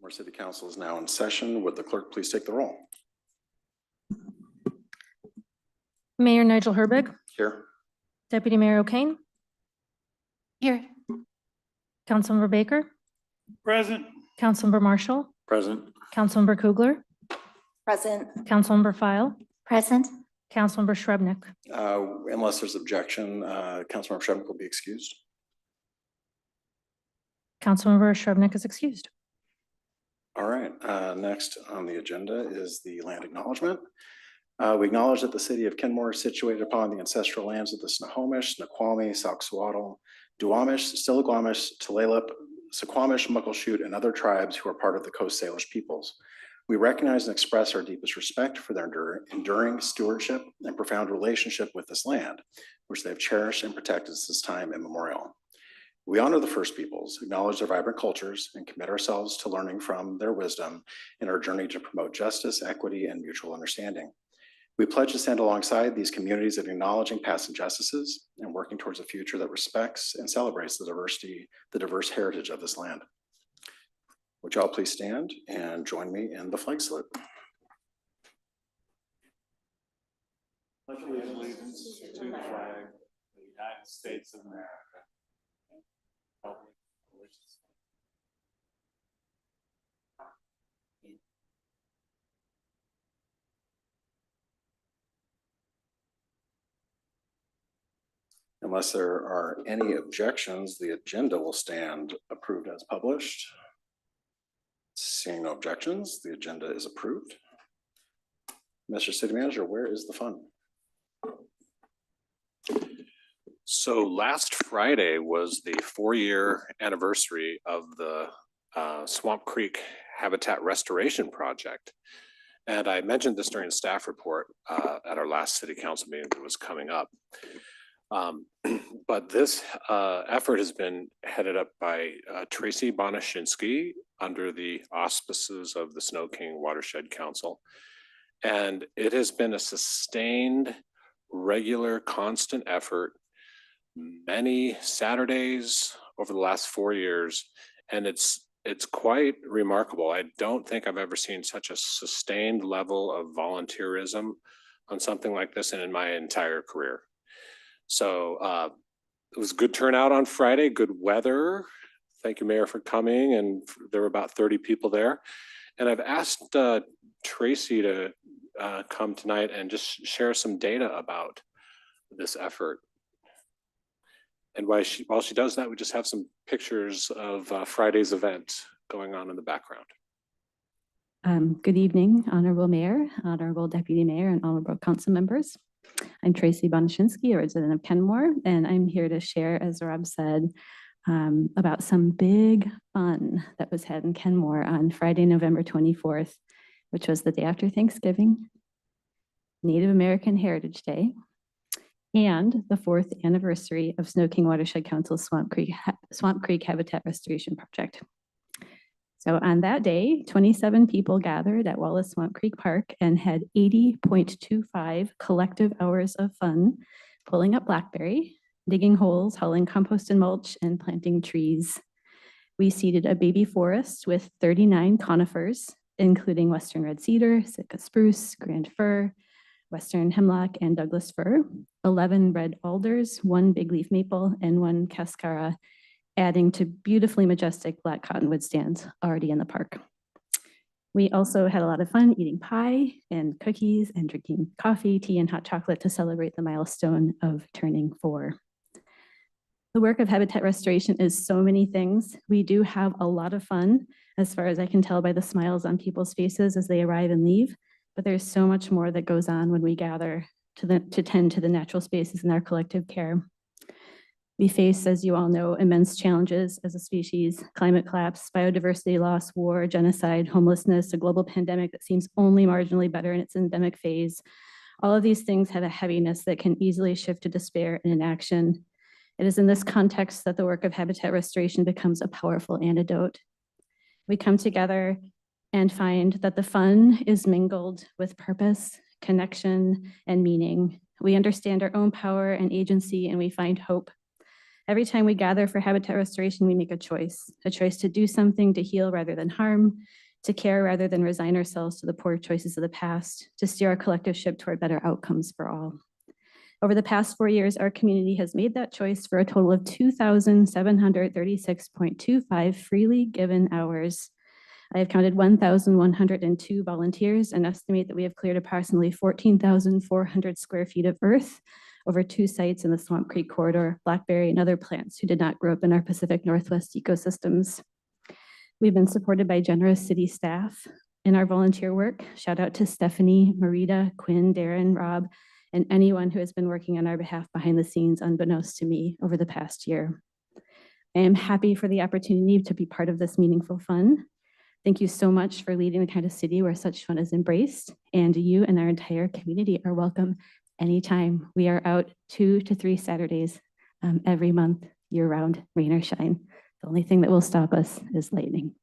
Kenmore City Council is now in session. Would the clerk please take the roll? Mayor Nigel Herbig, Here. Deputy Mayor O'Kane, Here. Councilmember Baker, Present. Councilmember Marshall, Present. Councilmember Kugler, Present. Councilmember File, Present. Councilmember Shrubnik. Unless there's objection, Councilmember Shrubnik will be excused. Councilmember Shrubnik is excused. All right, next on the agenda is the land acknowledgement. We acknowledge that the city of Kenmore is situated upon the ancestral lands of the Snohomish, Snoqualmie, Sauk-Suatal, Duwamish, Stillaguamish, Tulalip, Suquamish, Muckleshoot, and other tribes who are part of the Coast Salish peoples. We recognize and express our deepest respect for their enduring stewardship and profound relationship with this land, which they have cherished and protected since time immemorial. We honor the First Peoples, acknowledge their vibrant cultures, and commit ourselves to learning from their wisdom in our journey to promote justice, equity, and mutual understanding. We pledge to stand alongside these communities in acknowledging past injustices and working towards a future that respects and celebrates the diverse heritage of this land. Would y'all please stand and join me in the flag salute? Pledge allegiance to the flag of the United States of America. Unless there are any objections, the agenda will stand approved as published. Seeing no objections, the agenda is approved. Mr. City Manager, where is the fun? So last Friday was the 4-year anniversary of the Swamp Creek Habitat Restoration Project. And I mentioned this during the staff report at our last city council meeting that was coming up. But this effort has been headed up by Tracy Bonashinsky under the auspices of the Snow King Watershed Council. And it has been a sustained, regular, constant effort, many Saturdays over the last 4 years. And it's quite remarkable. I don't think I've ever seen such a sustained level of volunteerism on something like this in my entire career. So it was a good turnout on Friday, good weather. Thank you, Mayor, for coming. And there were about 30 people there. And I've asked Tracy to come tonight and just share some data about this effort. And while she does that, we just have some pictures of Friday's event going on in the background. Good evening, Honorable Mayor, Honorable Deputy Mayor, and Honorable Council members. I'm Tracy Bonashinsky, a resident of Kenmore, and I'm here to share, as Rob said, about some big fun that was had in Kenmore on Friday, November 24th, which was the day after Thanksgiving, Native American Heritage Day, and the 4th anniversary of Snow King Watershed Council's Swamp Creek Habitat Restoration Project. So on that day, 27 people gathered at Wallace Swamp Creek Park and had 80.25 collective hours of fun, pulling up blackberry, digging holes, hauling compost and mulch, and planting trees. We seeded a baby forest with 39 conifers, including western red cedar, Sitka spruce, grand fir, western hemlock, and Douglas fir, 11 red alders, 1 big leaf maple, and 1 cascara, adding to beautifully majestic black cottonwood stands already in the park. We also had a lot of fun eating pie and cookies and drinking coffee, tea, and hot chocolate to celebrate the milestone of turning 4. The work of habitat restoration is so many things. We do have a lot of fun, as far as I can tell by the smiles on people's faces as they arrive and leave, but there's so much more that goes on when we gather to tend to the natural spaces in our collective care. We face, as you all know, immense challenges as a species: climate collapse, biodiversity loss, war, genocide, homelessness, a global pandemic that seems only marginally better in its endemic phase. All of these things have a heaviness that can easily shift to despair and inaction. It is in this context that the work of habitat restoration becomes a powerful antidote. We come together and find that the fun is mingled with purpose, connection, and meaning. We understand our own power and agency, and we find hope. Every time we gather for habitat restoration, we make a choice to do something to heal rather than harm, to care rather than resign ourselves to the poor choices of the past, to steer our collective ship toward better outcomes for all. Over the past 4 years, our community has made that choice for a total of 2,736.25 freely given hours. I have counted 1,102 volunteers and estimate that we have cleared approximately 14,400 square feet of earth over 2 sites in the Swamp Creek corridor, blackberry and other plants who did not grow up in our Pacific Northwest ecosystems. We've been supported by generous city staff in our volunteer work. Shout out to Stephanie, Marita, Quinn, Darren, Rob, and anyone who has been working on our behalf behind the scenes unbeknownst to me over the past year. I am happy for the opportunity to be part of this meaningful fun. Thank you so much for leading the kind of city where such fun is embraced, and you and our entire community are welcome anytime. We are out 2 to 3 Saturdays every month, year round, rain or shine. The only thing that will stop us is lightning.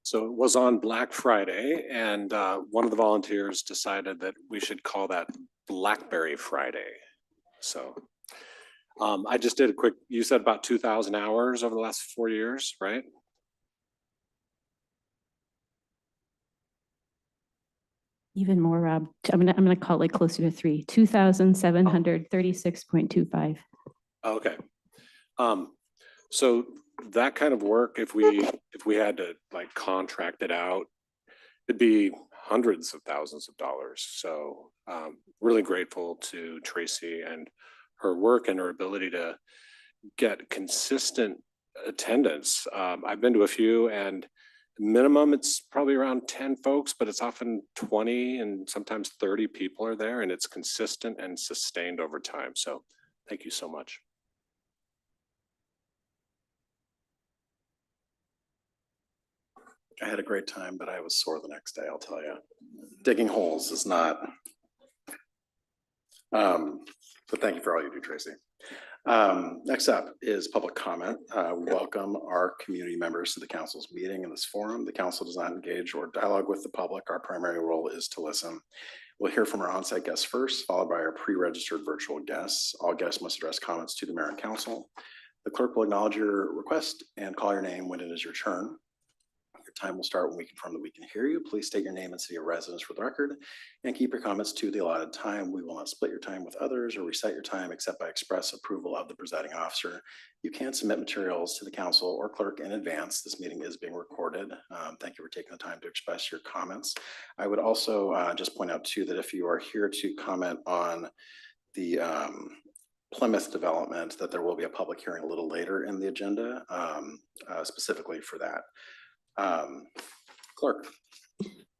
So it was on Black Friday, and one of the volunteers decided that we should call that Blackberry Friday. So I just did a quick, you said about 2,000 hours over the last 4 years, right? Even more, Rob. I'm gonna call it like closer to 3, 2,736.25. Okay. So that kind of work, if we had to like contract it out, it'd be hundreds of thousands of dollars. So really grateful to Tracy and her work and her ability to get consistent attendance. I've been to a few, and minimum it's probably around 10 folks, but it's often 20 and sometimes 30 people are there, and it's consistent and sustained over time. So thank you so much. I had a great time, but I was sore the next day, I'll tell you. Digging holes is not. But thank you for all you do, Tracy. Next up is public comment. We welcome our community members to the council's meeting in this forum. The council does not engage or dialogue with the public. Our primary role is to listen. We'll hear from our on-site guests first, followed by our pre-registered virtual guests. All guests must address comments to the mayor and council. The clerk will acknowledge your request and call your name when it is your turn. Your time will start when we confirm that we can hear you. Please state your name and city of residence for the record and keep your comments to the allotted time. We will not split your time with others or reset your time except by express approval of the presiding officer. You can submit materials to the council or clerk in advance. This meeting is being recorded. Thank you for taking the time to express your comments. I would also just point out too that if you are here to comment on the Plymouth development, that there will be a public hearing a little later in the agenda specifically for that. Clerk.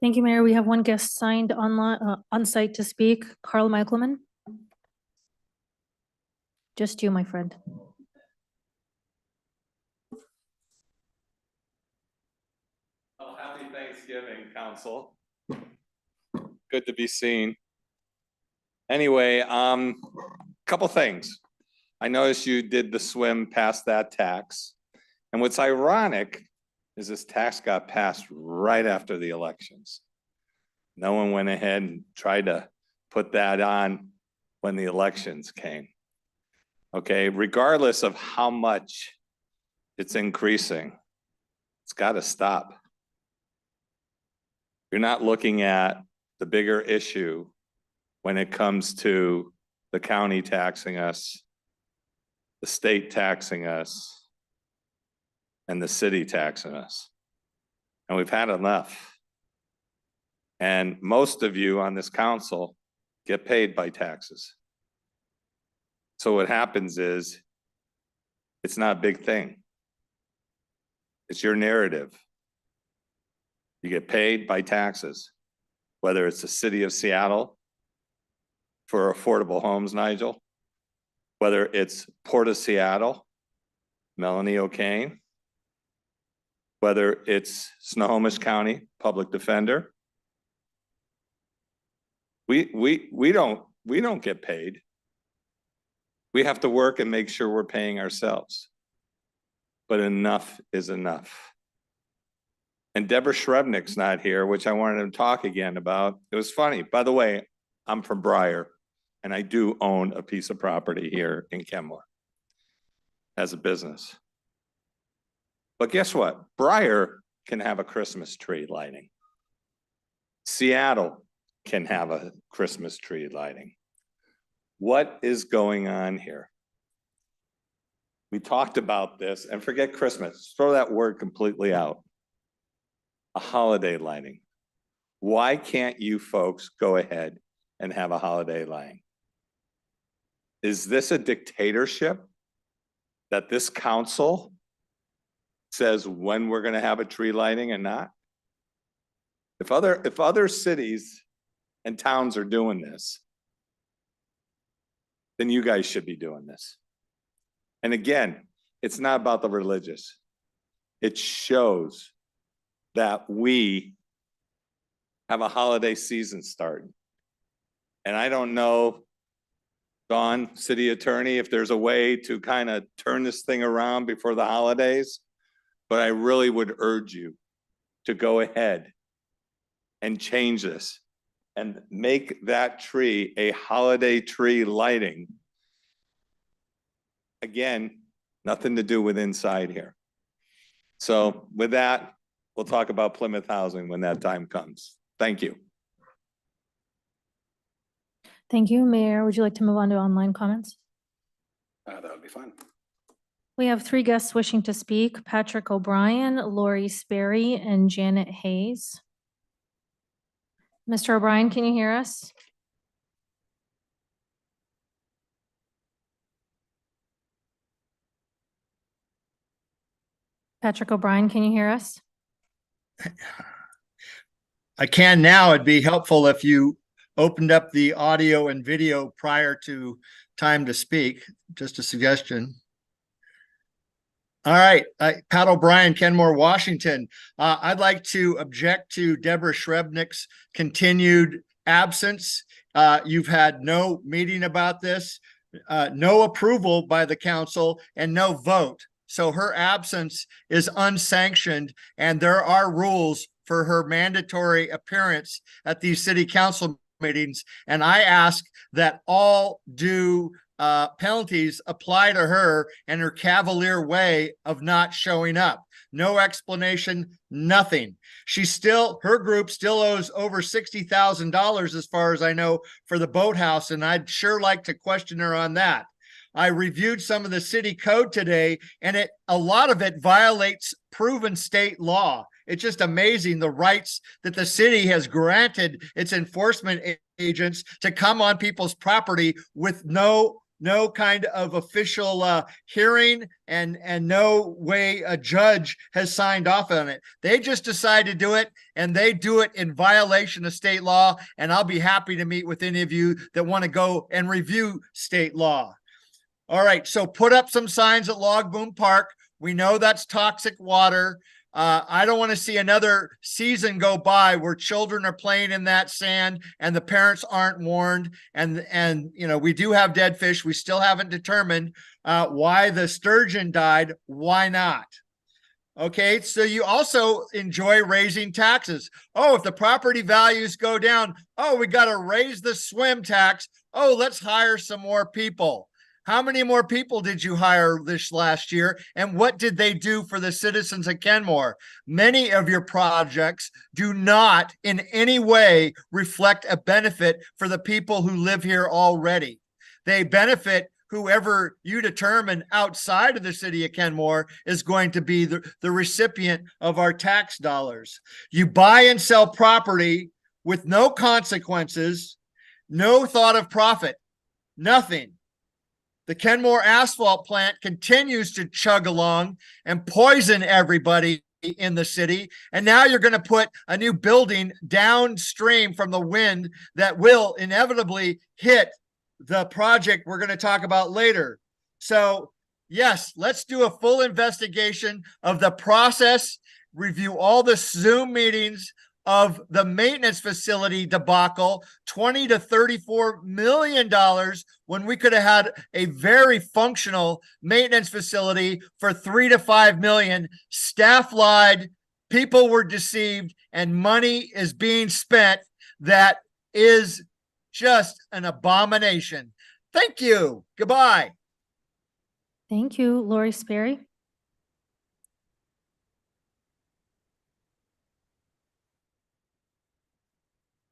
Thank you, Mayor. We have one guest signed online, on site to speak, Carl Michaelman. Just you, my friend. Well, happy Thanksgiving, council. Good to be seen. Anyway, couple things. I noticed you did the swim past that tax. And what's ironic is this tax got passed right after the elections. No one went ahead and tried to put that on when the elections came. Okay, regardless of how much it's increasing, it's got to stop. You're not looking at the bigger issue when it comes to the county taxing us, the state taxing us, and the city taxing us. And we've had enough. And most of you on this council get paid by taxes. So what happens is, it's not a big thing. It's your narrative. You get paid by taxes, whether it's the city of Seattle for affordable homes, Nigel, whether it's Port of Seattle, Melanie O'Kane, whether it's Snohomish County Public Defender. We don't get paid. We have to work and make sure we're paying ourselves. But enough is enough. And Deborah Shrevnick's not here, which I wanted to talk again about. It was funny. By the way, I'm from Briar. And I do own a piece of property here in Kenmore as a business. But guess what? Briar can have a Christmas tree lighting. Seattle can have a Christmas tree lighting. What is going on here? We talked about this, and forget Christmas, throw that word completely out. A holiday lighting. Why can't you folks go ahead and have a holiday lighting? Is this a dictatorship that this council says when we're gonna have a tree lighting and not? If other cities and towns are doing this, then you guys should be doing this. And again, it's not about the religious. It shows that we have a holiday season starting. And I don't know, Dawn, city attorney, if there's a way to kind of turn this thing around before the holidays, but I really would urge you to go ahead and change this and make that tree a holiday tree lighting. Again, nothing to do with inside here. So with that, we'll talk about Plymouth Housing when that time comes. Thank you. Thank you. Mayor, would you like to move on to online comments? That would be fine. We have 3 guests wishing to speak: Patrick O'Brien, Lori Sperry, and Janet Hayes. Mr. O'Brien, can you hear us? Patrick O'Brien, can you hear us? I can now. It'd be helpful if you opened up the audio and video prior to time to speak. Just a suggestion. All right, Pat O'Brien, Kenmore, Washington. I'd like to object to Deborah Shrebnick's continued absence. You've had no meeting about this, no approval by the council, and no vote. So her absence is unsanctioned, and there are rules for her mandatory appearance at these city council meetings. And I ask that all due penalties apply to her and her cavalier way of not showing up. No explanation, nothing. Her group still owes over $60,000 as far as I know for the boathouse, and I'd sure like to question her on that. I reviewed some of the city code today, and a lot of it violates proven state law. It's just amazing the rights that the city has granted its enforcement agents to come on people's property with no kind of official hearing and no way a judge has signed off on it. They just decide to do it, and they do it in violation of state law. And I'll be happy to meet with any of you that want to go and review state law. All right, so put up some signs at Log Boom Park. We know that's toxic water. I don't want to see another season go by where children are playing in that sand and the parents aren't warned. And you know, we do have dead fish. We still haven't determined why the sturgeon died. Why not? Okay, so you also enjoy raising taxes. Oh, if the property values go down, oh, we got to raise the swim tax. Oh, let's hire some more people. How many more people did you hire this last year? And what did they do for the citizens of Kenmore? Many of your projects do not in any way reflect a benefit for the people who live here already. They benefit whoever you determine outside of the city of Kenmore is going to be the recipient of our tax dollars. You buy and sell property with no consequences, no thought of profit, nothing. The Kenmore asphalt plant continues to chug along and poison everybody in the city. And now you're going to put a new building downstream from the wind that will inevitably hit the project we're going to talk about later. So yes, let's do a full investigation of the process, review all the Zoom meetings of the maintenance facility debacle, $20 to $34 million when we could have had a very functional maintenance facility for $3 to $5 million. Staff lied, people were deceived, and money is being spent that is just an abomination. Thank you. Goodbye. Thank you. Lori Sperry.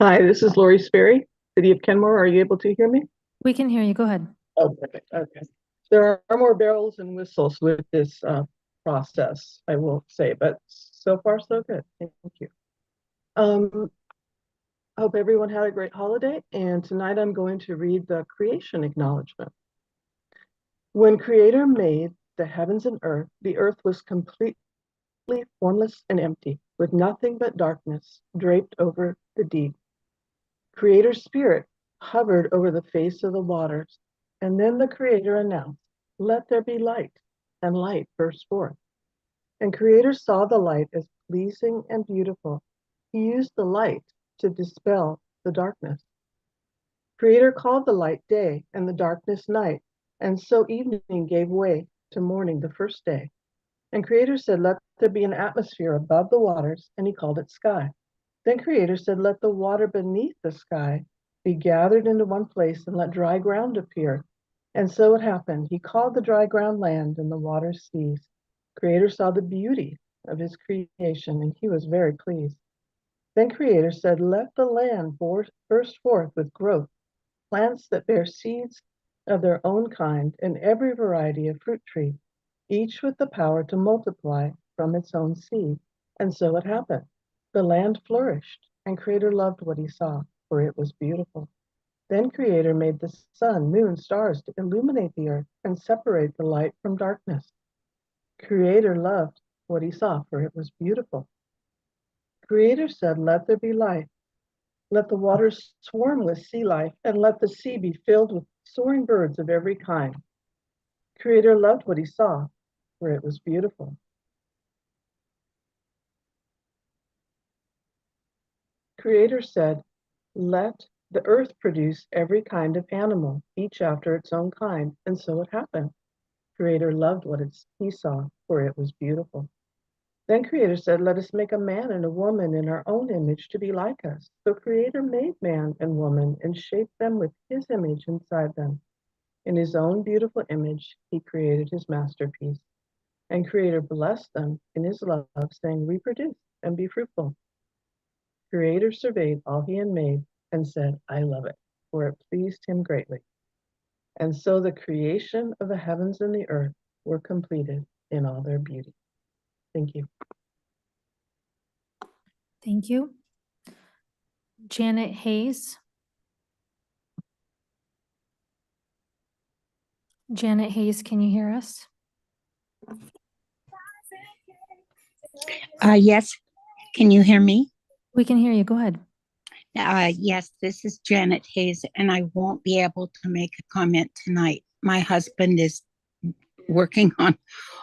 Hi, this is Lori Sperry, City of Kenmore. Are you able to hear me? We can hear you. Go ahead. Oh, perfect. Okay. There are more bells and whistles with this process, I will say, but so far so good. Thank you. I hope everyone had a great holiday, and tonight I'm going to read the creation acknowledgement. When Creator made the heavens and earth, the earth was completely formless and empty, with nothing but darkness draped over the deep. Creator's spirit hovered over the face of the waters, and then the Creator announced, "Let there be light," and light burst forth. And Creator saw the light as pleasing and beautiful. He used the light to dispel the darkness. Creator called the light day and the darkness night, and so evening gave way to morning the first day. And Creator said, "Let there be an atmosphere above the waters," and he called it sky. Then Creator said, "Let the water beneath the sky be gathered into one place, and let dry ground appear." And so it happened. He called the dry ground land and the waters seas. Creator saw the beauty of his creation, and he was very pleased. Then Creator said, "Let the land burst forth with growth, plants that bear seeds of their own kind, and every variety of fruit tree, each with the power to multiply from its own seed." And so it happened. The land flourished, and Creator loved what he saw, for it was beautiful. Then Creator made the sun, moon, stars to illuminate the earth and separate the light from darkness. Creator loved what he saw, for it was beautiful. Creator said, "Let there be light. Let the waters swarm with sea life, and let the sea be filled with soaring birds of every kind." Creator loved what he saw, for it was beautiful. Creator said, "Let the earth produce every kind of animal, each after its own kind," and so it happened. Creator loved what he saw, for it was beautiful. Then Creator said, "Let us make a man and a woman in our own image to be like us." So Creator made man and woman and shaped them with his image inside them. In his own beautiful image, he created his masterpiece. And Creator blessed them in his love, saying, "Reproduce and be fruitful." Creator surveyed all he had made and said, "I love it," for it pleased him greatly. And so the creation of the heavens and the earth were completed in all their beauty. Thank you. Thank you. Janet Hayes. Janet Hayes, can you hear us? Yes, can you hear me? We can hear you. Go ahead. Yes, this is Janet Hayes, and I won't be able to make a comment tonight. My husband is working on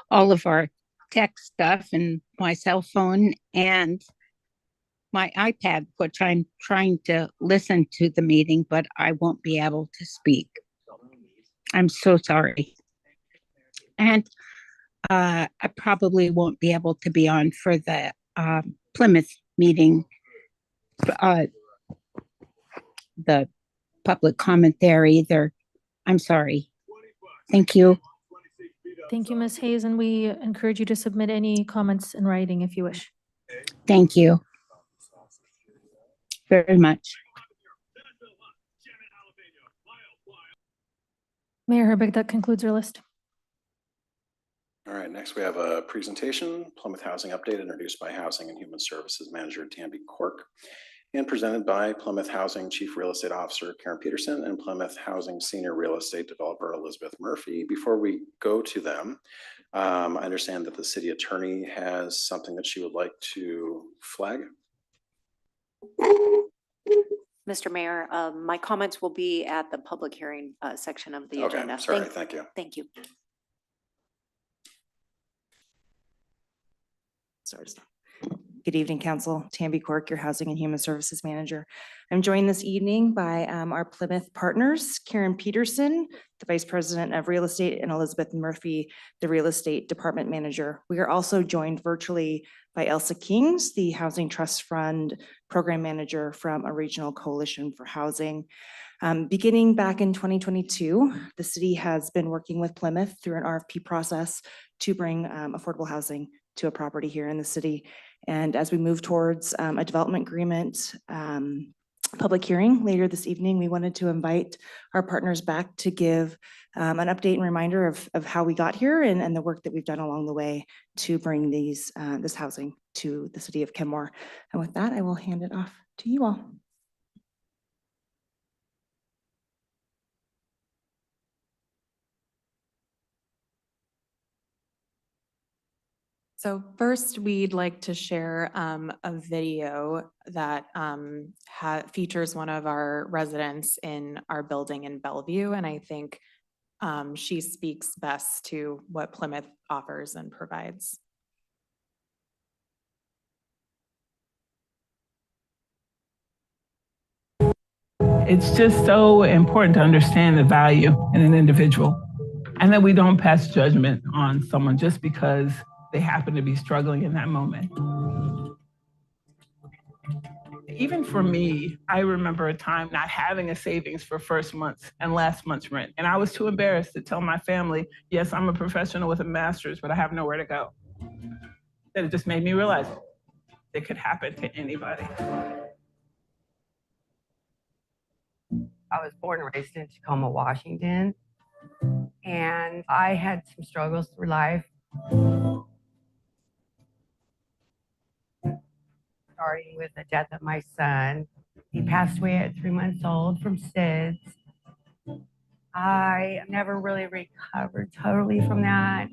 all of our tech stuff and my cell phone and my iPad, which I'm trying to listen to the meeting, but I won't be able to speak. I'm so sorry. And I probably won't be able to be on for the Plymouth meeting, the public comment there either. I'm sorry. Thank you. Thank you, Ms. Hayes, and we encourage you to submit any comments in writing if you wish. Thank you very much. Mayor Herbeck, that concludes our list. All right, next we have a presentation, Plymouth Housing Update, introduced by Housing and Human Services Manager Tamby Quirk and presented by Plymouth Housing Chief Real Estate Officer Karen Peterson and Plymouth Housing Senior Real Estate Developer Elizabeth Murphy. Before we go to them, I understand that the city attorney has something that she would like to flag. Mr. Mayor, my comments will be at the public hearing section of the agenda. Okay, sorry, thank you. Thank you. Sorry. Good evening, Council. Tamby Quirk, your Housing and Human Services Manager. I'm joined this evening by our Plymouth partners, Karen Peterson, the Vice President of Real Estate, and Elizabeth Murphy, the Real Estate Department Manager. We are also joined virtually by Elsa Kings, the Housing Trust Fund Program Manager from a Regional Coalition for Housing. Beginning back in 2022, the city has been working with Plymouth through an RFP process to bring affordable housing to a property here in the city. And as we move towards a development agreement public hearing later this evening, we wanted to invite our partners back to give an update and reminder of how we got here and the work that we've done along the way to bring this housing to the city of Kenmore. And with that, I will hand it off to you all. So first, we'd like to share a video that features one of our residents in our building in Bellevue, and I think she speaks best to what Plymouth offers and provides. It's just so important to understand the value in an individual and that we don't pass judgment on someone just because they happen to be struggling in that moment. Even for me, I remember a time not having a savings for first month's and last month's rent. And I was too embarrassed to tell my family, yes, I'm a professional with a master's, but I have nowhere to go. And it just made me realize it could happen to anybody. I was born and raised in Tacoma, Washington, and I had some struggles through life. Starting with the death of my son. He passed away at 3 months old from SIDS. I never really recovered totally from that.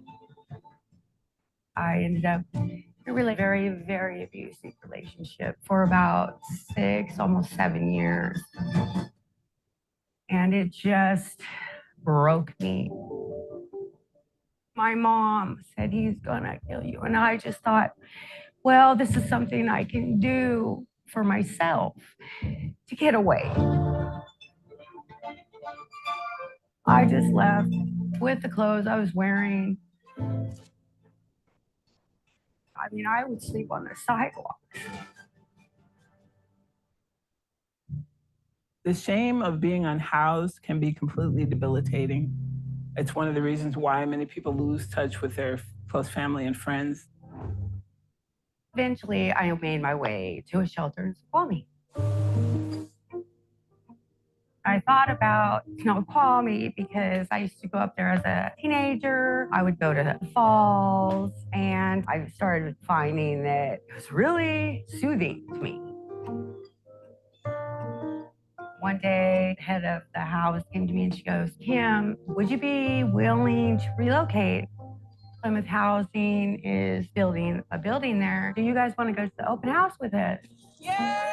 I ended up in a really very, very abusive relationship for about 6, almost 7 years. And it just broke me. My mom said, he's gonna kill you. And I just thought, well, this is something I can do for myself to get away. I just left with the clothes I was wearing. I mean, I would sleep on the sidewalk. The shame of being unhoused can be completely debilitating. It's one of the reasons why many people lose touch with their close family and friends. Eventually, I made my way to a shelter in Snoqualmie. I thought about Snoqualmie because I used to go up there as a teenager. I would go to the falls, and I started finding that it was really soothing to me. One day, the head of the house came to me and she goes, Kim, would you be willing to relocate? Plymouth Housing is building a building there. Do you guys want to go to the open house with us? Yeah!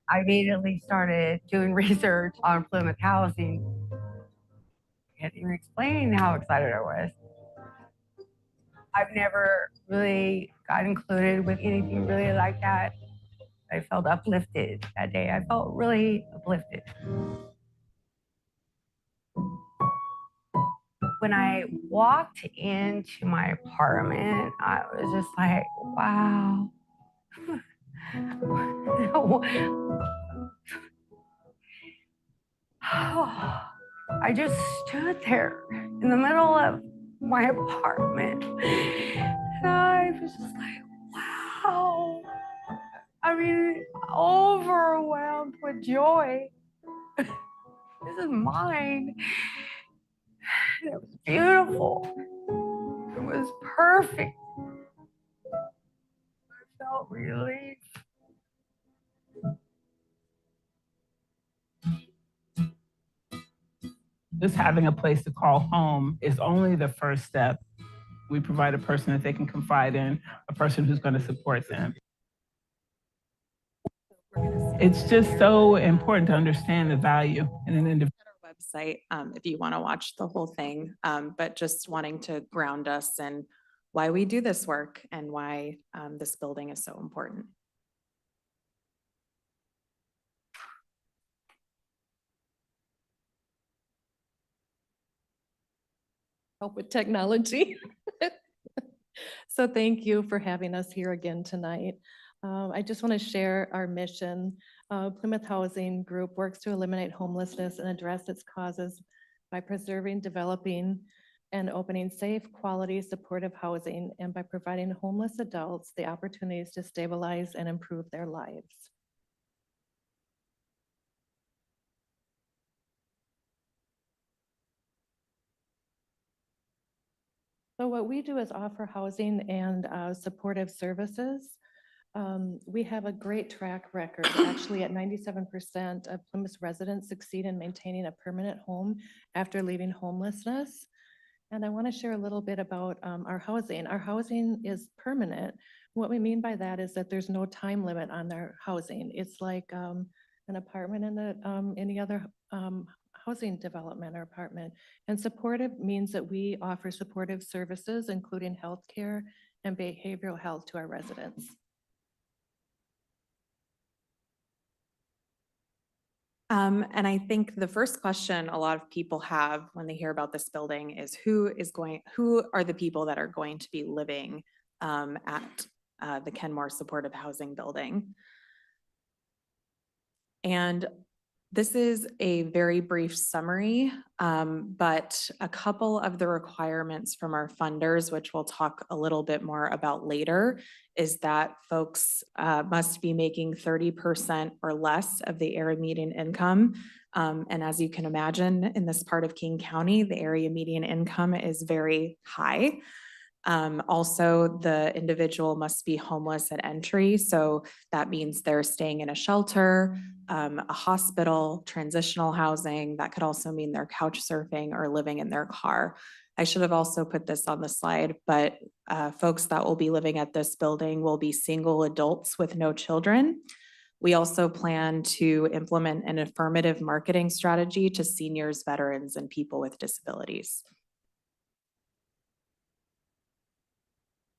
I immediately started doing research on Plymouth Housing. I can't even explain how excited I was. I've never really got included with anything really like that. I felt uplifted that day. I felt really uplifted. When I walked into my apartment, I was just like, wow. I just stood there in the middle of my apartment. And I was just like, wow. I mean, overwhelmed with joy. This is mine. It was beautiful. It was perfect. I felt relief. Just having a place to call home is only the first step. We provide a person that they can confide in, a person who's going to support them. It's just so important to understand the value in an individual. Website, if you want to watch the whole thing, but just wanting to ground us in why we do this work and why this building is so important. Help with technology. So thank you for having us here again tonight. I just want to share our mission. Plymouth Housing Group works to eliminate homelessness and address its causes by preserving, developing, and opening safe, quality, supportive housing, and by providing homeless adults the opportunities to stabilize and improve their lives. So what we do is offer housing and supportive services. We have a great track record. Actually, at 97% of Plymouth residents succeed in maintaining a permanent home after leaving homelessness. And I want to share a little bit about our housing. Our housing is permanent. What we mean by that is that there's no time limit on their housing. It's like an apartment in any other housing development or apartment. And supportive means that we offer supportive services, including healthcare and behavioral health to our residents. And I think the first question a lot of people have when they hear about this building is who are the people that are going to be living at the Kenmore Supportive Housing Building? And this is a very brief summary, but a couple of the requirements from our funders, which we'll talk a little bit more about later, is that folks must be making 30% or less of the area median income. And as you can imagine, in this part of King County, the area median income is very high. Also, the individual must be homeless at entry. So that means they're staying in a shelter, a hospital, transitional housing. That could also mean they're couch surfing or living in their car. I should have also put this on the slide, but folks that will be living at this building will be single adults with no children. We also plan to implement an affirmative marketing strategy to seniors, veterans, and people with disabilities.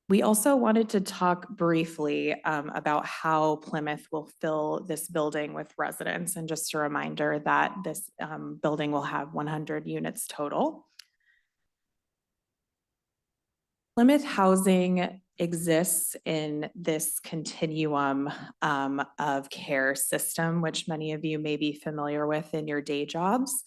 We also wanted to talk briefly about how Plymouth will fill this building with residents. And just a reminder that this building will have 100 units total. Plymouth Housing exists in this continuum of care system, which many of you may be familiar with in your day jobs.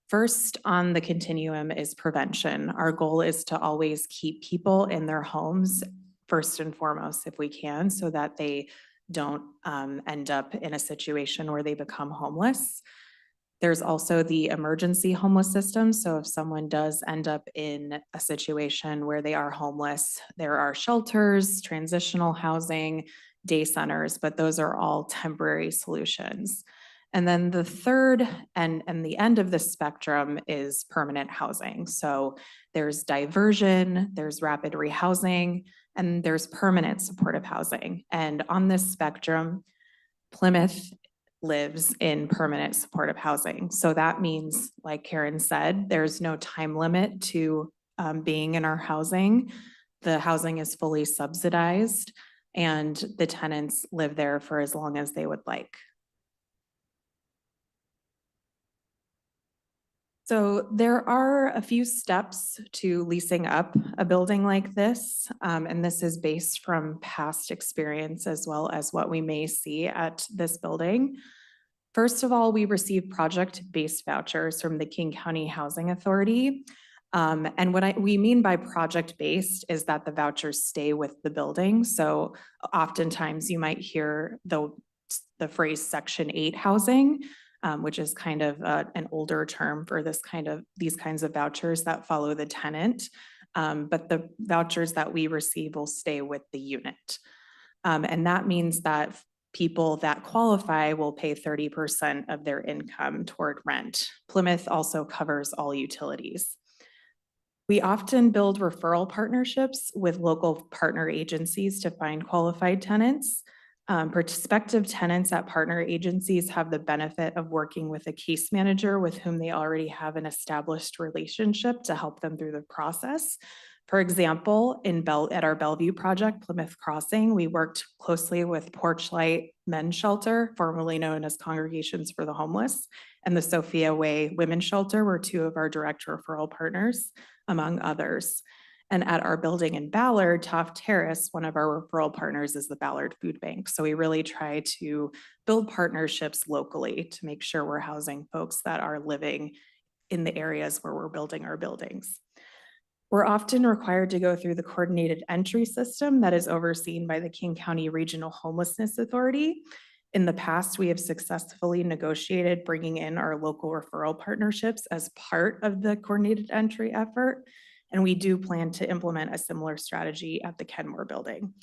First on the continuum is prevention. Our goal is to always keep people in their homes first and foremost if we can, so that they don't end up in a situation where they become homeless. There's also the emergency homeless system. So if someone does end up in a situation where they are homeless, there are shelters, transitional housing, day centers, but those are all temporary solutions. And then the third and the end of the spectrum is permanent housing. So there's diversion, there's rapid rehousing, and there's permanent supportive housing. And on this spectrum, Plymouth lives in permanent supportive housing. So that means, like Karen said, there's no time limit to being in our housing. The housing is fully subsidized and the tenants live there for as long as they would like. So there are a few steps to leasing up a building like this, and this is based from past experience as well as what we may see at this building. First of all, we receive project-based vouchers from the King County Housing Authority. And what we mean by project-based is that the vouchers stay with the building. So oftentimes you might hear the phrase Section 8 housing, which is kind of an older term for these kinds of vouchers that follow the tenant. But the vouchers that we receive will stay with the unit. And that means that people that qualify will pay 30% of their income toward rent. Plymouth also covers all utilities. We often build referral partnerships with local partner agencies to find qualified tenants. Prospective tenants at partner agencies have the benefit of working with a case manager with whom they already have an established relationship to help them through the process. For example, at our Bellevue project, Plymouth Crossing, we worked closely with Porchlight Men's Shelter, formerly known as Congregations for the Homeless, and the Sophia Way Women's Shelter were two of our direct referral partners, among others. And at our building in Ballard, Toft Terrace, one of our referral partners is the Ballard Food Bank. So we really try to build partnerships locally to make sure we're housing folks that are living in the areas where we're building our buildings. We're often required to go through the coordinated entry system that is overseen by the King County Regional Homelessness Authority. In the past, we have successfully negotiated bringing in our local referral partnerships as part of the coordinated entry effort. And we do plan to implement a similar strategy at the Kenmore building.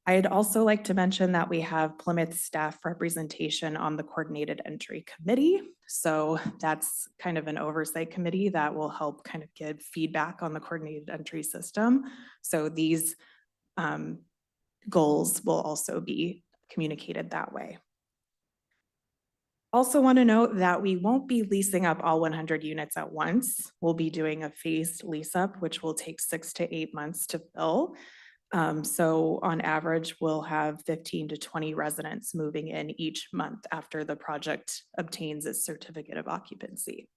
I'd also like to mention that we have Plymouth staff representation on the coordinated entry committee. So that's kind of an oversight committee that will help kind of give feedback on the coordinated entry system. So these goals will also be communicated that way. Also want to note that we won't be leasing up all 100 units at once. We'll be doing a phased lease up, which will take 6 to 8 months to fill. So on average, we'll have 15 to 20 residents moving in each month after the project obtains its certificate of occupancy.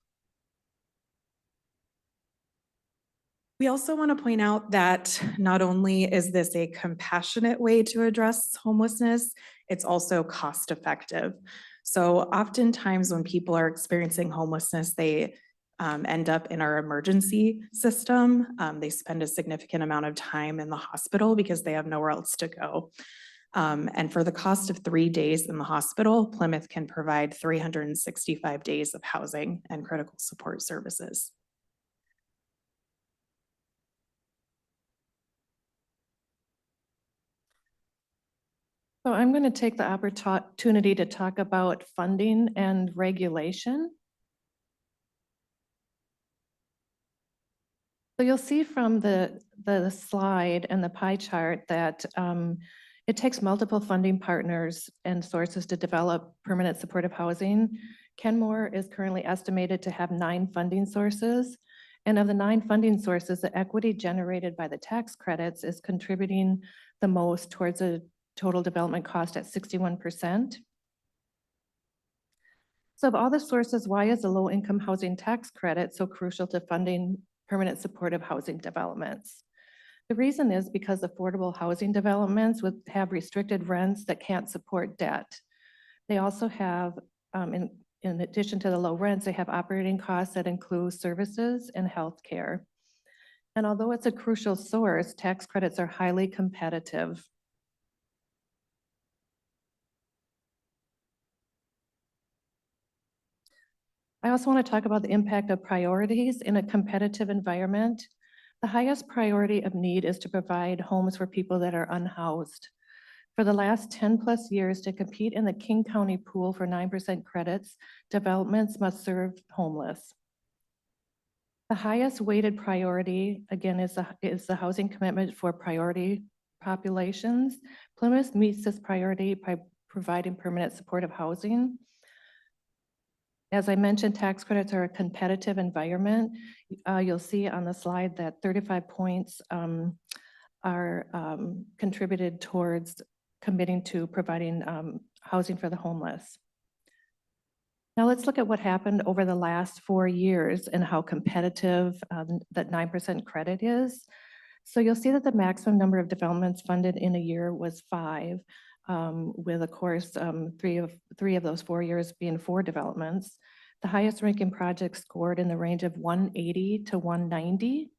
We also want to point out that not only is this a compassionate way to address homelessness, it's also cost effective. So oftentimes when people are experiencing homelessness, they end up in our emergency system. They spend a significant amount of time in the hospital because they have nowhere else to go. And for the cost of 3 days in the hospital, Plymouth can provide 365 days of housing and critical support services. So I'm going to take the opportunity to talk about funding and regulation. So you'll see from the slide and the pie chart that it takes multiple funding partners and sources to develop permanent supportive housing. Kenmore is currently estimated to have 9 funding sources. And of the 9 funding sources, the equity generated by the tax credits is contributing the most towards a total development cost at 61%. So of all the sources, why is the low-income housing tax credit so crucial to funding permanent supportive housing developments? The reason is because affordable housing developments would have restricted rents that can't support debt. They also have, in addition to the low rents, they have operating costs that include services and healthcare. And although it's a crucial source, tax credits are highly competitive. I also want to talk about the impact of priorities in a competitive environment. The highest priority of need is to provide homes for people that are unhoused. For the last 10+ years, to compete in the King County pool for 9% credits, developments must serve homeless. The highest weighted priority, again, is the housing commitment for priority populations. Plymouth meets this priority by providing permanent supportive housing. As I mentioned, tax credits are a competitive environment. You'll see on the slide that 35 points are contributed towards committing to providing housing for the homeless. Now let's look at what happened over the last 4 years and how competitive that 9% credit is. So you'll see that the maximum number of developments funded in a year was 5. With, of course, three of those 4 years being 4 developments. The highest ranking project scored in the range of 180 to 190.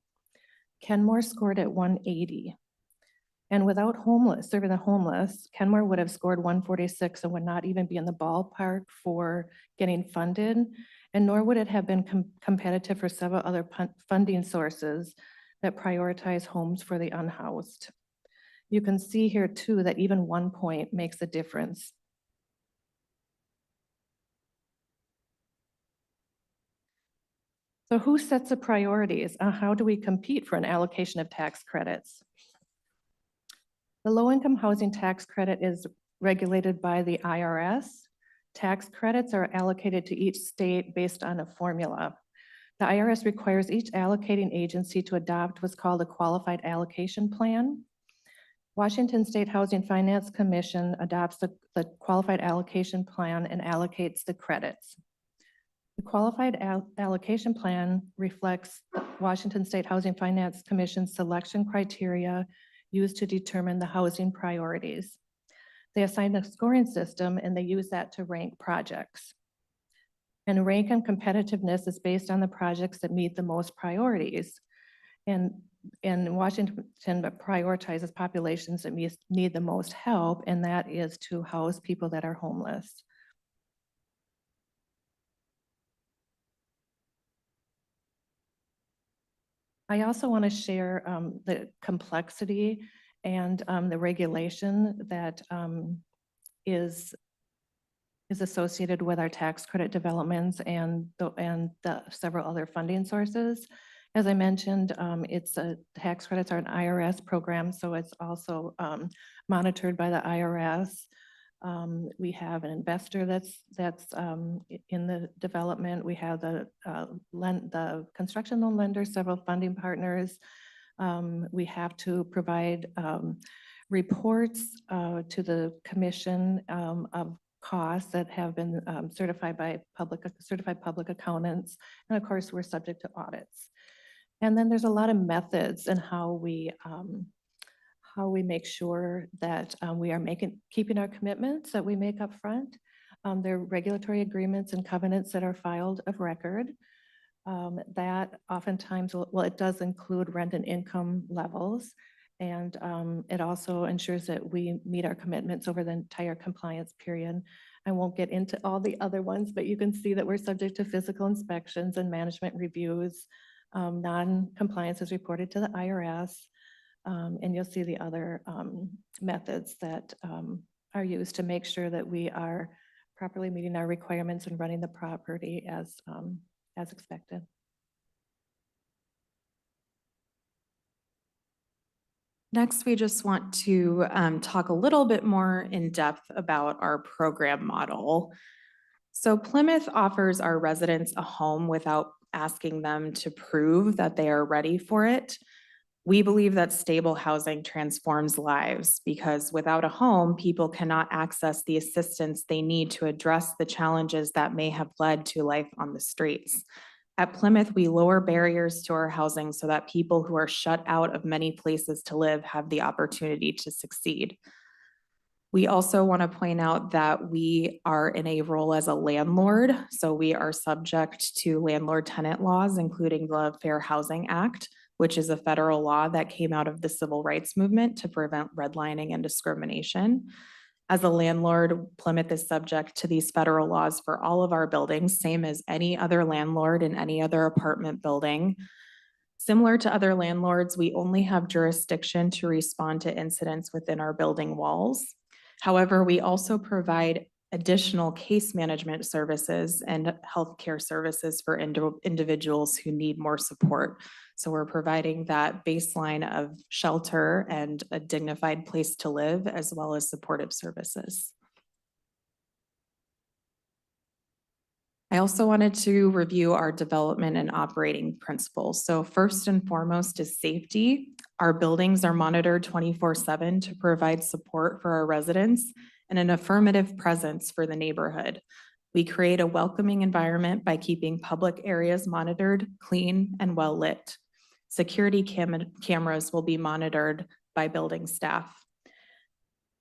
Kenmore scored at 180. And without serving the homeless, Kenmore would have scored 146 and would not even be in the ballpark for getting funded, and nor would it have been competitive for several other funding sources that prioritize homes for the unhoused. You can see here too that even 1 point makes a difference. So who sets the priorities? How do we compete for an allocation of tax credits? The low-income housing tax credit is regulated by the IRS. Tax credits are allocated to each state based on a formula. The IRS requires each allocating agency to adopt what's called a qualified allocation plan. Washington State Housing Finance Commission adopts the qualified allocation plan and allocates the credits. The qualified allocation plan reflects the Washington State Housing Finance Commission's selection criteria used to determine the housing priorities. They assign a scoring system and they use that to rank projects. And rank and competitiveness is based on the projects that meet the most priorities. And Washington prioritizes populations that need the most help, and that is to house people that are homeless. I also want to share the complexity and the regulation that is associated with our tax credit developments and the several other funding sources. As I mentioned, tax credits are an IRS program, so it's also monitored by the IRS. We have an investor that's in the development. We have the construction loan lender, several funding partners. We have to provide reports to the commission of costs that have been certified by certified public accountants. And of course, we're subject to audits. And then there's a lot of methods in how we make sure that we are keeping our commitments that we make up front. There are regulatory agreements and covenants that are filed of record. That oftentimes, it does include rent and income levels. And it also ensures that we meet our commitments over the entire compliance period. I won't get into all the other ones, but you can see that we're subject to physical inspections and management reviews. Non-compliance is reported to the IRS. And you'll see the other methods that are used to make sure that we are properly meeting our requirements and running the property as expected. Next, we just want to talk a little bit more in depth about our program model. So Plymouth offers our residents a home without asking them to prove that they are ready for it. We believe that stable housing transforms lives because without a home, people cannot access the assistance they need to address the challenges that may have led to life on the streets. At Plymouth, we lower barriers to our housing so that people who are shut out of many places to live have the opportunity to succeed. We also want to point out that we are in a role as a landlord, so we are subject to landlord-tenant laws, including the Fair Housing Act, which is a federal law that came out of the civil rights movement to prevent redlining and discrimination. As a landlord, Plymouth is subject to these federal laws for all of our buildings, same as any other landlord in any other apartment building. Similar to other landlords, we only have jurisdiction to respond to incidents within our building walls. However, we also provide additional case management services and healthcare services for individuals who need more support. So we're providing that baseline of shelter and a dignified place to live, as well as supportive services. I also wanted to review our development and operating principles. So first and foremost is safety. Our buildings are monitored 24/7 to provide support for our residents and an affirmative presence for the neighborhood. We create a welcoming environment by keeping public areas monitored, clean, and well lit. Security cameras will be monitored by building staff.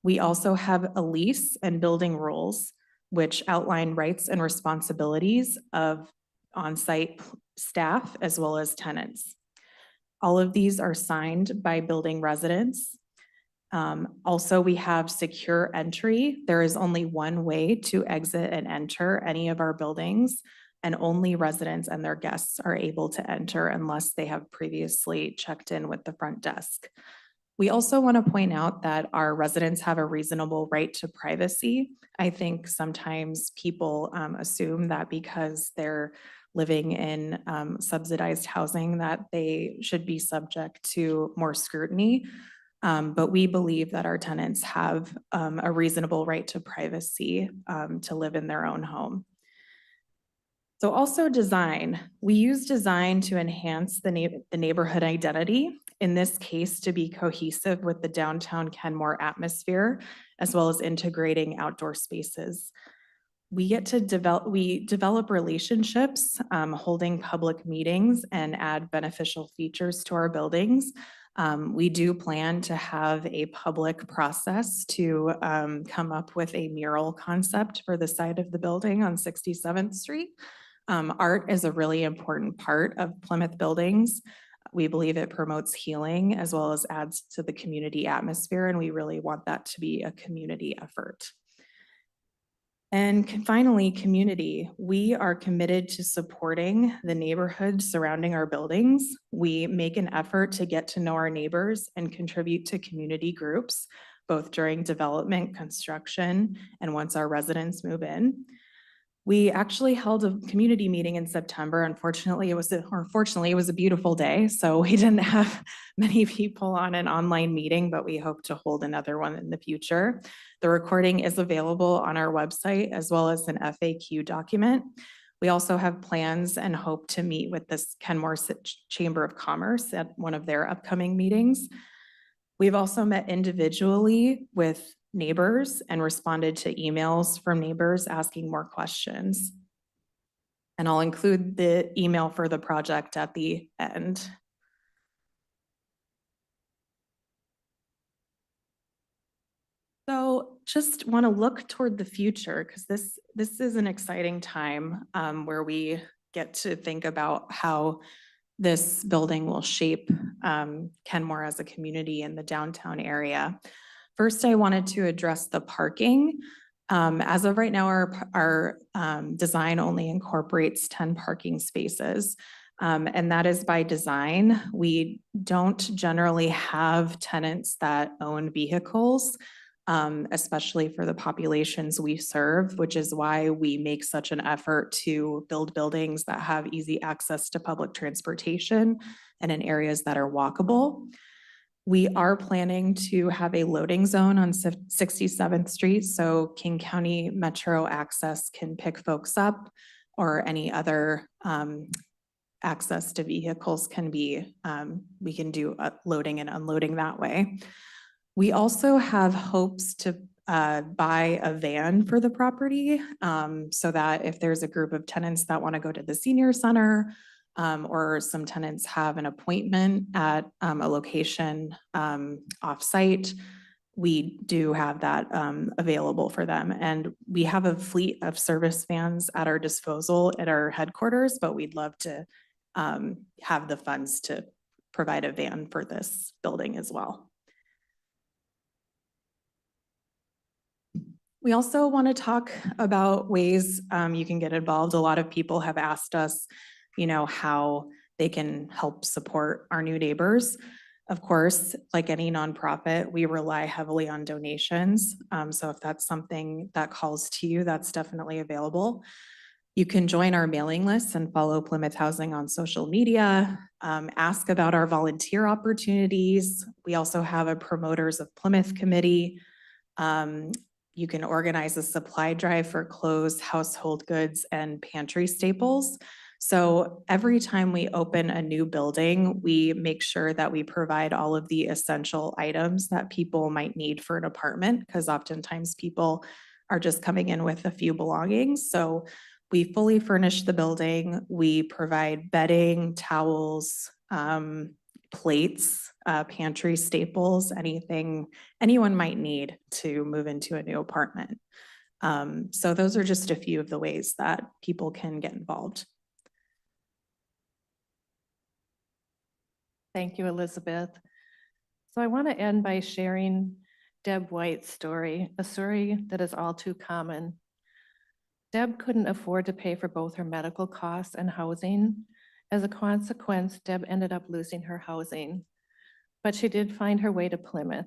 We also have a lease and building rules, which outline rights and responsibilities of on-site staff as well as tenants. All of these are signed by building residents. Also, we have secure entry. There is only one way to exit and enter any of our buildings, and only residents and their guests are able to enter unless they have previously checked in with the front desk. We also want to point out that our residents have a reasonable right to privacy. I think sometimes people assume that because they're living in subsidized housing that they should be subject to more scrutiny. But we believe that our tenants have a reasonable right to privacy to live in their own home. So also design. We use design to enhance the neighborhood identity, in this case to be cohesive with the downtown Kenmore atmosphere, as well as integrating outdoor spaces. we get to develop relationships, holding public meetings and add beneficial features to our buildings. We do plan to have a public process to come up with a mural concept for the side of the building on 67th Street. Art is a really important part of Plymouth buildings. We believe it promotes healing as well as adds to the community atmosphere, and we really want that to be a community effort. And finally, community. We are committed to supporting the neighborhoods surrounding our buildings. We make an effort to get to know our neighbors and contribute to community groups, both during development, construction, and once our residents move in. We actually held a community meeting in September. Fortunately, it was a beautiful day, so we didn't have many people on an online meeting, but we hope to hold another one in the future. The recording is available on our website as well as an FAQ document. We also have plans and hope to meet with this Kenmore Chamber of Commerce at one of their upcoming meetings. We've also met individually with neighbors and responded to emails from neighbors asking more questions. And I'll include the email for the project at the end. So just want to look toward the future because this is an exciting time where we get to think about how this building will shape Kenmore as a community in the downtown area. First, I wanted to address the parking. As of right now, our design only incorporates 10 parking spaces, and that is by design. We don't generally have tenants that own vehicles, especially for the populations we serve, which is why we make such an effort to build buildings that have easy access to public transportation and in areas that are walkable. We are planning to have a loading zone on 67th Street, so King County Metro Access can pick folks up, or any other access to vehicles can be, we can do loading and unloading that way. We also have hopes to buy a van for the property, so that if there's a group of tenants that want to go to the senior center, or some tenants have an appointment at a location off-site, we do have that available for them. And we have a fleet of service vans at our disposal at our headquarters, but we'd love to have the funds to provide a van for this building as well. We also want to talk about ways you can get involved. A lot of people have asked us, you know, how they can help support our new neighbors. Of course, like any nonprofit, we rely heavily on donations. So if that's something that calls to you, that's definitely available. You can join our mailing list and follow Plymouth Housing on social media, ask about our volunteer opportunities. We also have a Promoters of Plymouth committee. You can organize a supply drive for clothes, household goods, and pantry staples. So every time we open a new building, we make sure that we provide all of the essential items that people might need for an apartment, because oftentimes people are just coming in with a few belongings. So we fully furnish the building. We provide bedding, towels, plates, pantry staples, anything anyone might need to move into a new apartment. So those are just a few of the ways that people can get involved. Thank you, Elizabeth. So I want to end by sharing Deb White's story, a story that is all too common. Deb couldn't afford to pay for both her medical costs and housing. As a consequence, Deb ended up losing her housing, but she did find her way to Plymouth.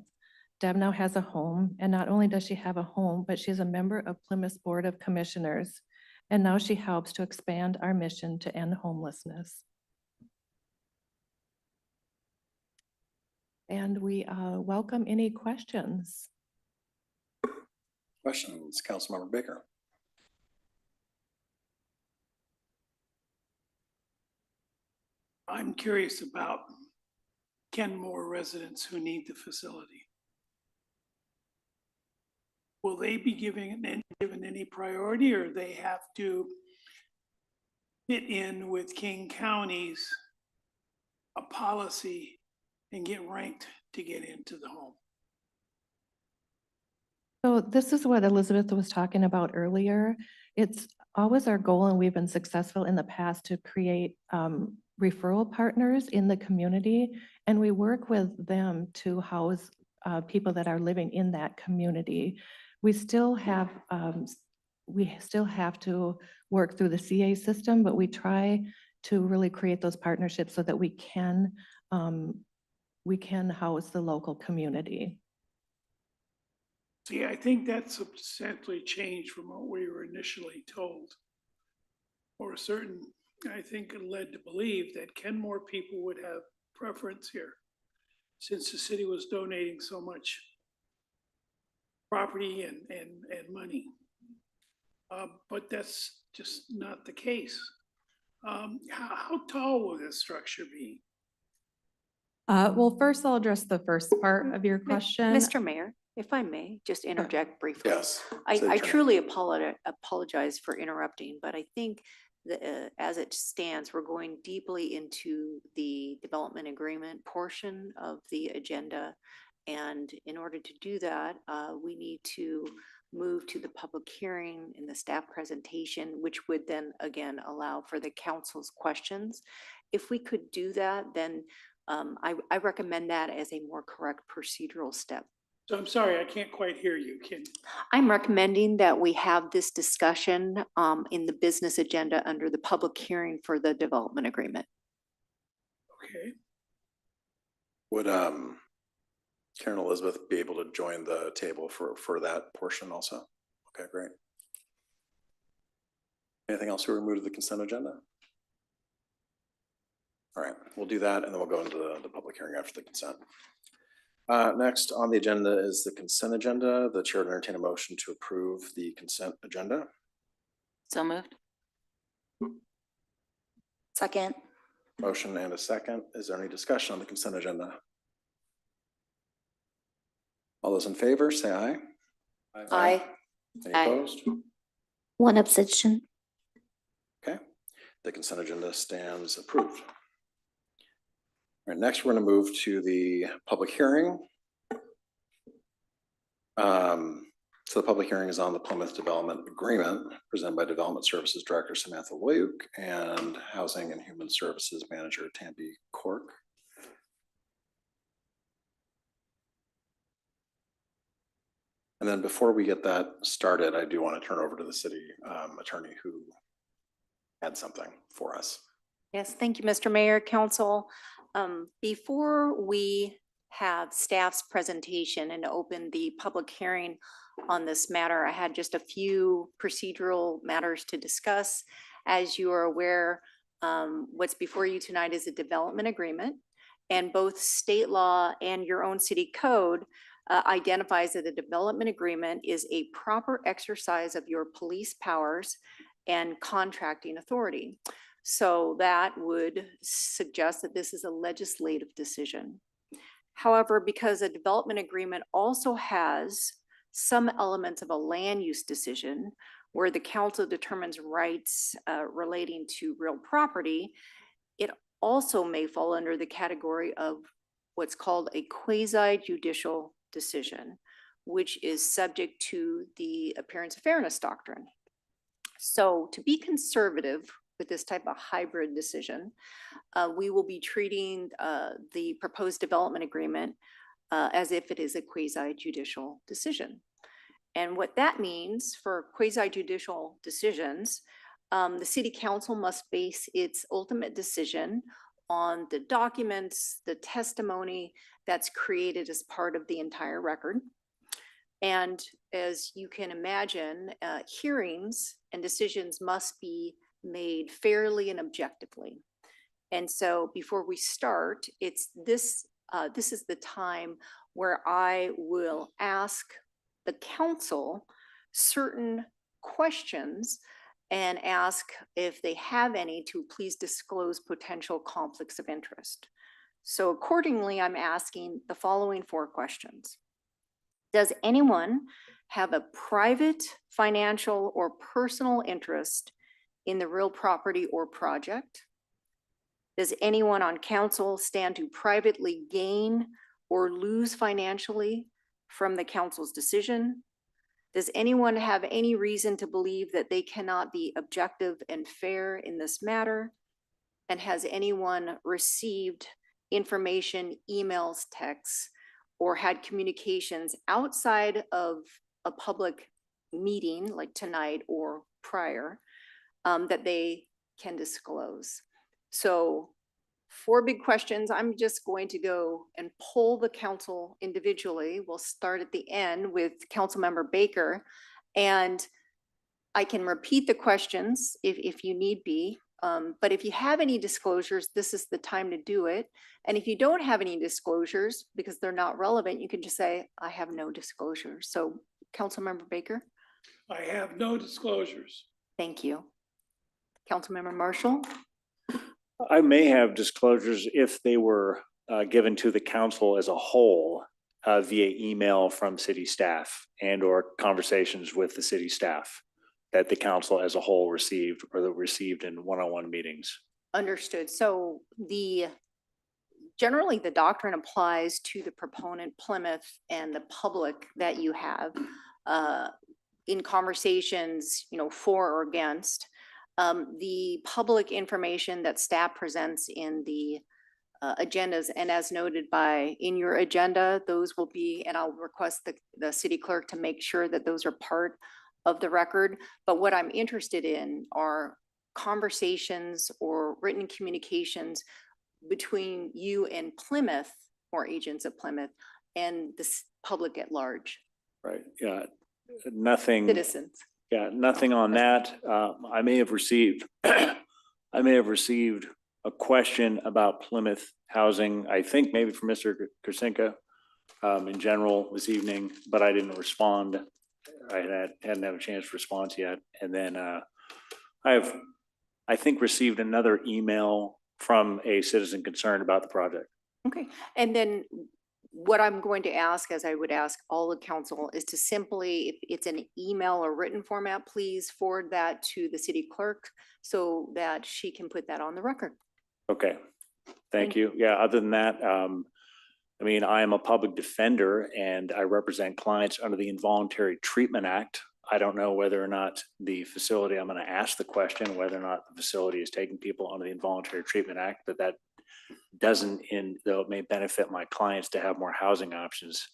Deb now has a home, and not only does she have a home, but she's a member of Plymouth's Board of Commissioners, and now she helps to expand our mission to end homelessness. And we welcome any questions. Questions, Councilmember Baker. I'm curious about Kenmore residents who need the facility. will they be given any priority, or they have to fit in with King County's a policy and get ranked to get into the home? So this is what Elizabeth was talking about earlier. It's always our goal, and we've been successful in the past to create referral partners in the community. And we work with them to house people that are living in that community. We still have to work through the CA system, but we try to really create those partnerships so that we can house the local community. See, I think that's substantially changed from what we were initially told. Or certain, I think it led to believe that Kenmore people would have preference here, since the city was donating so much property and money. But that's just not the case. How tall will this structure be? Well, first I'll address the first part of your question. Mr. Mayor, if I may, just interject briefly. Yes. I City Attorney. truly apologize for interrupting, but I think that as it stands, we're going deeply into the development agreement portion of the agenda. And in order to do that, we need to move to the public hearing and the staff presentation, which would then again allow for the council's questions. If we could do that, then I recommend that as a more correct procedural step. So I'm sorry, I can't quite hear you. I'm recommending that we have this discussion in the business agenda under the public hearing for the development agreement. Okay. Would Karen Elizabeth be able to join the table for that portion also? Okay, great. Anything else we remove to the consent agenda? All right, we'll do that and then we'll go into the public hearing after the consent. Next on the agenda is the consent agenda. The chair would entertain a motion to approve the consent agenda. So moved. Second. Motion and a second. Is there any discussion on the consent agenda? All those in favor, say aye. Aye. Any Aye. opposed? One abstention. Okay, the consent agenda stands approved. All right, next we're going to move to the public hearing. So the public hearing is on the Plymouth Development Agreement presented by Development Services Director Samantha Luke and Housing and Human Services Manager Tambi Cork. And then before we get that started, I do want to turn over to the city attorney who had something for us. Yes, thank you, Mr. Mayor, Council. Before we have staff's presentation and open the public hearing on this matter, I had just a few procedural matters to discuss. As you are aware, what's before you tonight is a development agreement, and both state law and your own city code identifies that a development agreement is a proper exercise of your police powers and contracting authority. So that would suggest that this is a legislative decision. However, because a development agreement also has some elements of a land use decision where the council determines rights relating to real property, it also may fall under the category of what's called a quasi-judicial decision, which is subject to the appearance of fairness doctrine. So to be conservative with this type of hybrid decision, we will be treating the proposed development agreement as if it is a quasi-judicial decision. And what that means for quasi-judicial decisions, the city council must base its ultimate decision on the documents, the testimony that's created as part of the entire record. And as you can imagine, hearings and decisions must be made fairly and objectively. And so before we start, it's this is the time where I will ask the council certain questions and ask if they have any to please disclose potential conflicts of interest. So accordingly, I'm asking the following 4 questions. Does anyone have a private, financial, or personal interest in the real property or project? Does anyone on council stand to privately gain or lose financially from the council's decision? Does anyone have any reason to believe that they cannot be objective and fair in this matter? And has anyone received information, emails, texts, or had communications outside of a public meeting like tonight or prior that they can disclose? So 4 big questions. I'm just going to go and poll the council individually. We'll start at the end with Councilmember Baker. And I can repeat the questions if you need be. But if you have any disclosures, this is the time to do it. And if you don't have any disclosures because they're not relevant, you can just say, I have no disclosures. So Councilmember Baker. I have no disclosures. Thank you. Councilmember Marshall. I may have disclosures if they were given to the council as a whole via email from city staff and or conversations with the city staff that the council as a whole received or that received in one-on-one meetings. Understood. So generally the doctrine applies to the proponent, Plymouth, and the public that you have in conversations, for or against. The public information that staff presents in the agendas, and as noted in your agenda, those will be, and I'll request the city clerk to make sure that those are part of the record. But what I'm interested in are conversations or written communications between you and Plymouth or agents of Plymouth and the public at large. Right, yeah, nothing. Citizens. Yeah, nothing on that. I may have received, a question about Plymouth housing, I think maybe from Mr. Kursinka in general this evening, but I didn't respond. I hadn't had a chance to respond yet. And then I think received another email from a citizen concerned about the project. Okay, and then what I'm going to ask, as I would ask all the council, is to simply, if it's an email or written format, please forward that to the city clerk so that she can put that on the record. Okay, thank you. Yeah, other than that, I am a public defender and I represent clients under the Involuntary Treatment Act. I don't know whether or not the facility, I'm going to ask the question, whether or not the facility is taking people under the Involuntary Treatment Act, but that doesn't, though it may benefit my clients to have more housing options,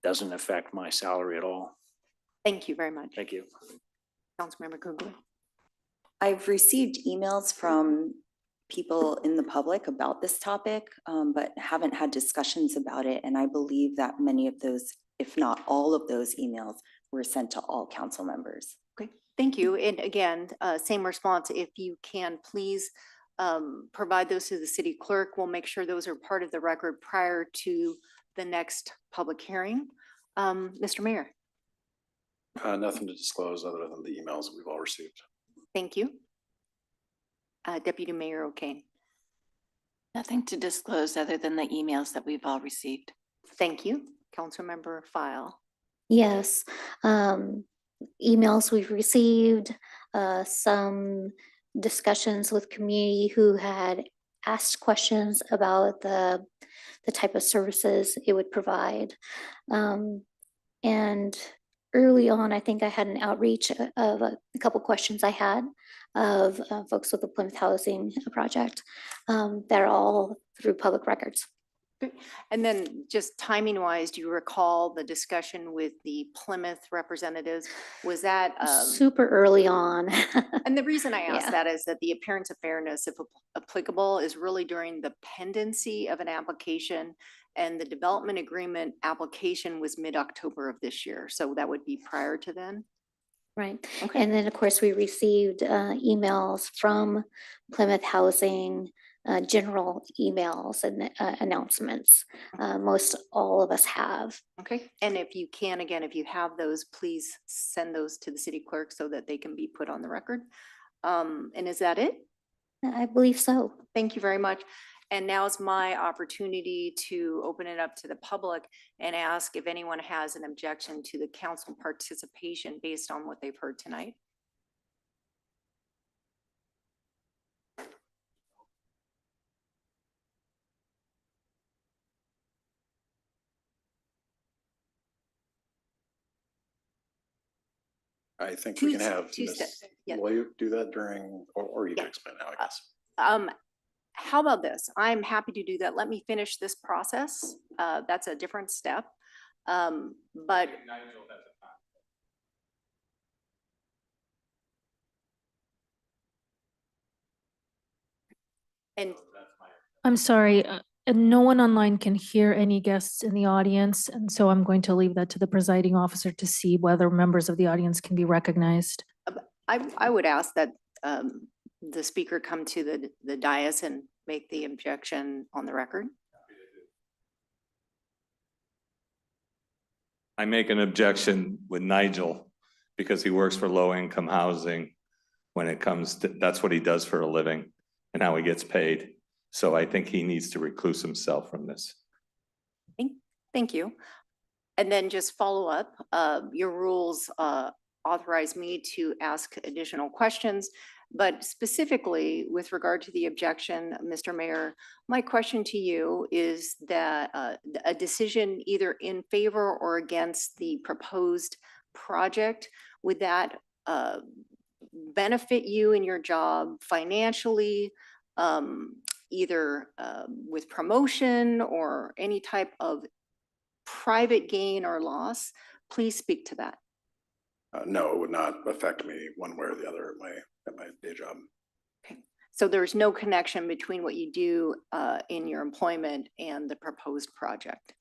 doesn't affect my salary at all. Thank you very much. Thank you. Councilmember Kugler. I've received emails from people in the public about this topic, but haven't had discussions about it. And I believe that many of those, if not all of those emails, were sent to all council members. Okay, thank you. And again, same response. If you can, please provide those to the city clerk. We'll make sure those are part of the record prior to the next public hearing. Mr. Mayor. Nothing to disclose other than the emails that we've all received. Thank you. Deputy Mayor O'Kane. Nothing to disclose other than the emails that we've all received. Thank you. Councilmember File. Yes, emails we've received, some discussions with community who had asked questions about the type of services it would provide. And early on, I think I had an outreach of a couple questions I had of folks with the Plymouth Housing Project that are all through public records. And then just timing wise, do you recall the discussion with the Plymouth representatives? Was that super early on? And the reason I ask that is that the appearance of fairness, if applicable, is really during the pendency of an application, and the development agreement application was mid-October of this year. So that would be prior to then. Right. Okay. And then, of course, we received emails from Plymouth Housing, general emails and announcements. Most all of us have. Okay. And if you can, again, if you have those, please send those to the city clerk so that they can be put on the record. And is that it? I believe so. Thank you very much. And now's my opportunity to open it up to the public and ask if anyone has an objection to the council participation based on what they've heard tonight. I think we can have, Two Ms. steps, yeah. Will you do that during, or you can explain now, I guess. How about this? I'm happy to do that. Let me finish this process. That's a different step. But and I'm sorry, and no one online can hear any guests in the audience, and so I'm going to leave that to the presiding officer to see whether members of the audience can be recognized. I would ask that the speaker come to the dais and make the objection on the record. I make an objection with Nigel because he works for low-income housing when it comes to, that's what he does for a living and how he gets paid. So I think he needs to recluse himself from this. Thank you. And then just follow up, your rules authorize me to ask additional questions, but specifically with regard to the objection, Mr. Mayor, my question to you is that a decision either in favor or against the proposed project, would that benefit you in your job financially, either with promotion or any type of private gain or loss? Please speak to that. No, it would not affect me one way or the other at my day job. Okay, so there's no connection between what you do in your employment and the proposed project?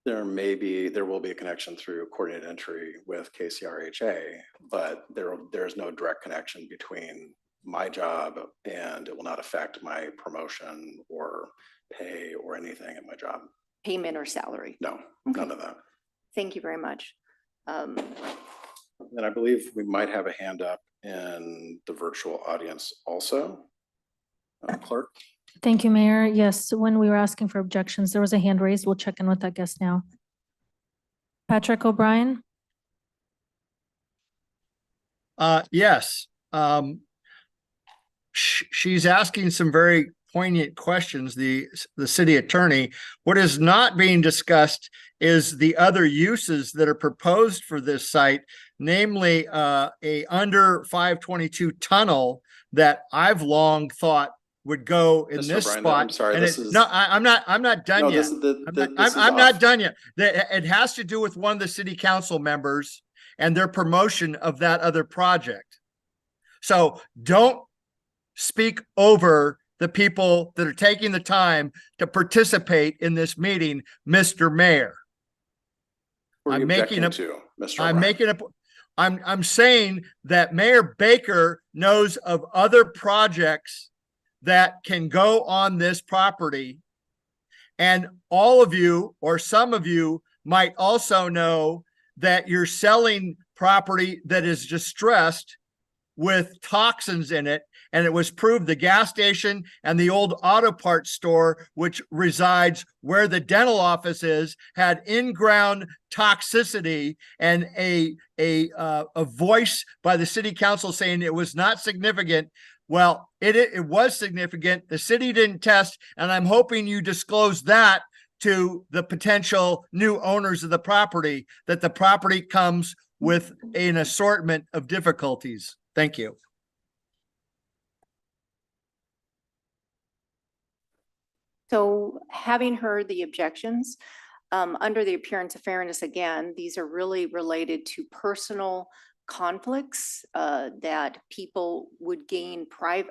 There will be a connection through coordinated entry with KCRHA, but there's no direct connection between my job, and it will not affect my promotion or pay or anything at my job. Payment or salary? No, none of that. Thank you very much. And I believe we might have a hand up in the virtual audience also. Clerk? Thank you, Mayor. Yes, when we were asking for objections, there was a hand raised. We'll check in with that guest now. Patrick O'Brien? Yes. She's asking some very poignant questions, the city attorney. What is not being discussed is the other uses that are proposed for this site, namely a under 522 tunnel that I've long thought would go in Mr. this O'Brien, spot. I'm sorry, And this it- is- No, I'm not done No, yet. this is I'm not off. done yet. It has to do with one of the city council members and their promotion of that other project. So don't speak over the people that are taking the time to participate in this meeting, Mr. Mayor. Who are you I'm making objecting a, to, Mr. I'm O'Brien? making a, I'm saying that Mayor Baker knows of other projects that can go on this property. And all of you, or some of you, might also know that you're selling property that is distressed with toxins in it. And it was proved the gas station and the old auto parts store, which resides where the dental office is, had in-ground toxicity, and a voice by the city council saying it was not significant. Well, it was significant. The city didn't test, and I'm hoping you disclose that to the potential new owners of the property, that the property comes with an assortment of difficulties. Thank you. So having heard the objections, under the appearance of fairness, again, these are really related to personal conflicts that people would gain private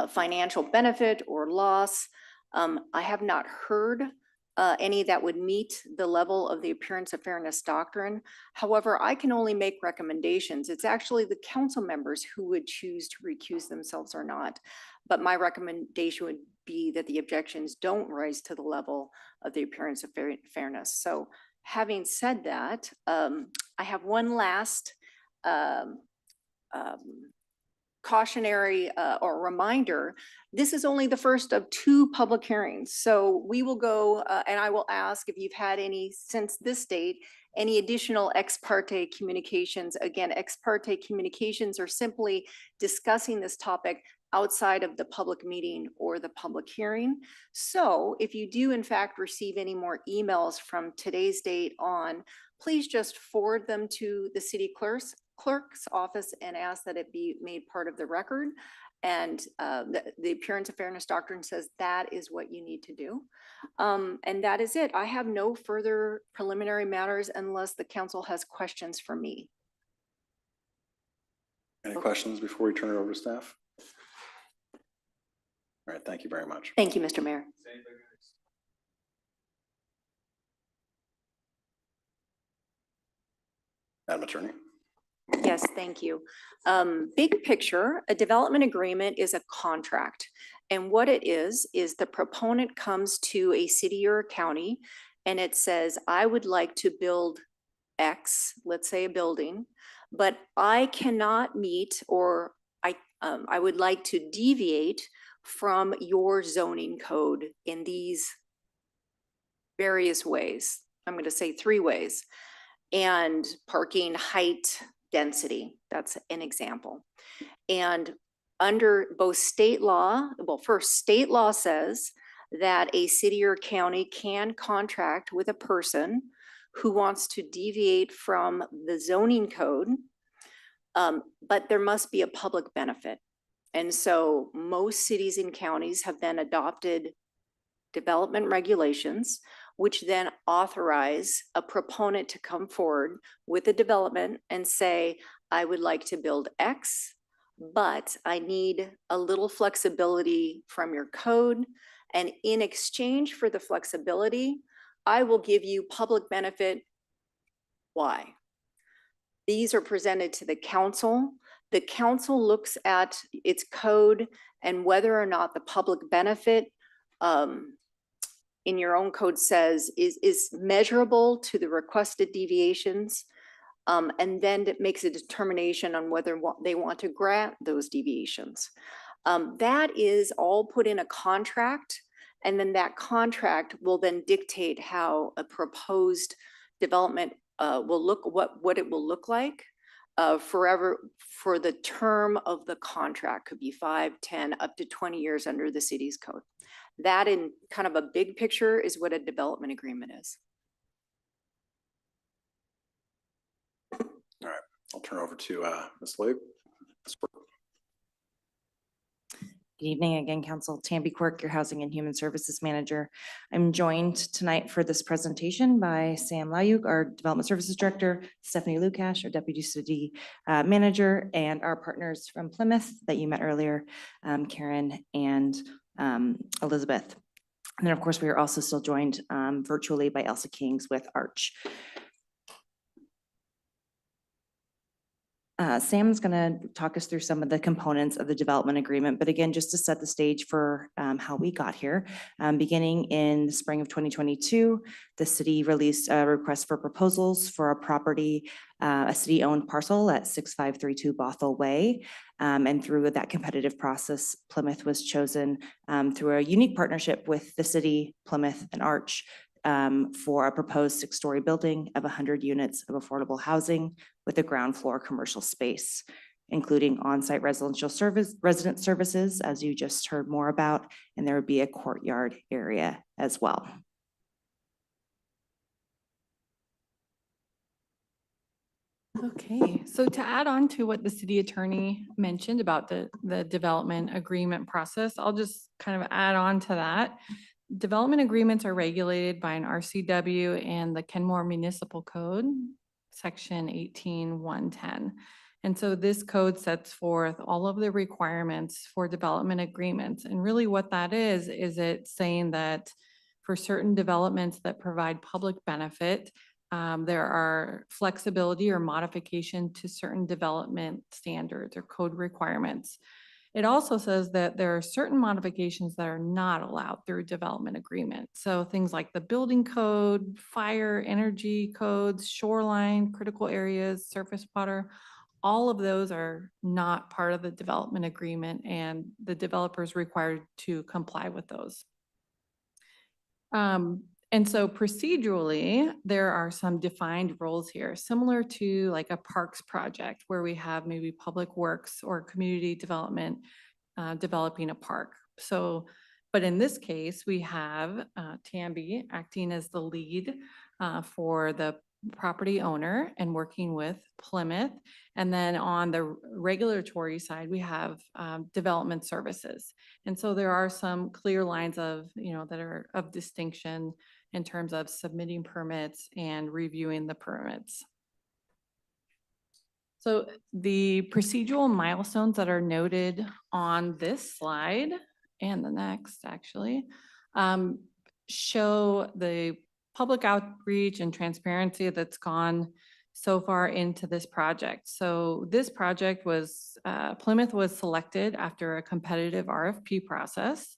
financial benefit or loss. I have not heard any that would meet the level of the appearance of fairness doctrine. However, I can only make recommendations. It's actually the council members who would choose to recuse themselves or not. But my recommendation would be that the objections don't rise to the level of the appearance of fairness. So having said that, I have one last cautionary or reminder, this is only the first of 2 public hearings. So we will go and I will ask if you've had any since this date, any additional ex parte communications. Again, ex parte communications are simply discussing this topic outside of the public meeting or the public hearing. So if you do in fact receive any more emails from today's date on, please just forward them to the city clerk's office and ask that it be made part of the record. And the appearance of fairness doctrine says that is what you need to do. And that is it. I have no further preliminary matters unless the council has questions for me. Any questions before we turn it over to staff? All right, thank you very much. Thank you, Mr. Mayor. Madam Attorney. Yes, thank you. Big picture, a development agreement is a contract. And what it is the proponent comes to a city or a county and it says, I would like to build X, let's say a building, but I cannot meet or I would like to deviate from your zoning code in these various ways. I'm going to say 3 ways. And parking, height, density, that's an example. And under both state law, well, first state law says that a city or county can contract with a person who wants to deviate from the zoning code, but there must be a public benefit. And so most cities and counties have then adopted development regulations, which then authorize a proponent to come forward with a development and say, I would like to build X, but I need a little flexibility from your code. And in exchange for the flexibility, I will give you public benefit Y. These are presented to the council. The council looks at its code and whether or not the public benefit in your own code says is measurable to the requested deviations. And then it makes a determination on whether they want to grant those deviations. That is all put in a contract. And then that contract will then dictate how a proposed development will look, what it will look like forever for the term of the contract. Could be 5, 10, up to 20 years under the city's code. That in kind of a big picture is what a development agreement is. All right, I'll turn over to Ms. Luke. Good evening again, Council. Tammy Quirk, your Housing and Human Services Manager. I'm joined tonight for this presentation by Sam Layuk, our Development Services Director, Stephanie Lukash, our Deputy City Manager, and our partners from Plymouth that you met earlier, Karen and Elizabeth. And then, of course, we are also still joined virtually by Elsa Kings with Arch. Sam's going to talk us through some of the components of the development agreement, but again, just to set the stage for how we got here. Beginning in the spring of 2022, the city released a request for proposals for a property, a city-owned parcel at 6532 Bothell Way. And through that competitive process, Plymouth was chosen through a unique partnership with the city, Plymouth, and Arch for a proposed 6-story building of 100 units of affordable housing with a ground floor commercial space, including on-site resident services, as you just heard more about, and there would be a courtyard area as well. Okay, so to add on to what the city attorney mentioned about the development agreement process, I'll just kind of add on to that. Development agreements are regulated by an RCW and the Kenmore Municipal Code, Section 18110. And so this code sets forth all of the requirements for development agreements. And really what that is it saying that for certain developments that provide public benefit, there are flexibility or modification to certain development standards or code requirements. It also says that there are certain modifications that are not allowed through development agreement. So things like the building code, fire, energy codes, shoreline, critical areas, surface water, all of those are not part of the development agreement, and the developer is required to comply with those. And so procedurally, there are some defined roles here, similar to like a parks project where we have maybe public works or community development developing a park. So, but in this case, we have Tambi acting as the lead for the property owner and working with Plymouth. And then on the regulatory side, we have development services. And so there are some clear lines of, that are of distinction in terms of submitting permits and reviewing the permits. So the procedural milestones that are noted on this slide and the next actually show the public outreach and transparency that's gone so far into this project. So this project was, Plymouth was selected after a competitive RFP process,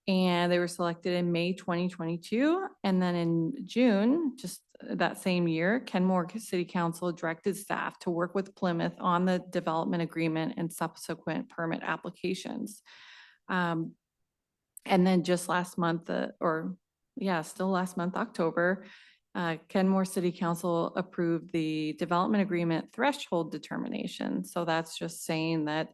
and they were selected in May 2022. And then in June, just that same year, Kenmore City Council directed staff to work with Plymouth on the development agreement and subsequent permit applications. And then just last month, still last month, October, Kenmore City Council approved the development agreement threshold determination. So that's just saying that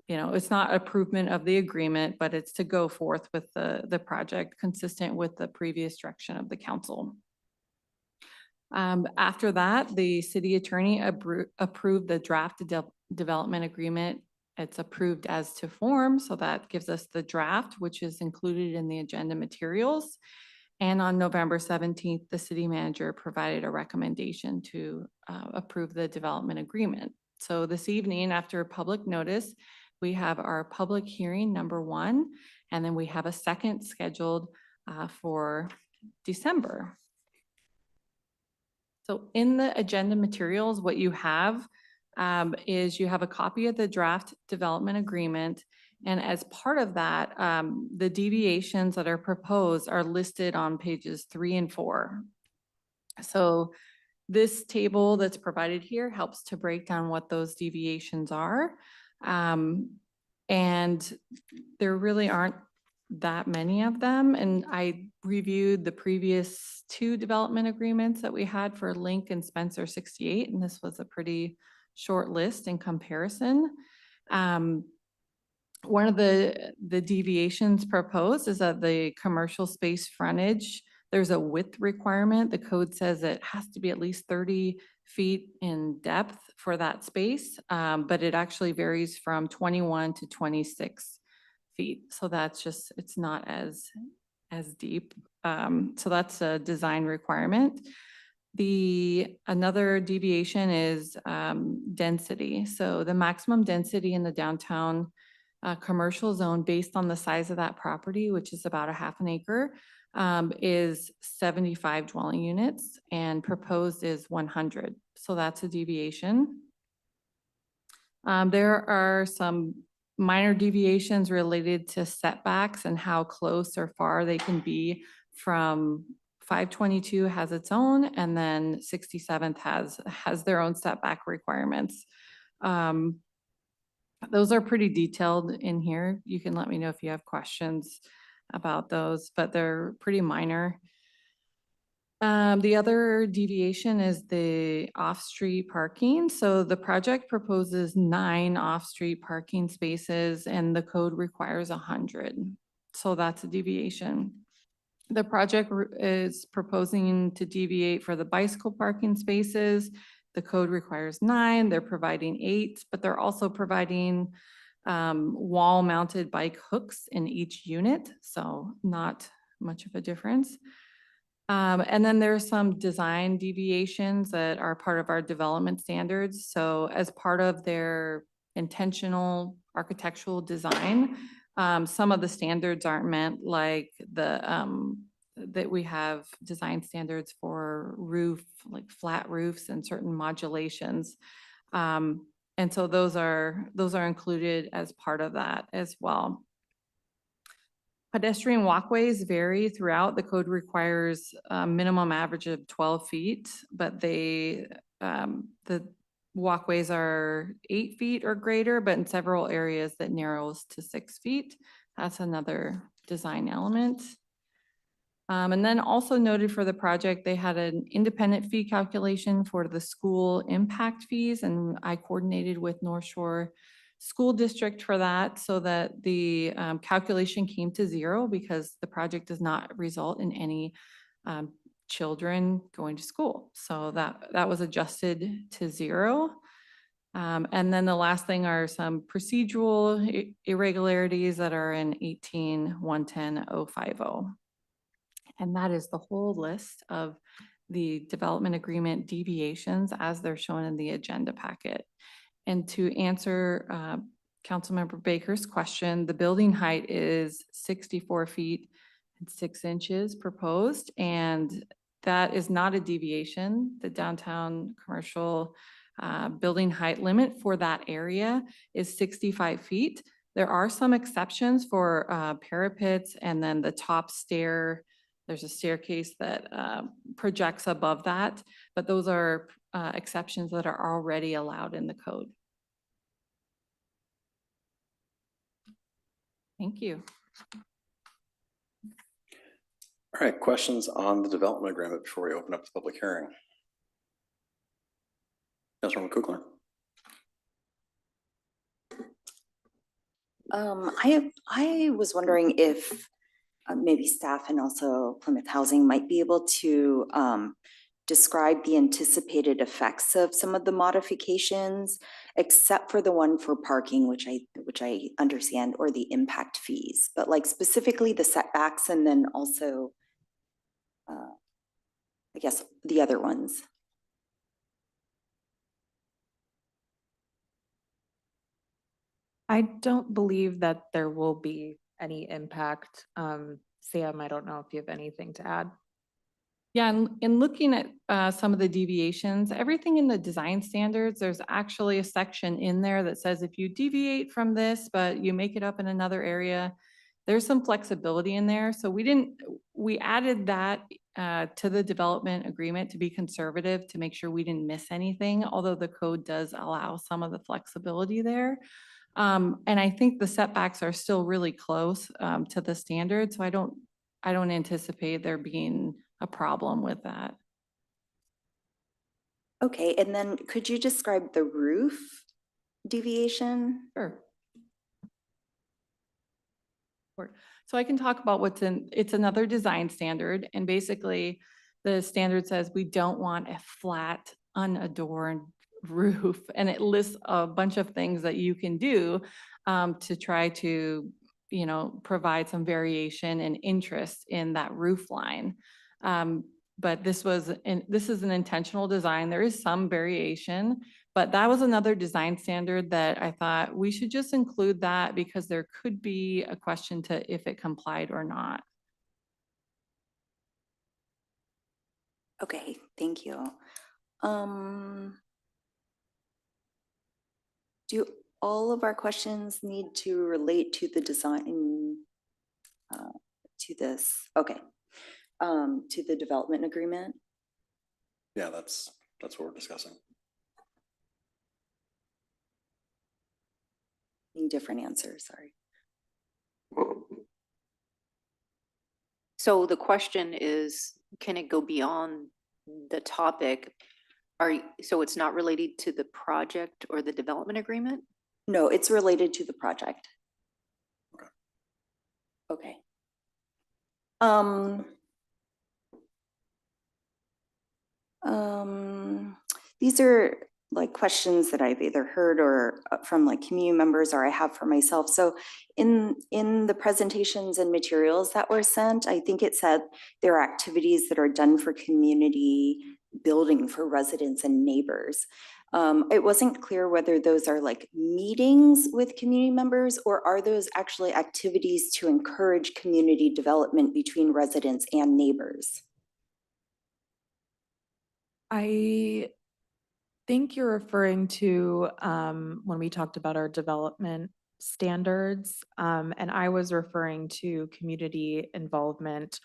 it's not approval of the agreement, but it's to go forth with the project consistent with the previous direction of the council. After that, the city attorney approved the draft development agreement. It's approved as to form, so that gives us the draft, which is included in the agenda materials. And on November 17th, the city manager provided a recommendation to approve the development agreement. So this evening, after public notice, we have our public hearing #1, and then we have a second scheduled for December. So in the agenda materials, what you have is you have a copy of the draft development agreement. And as part of that, the deviations that are proposed are listed on pages 3 and 4. So this table that's provided here helps to break down what those deviations are. And there really aren't that many of them. And I reviewed the previous 2 development agreements that we had for Link and Spencer 68, and this was a pretty short list in comparison. One of the deviations proposed is that the commercial space frontage, there's a width requirement. The code says it has to be at least 30 feet in depth for that space, but it actually varies from 21 to 26 feet. So that's just, it's not as deep. So that's a design requirement. Another deviation is density. So the maximum density in the downtown commercial zone based on the size of that property, which is about 1/2 acre, is 75 dwelling units, and proposed is 100. So that's a deviation. There are some minor deviations related to setbacks and how close or far they can be from 522 has its own, and then 67th has their own setback requirements. Those are pretty detailed in here. You can let me know if you have questions about those, but they're pretty minor. The other deviation is the off-street parking. So the project proposes 9 off-street parking spaces, and the code requires 100. So that's a deviation. The project is proposing to deviate for the bicycle parking spaces. The code requires 9. They're providing 8, but they're also providing wall-mounted bike hooks in each unit, so not much of a difference. And then there's some design deviations that are part of our development standards. So as part of their intentional architectural design, some of the standards aren't met, like that we have design standards for roof, like flat roofs and certain modulations. And so those are included as part of that as well. Pedestrian walkways vary throughout. The code requires a minimum average of 12 feet, but the walkways are 8 feet or greater, but in several areas that narrows to 6 feet. That's another design element. And then also noted for the project, they had an independent fee calculation for the school impact fees, and I coordinated with North Shore School District for that so that the calculation came to 0 because the project does not result in any children going to school. So that was adjusted to 0. And then the last thing are some procedural irregularities that are in 18-110-050. And that is the whole list of the development agreement deviations as they're shown in the agenda packet. And to answer Councilmember Baker's question, the building height is 64 feet and 6 inches proposed, and that is not a deviation. The downtown commercial building height limit for that area is 65 feet. There are some exceptions for parapets and then the top stair. There's a staircase that projects above that, but those are exceptions that are already allowed in the code. Thank you. All right, questions on the development agreement before we open up the public hearing? Councilwoman Kugler. I was wondering if maybe staff and also Plymouth Housing might be able to describe the anticipated effects of some of the modifications, except for the one for parking, which I understand, or the impact fees, but like specifically the setbacks and then also, I guess, the other ones. I don't believe that there will be any impact. Sam, I don't know if you have anything to add. Yeah, and in looking at some of the deviations, everything in the design standards, there's actually a section in there that says if you deviate from this, but you make it up in another area, there's some flexibility in there. So we added that to the development agreement to be conservative, to make sure we didn't miss anything, although the code does allow some of the flexibility there. And I think the setbacks are still really close to the standard. So I don't anticipate there being a problem with that. Okay, and then could you describe the roof deviation? Sure. So I can talk about it's another design standard, and basically the standard says we don't want a flat, unadorned roof, and it lists a bunch of things that you can do to try to, provide some variation and interest in that roof line. But this is an intentional design. There is some variation, but that was another design standard that I thought we should just include that because there could be a question to if it complied or not. Okay, thank you. Do all of our questions need to relate to the design, to this? Okay. To the development agreement? Yeah, that's what we're discussing. Different answers, sorry. So the question is, can it go beyond the topic? So it's not related to the project or the development agreement? No, it's related to the project. Okay. These are like questions that I've either heard or from like community members or I have for myself. So in the presentations and materials that were sent, I think it said there are activities that are done for community building for residents and neighbors. It wasn't clear whether those are like meetings with community members or are those actually activities to encourage community development between residents and neighbors? I think you're referring to when we talked about our development standards, and I was referring to community involvement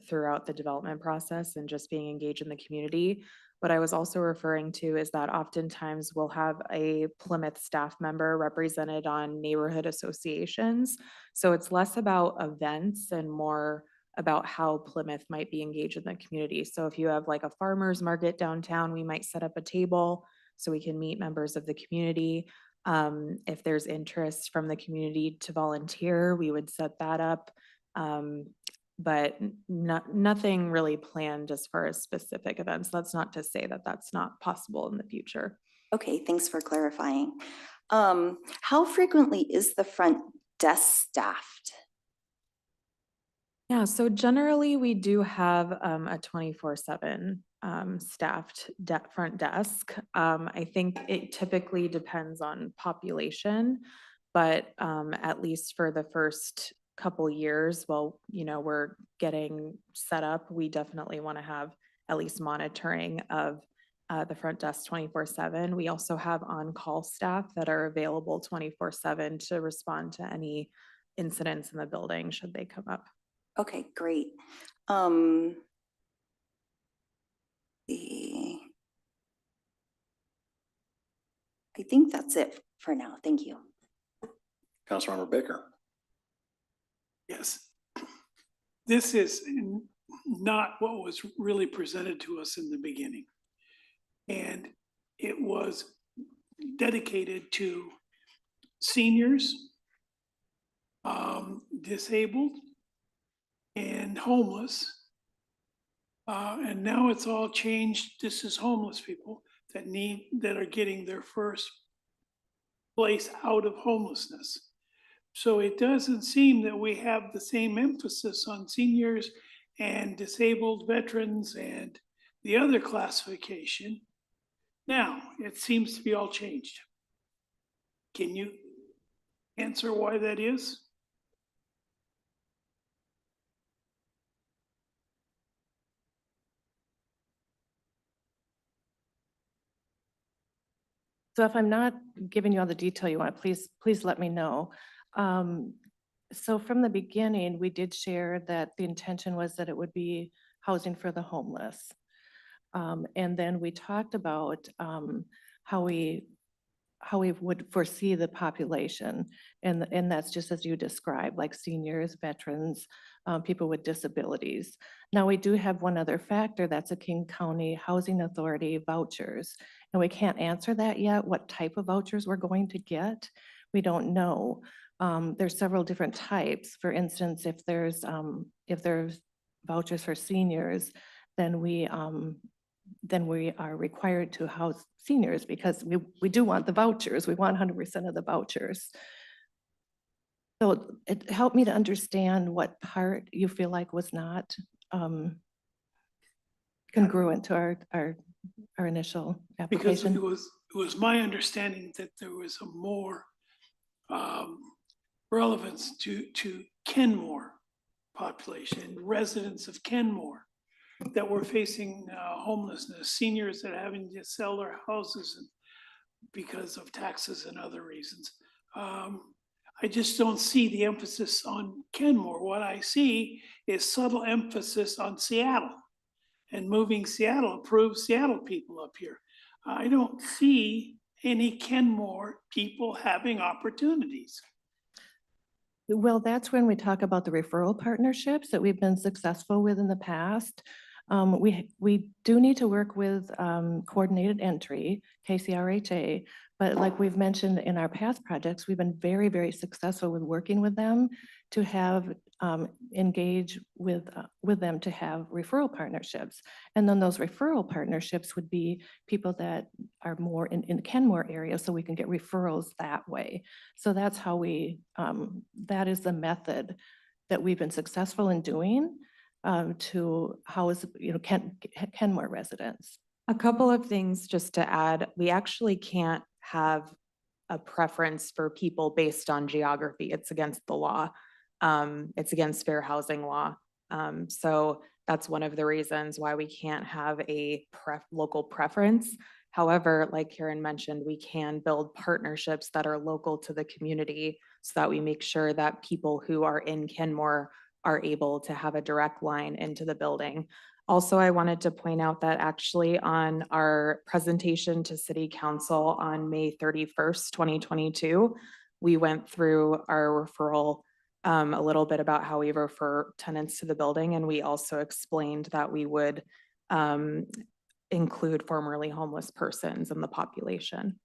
throughout the development process and just being engaged in the community. What I was also referring to is that oftentimes we'll have a Plymouth staff member represented on neighborhood associations. So it's less about events and more about how Plymouth might be engaged in the community. So if you have like a farmer's market downtown, we might set up a table so we can meet members of the community. If there's interest from the community to volunteer, we would set that up. But nothing really planned as far as specific events. That's not to say that that's not possible in the future. Okay, thanks for clarifying. How frequently is the front desk staffed? Yeah, so generally we do have a 24/7 staffed front desk. I think it typically depends on population, but at least for the first couple years, while we're getting set up, we definitely want to have at least monitoring of the front desk 24/7. We also have on-call staff that are available 24/7 to respond to any incidents in the building should they come up. Okay, great. I think that's it for now. Thank you. Councilmember Baker. Yes. This is not what was really presented to us in the beginning. And it was dedicated to seniors, disabled, and homeless. And now it's all changed. This is homeless people that are getting their first place out of homelessness. So it doesn't seem that we have the same emphasis on seniors and disabled veterans and the other classification. Now, it seems to be all changed. Can you answer why that is? So if I'm not giving you all the detail you want, please let me know. So from the beginning, we did share that the intention was that it would be housing for the homeless. And then we talked about how we would foresee the population. And that's just as you described, like seniors, veterans, people with disabilities. Now, we do have one other factor, that's a King County Housing Authority vouchers. And we can't answer that yet, what type of vouchers we're going to get. We don't know. There's several different types. For instance, if there's vouchers for seniors, then we are required to house seniors because we do want the vouchers. We want 100% of the vouchers. So it helped me to understand what part you feel like was not congruent to our initial Because application. it was my understanding that there was a more relevance to Kenmore population, residents of Kenmore that were facing homelessness, seniors that are having to sell their houses because of taxes and other reasons. I just don't see the emphasis on Kenmore. What I see is subtle emphasis on Seattle, and moving Seattle proves Seattle people up here. I don't see any Kenmore people having opportunities. Well, that's when we talk about the referral partnerships that we've been successful with in the past. We do need to work with coordinated entry, KCRHA, but like we've mentioned in our past projects, we've been very, very successful with working with them to have engage with them to have referral partnerships. And then those referral partnerships would be people that are more in the Kenmore area, so we can get referrals that way. So that's how that is the method that we've been successful in doing to house, Kenmore residents. A couple of things just to add, we actually can't have a preference for people based on geography. It's against the law. It's against fair housing law. So that's one of the reasons why we can't have a local preference. However, like Karen mentioned, we can build partnerships that are local to the community so that we make sure that people who are in Kenmore are able to have a direct line into the building. Also, I wanted to point out that actually on our presentation to City Council on May 31st, 2022, we went through our referral, a little bit about how we refer tenants to the building, and we also explained that we would include formerly homeless persons in the population.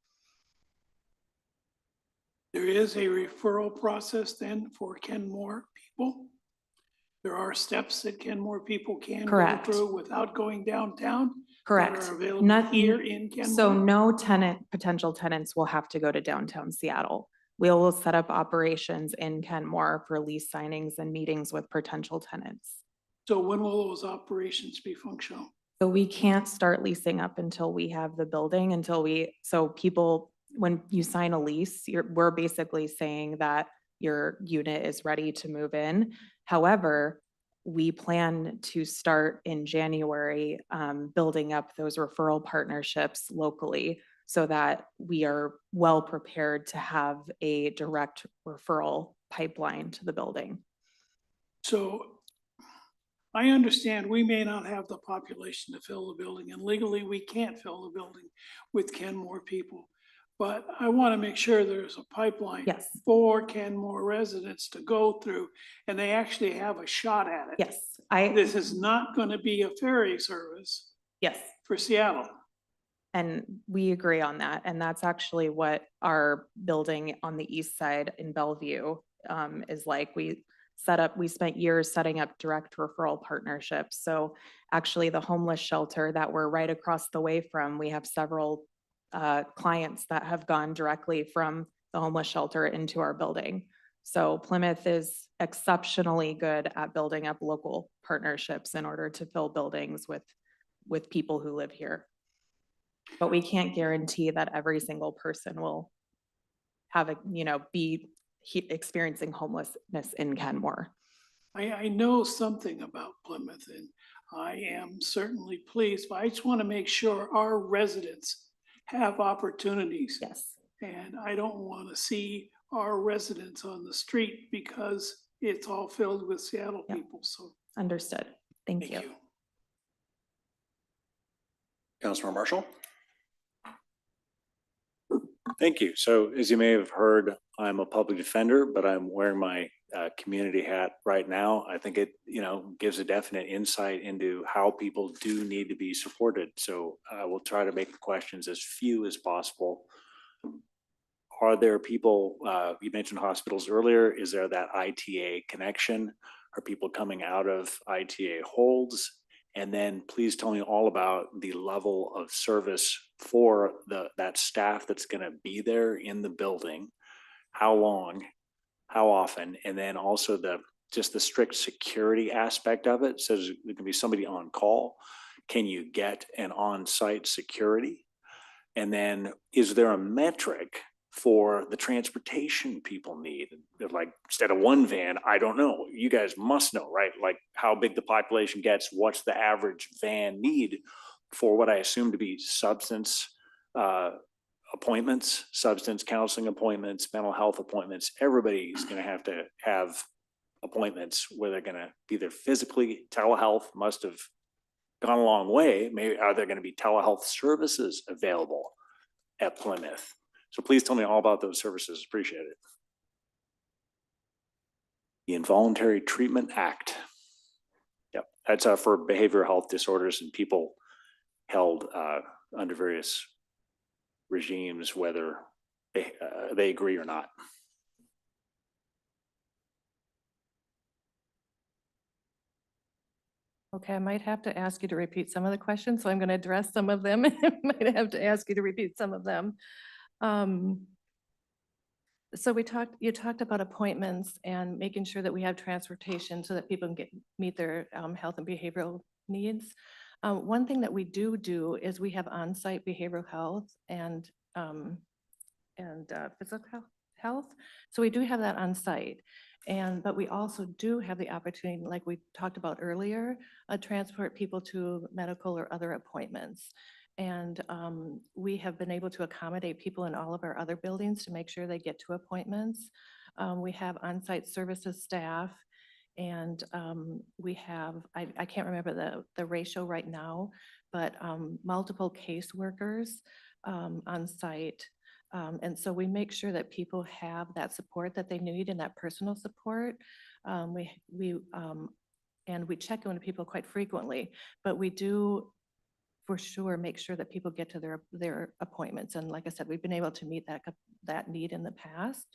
There is a referral process then for Kenmore people? There are steps that Kenmore people can go Correct. through without going downtown? Correct. That are available Not here in Kenmore? So no potential tenants will have to go to downtown Seattle. We will set up operations in Kenmore for lease signings and meetings with potential tenants. So when will those operations be functional? So we can't start leasing up until we have the building, so people, when you sign a lease, we're basically saying that your unit is ready to move in. However, we plan to start in January, building up those referral partnerships locally so that we are well prepared to have a direct referral pipeline to the building. So I understand we may not have the population to fill the building, and legally we can't fill the building with Kenmore people. But I want to make sure there's a pipeline for Kenmore residents to go through, and they actually have a shot at it. Yes, This is not going to be a ferry service. Yes. For Seattle. And we agree on that. And that's actually what our building on the east side in Bellevue is like. We spent years setting up direct referral partnerships. So actually the homeless shelter that we're right across the way from, we have several clients that have gone directly from the homeless shelter into our building. So Plymouth is exceptionally good at building up local partnerships in order to fill buildings with people who live here. But we can't guarantee that every single person will have be experiencing homelessness in Kenmore. I know something about Plymouth, and I am certainly pleased, but I just want to make sure our residents have opportunities. Yes. And I don't want to see our residents on the street because it's all filled with Seattle people. So understood. Thank you. Councilor Marshall? Thank you. So as you may have heard, I'm a public defender, but I'm wearing my community hat right now. I think it, gives a definite insight into how people do need to be supported. So I will try to make the questions as few as possible. Are there people, you mentioned hospitals earlier, is there that ITA connection? Are people coming out of ITA holds? And then please tell me all about the level of service for that staff that's going to be there in the building. How long, how often, and then also just the strict security aspect of it. So there can be somebody on call. Can you get an on-site security? And then is there a metric for the transportation people need? Like instead of one van, I don't know. You guys must know, right? Like how big the population gets, what's the average van need for what I assume to be substance appointments, substance counseling appointments, mental health appointments. Everybody's going to have appointments where they're going to be there physically. Telehealth must have gone a long way. Maybe are there going to be telehealth services available at Plymouth? So please tell me all about those services. Appreciate it. The Involuntary Treatment Act. Yep, that's for behavioral health disorders and people held under various regimes, whether they agree or not. Okay, I might have to ask you to repeat some of the questions, so I'm going to address some of them. I might have to ask you to repeat some of them. So you talked about appointments and making sure that we have transportation so that people can meet their health and behavioral needs. One thing that we do is we have on-site behavioral health and physical health. So we do have that on site. But we also do have the opportunity, like we talked about earlier, transport people to medical or other appointments. And we have been able to accommodate people in all of our other buildings to make sure they get to appointments. We have on-site services staff, And we have, I can't remember the ratio right now, but multiple caseworkers on site. And so we make sure that people have that support that they need and that personal support. And we check in with people quite frequently, but we do for sure make sure that people get to their appointments. And like I said, we've been able to meet that need in the past.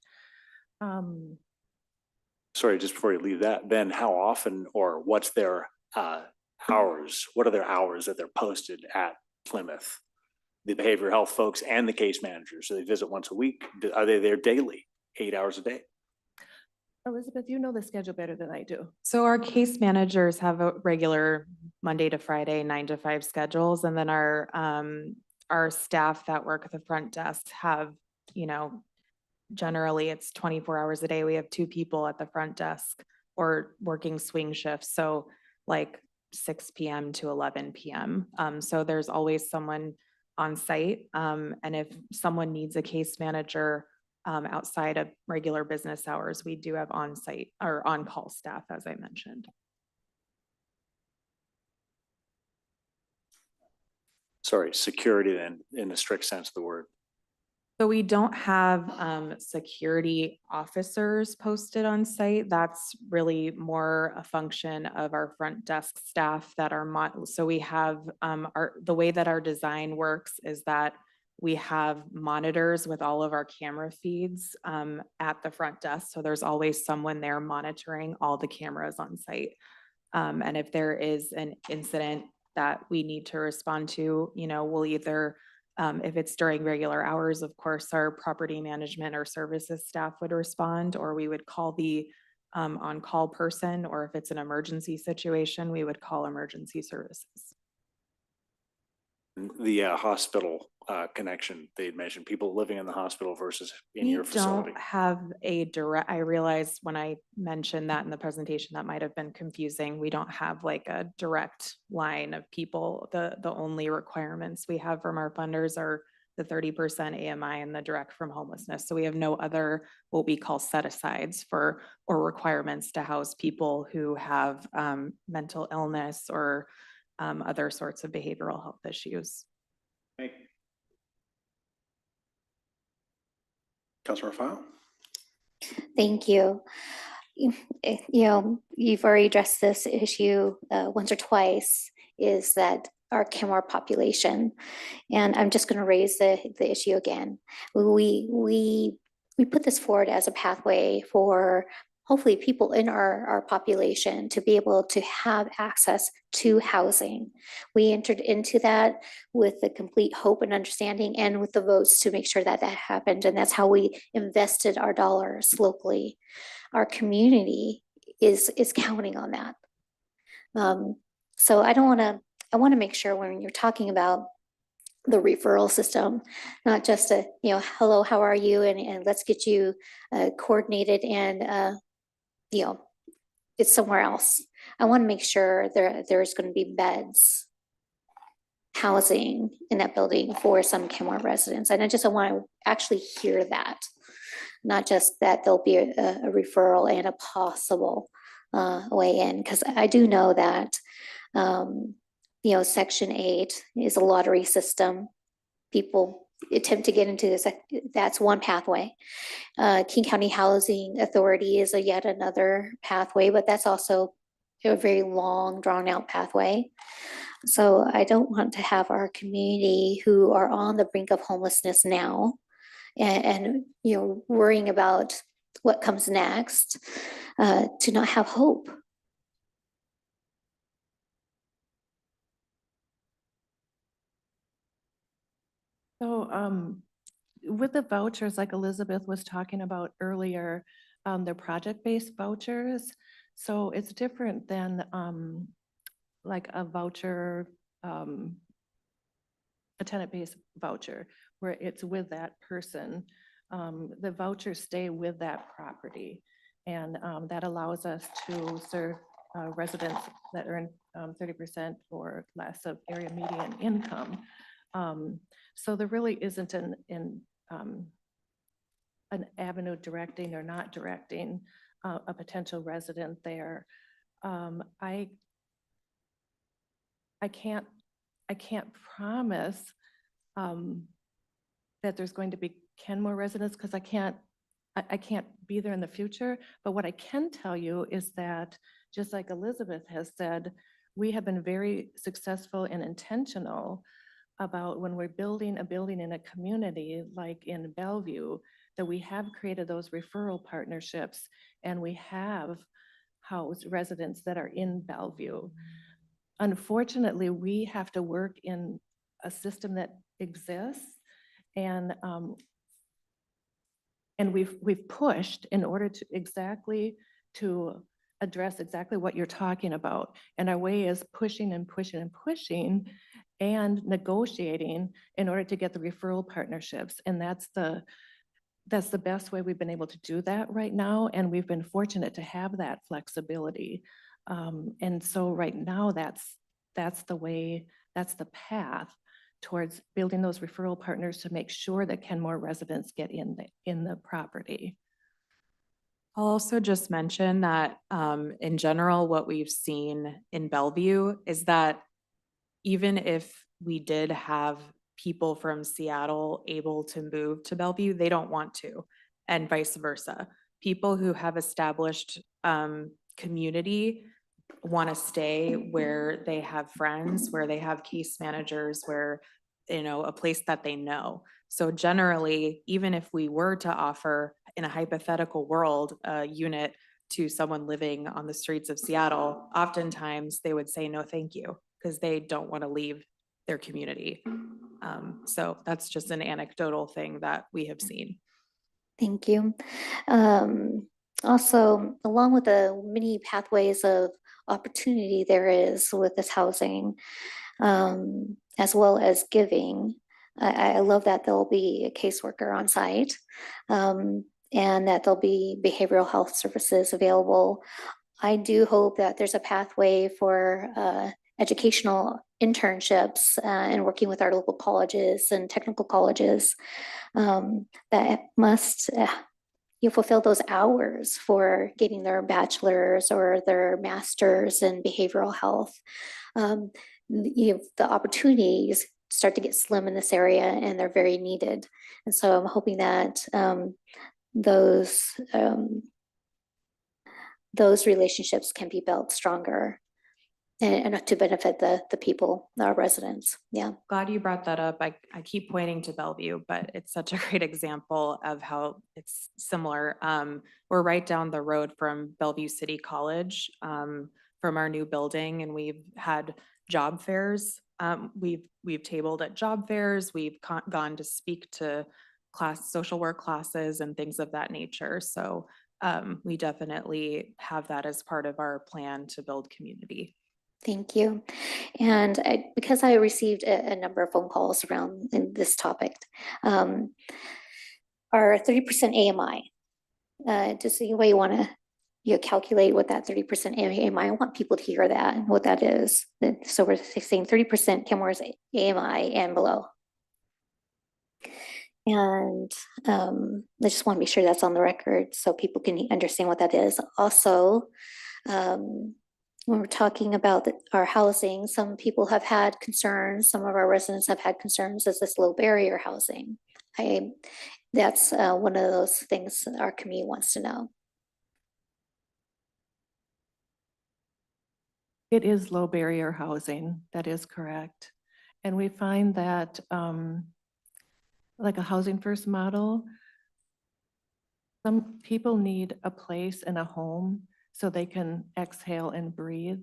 Sorry, just before you leave that, then how often or what's their hours? What are their hours that they're posted at Plymouth? The behavioral health folks and the case managers, so they visit once a week. Are they there daily, 8 hours a day? Elizabeth, you know the schedule better than I do. So our case managers have a regular Monday to Friday, 9 to 5 schedules. And then our staff that work at the front desk have, you know, generally it's 24 hours a day. We have 2 people at the front desk or working swing shifts. So like 6 PM to 11 PM. So there's always someone on site. And if someone needs a case manager outside of regular business hours, we do have on-site or on-call staff, as I mentioned. Sorry, security then, in the strict sense of the word. So we don't have security officers posted on site. That's really more a function of our front desk staff that are so we have the way that our design works is that we have monitors with all of our camera feeds at the front desk. So there's always someone there monitoring all the cameras on site. And if there is an incident that we need to respond to, you know, we'll either if it's during regular hours, of course, our property management or services staff would respond, or we would call the on-call person, or if it's an emergency situation, we would call emergency services. The hospital connection, they had mentioned people living in the hospital versus in your facility. We don't have a direct, I realized when I mentioned that in the presentation, that might have been confusing. We don't have like a direct line of people. The only requirements we have from our funders are the 30% AMI and the direct from homelessness. So we have no other, what we call set asides for, or requirements to house people who have mental illness or other sorts of behavioral health issues. Councilor File? Thank you. You know, you've already addressed this issue once or twice, is that our Kenmore population. And I'm just going to raise the issue again. We put this forward as a pathway for hopefully people in our population to be able to have access to housing. We entered into that with the complete hope and understanding and with the votes to make sure that that happened. And that's how we invested our dollars locally. Our community is counting on that. So I want to make sure when you're talking about the referral system, not just a, you know, hello, how are you? And let's get you coordinated and, you know, it's somewhere else. I want to make sure there's going to be beds, housing in that building for some Kenmore residents. And I just want to actually hear that, not just that there'll be a referral and a possible way in, because I do know that, you know, Section 8 is a lottery system. People attempt to get into this. That's one pathway. King County Housing Authority is yet another pathway, but that's also a very long, drawn out pathway. So I don't want to have our community who are on the brink of homelessness now and you know, worrying about what comes next, to not have hope. So with the vouchers, like Elizabeth was talking about earlier, they're project-based vouchers. So it's different than like a voucher, a tenant-based voucher, where it's with that person. The vouchers stay with that property. And that allows us to serve residents that earn 30% or less of area median income. So there really isn't an avenue directing or not directing. a potential resident there. I can't promise that there's going to be Kenmore residents because I can't be there in the future. But what I can tell you is that, just like Elizabeth has said, we have been very successful and intentional about when we're building a building in a community like in Bellevue, that we have created those referral partnerships and we have housed residents that are in Bellevue. Unfortunately, we have to work in a system that exists, and we've pushed in order to address exactly what you're talking about. And our way is pushing and pushing and pushing and negotiating in order to get the referral partnerships. And that's the best way we've been able to do that right now. And we've been fortunate to have that flexibility. And so right now, that's the way, that's the path towards building those referral partners to make sure that Kenmore residents get in the property. I'll also just mention that in general, what we've seen in Bellevue is that even if we did have people from Seattle able to move to Bellevue, they don't want to, and vice versa. People who have established community want to stay where they have friends, where they have case managers, where, a place that they know. So generally, even if we were to offer, in a hypothetical world, a unit to someone living on the streets of Seattle, oftentimes they would say, no, thank you, because they don't want to leave their community. So that's just an anecdotal thing that we have seen. Thank you. Also, along with the many pathways of opportunity there is with this housing, as well as giving, I love that there'll be a caseworker on site, and that there'll be behavioral health services available. I do hope that there's a pathway for educational internships and working with our local colleges and technical colleges that must fulfill those hours for getting their bachelor's or their master's in behavioral health. The opportunities start to get slim in this area, and they're very needed. And so I'm hoping that those relationships can be built stronger and to benefit the people, our residents. Yeah. Glad you brought that up. I keep pointing to Bellevue, but it's such a great example of how it's similar. We're right down the road from Bellevue City College, from our new building, and we've had job fairs. We've tabled at job fairs. We've gone to speak to social work classes and things of that nature. So we definitely have that as part of our plan to build community. Thank you. And because I received a number of phone calls around this topic, our 30% AMI, just the way you want to calculate what that 30% AMI, I want people to hear that and what that is. So we're saying 30% Kenmore's AMI and below. And I just want to be sure that's on the record so people can understand what that is. Also, when we're talking about our housing, some people have had concerns, some of our residents have had concerns, is this low barrier housing? That's one of those things our community wants to know. It is low barrier housing, that is correct. And we find that like a housing first model, some people need a place and a home so they can exhale and breathe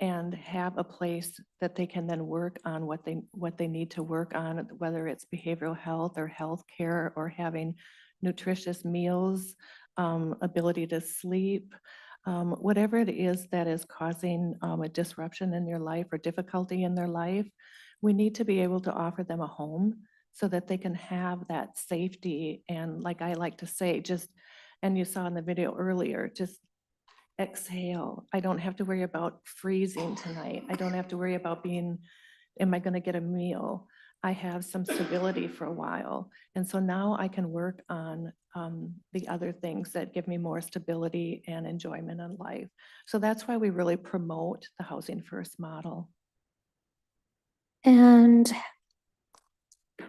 and have a place that they can then work on what they need to work on, whether it's behavioral health or health care or having nutritious meals, ability to sleep, whatever it is that is causing a disruption in their life or difficulty in their life, we need to be able to offer them a home so that they can have that safety. And like I like to say, and you saw in the video earlier, just exhale. I don't have to worry about freezing tonight. I don't have to worry about am I going to get a meal? I have some stability for a while. And so now I can work on the other things that give me more stability and enjoyment in life. So that's why we really promote the Housing First model. And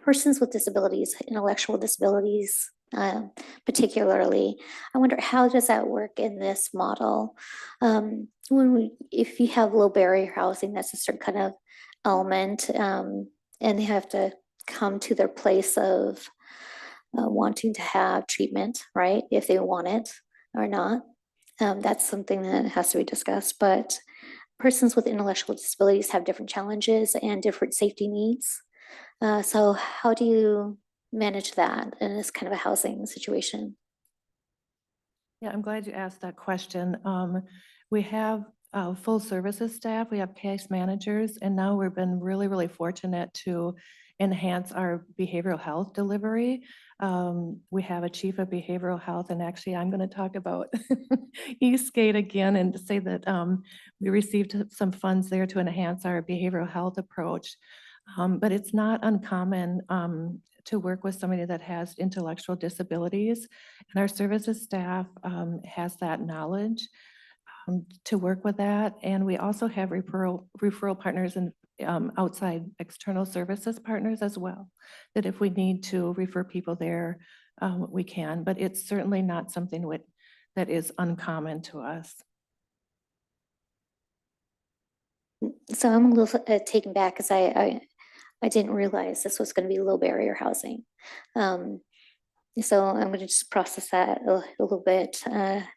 persons with disabilities, intellectual disabilities, particularly, I wonder how does that work in this model? If you have low barrier housing, that's a certain kind of element, and they have to come to their place of wanting to have treatment, right? If they want it or not. That's something that has to be discussed, but persons with intellectual disabilities have different challenges and different safety needs. So how do you manage that in this kind of a housing situation? Yeah, I'm glad you asked that question. We have full services staff, we have case managers, and now we've been really, really fortunate to enhance our behavioral health delivery. We have a chief of behavioral health, and actually I'm going to talk about Eastgate again and say that we received some funds there to enhance our behavioral health approach. But it's not uncommon to work with somebody that has intellectual disabilities, and our services staff has that knowledge to work with that. And we also have referral partners and outside external services partners as well, that if we need to refer people there, we can, but it's certainly not something that is uncommon to us. So I'm a little taken back because I didn't realize this was going to be low barrier housing. So I'm going to just process that a little bit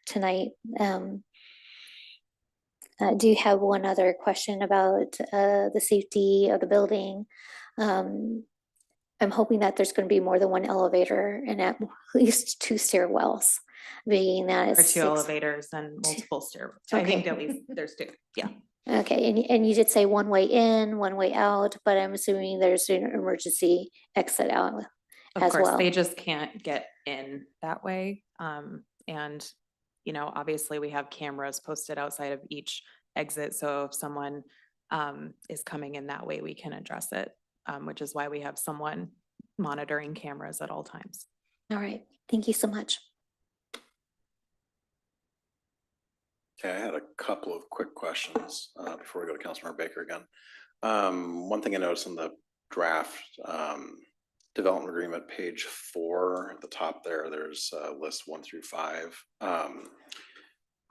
tonight. Do you have one other question about the safety of the building? I'm hoping that there's going to be more than one elevator and at least 2 stairwells, being that Or it's 2 elevators and multiple stairwells. I think at least there's 2, yeah. Okay, and you did say one way in, one way out, but I'm assuming there's an emergency exit out Of as course, well. they just can't get in that way. And, you know, obviously we have cameras posted outside of each exit. So if someone is coming in that way, we can address it, which is why we have someone monitoring cameras at all times. All right, thank you so much. Okay, I had a couple of quick questions before we go to Councilmember Baker again. One thing I noticed in the draft development agreement, page 4 at the top there's list 1 through 5.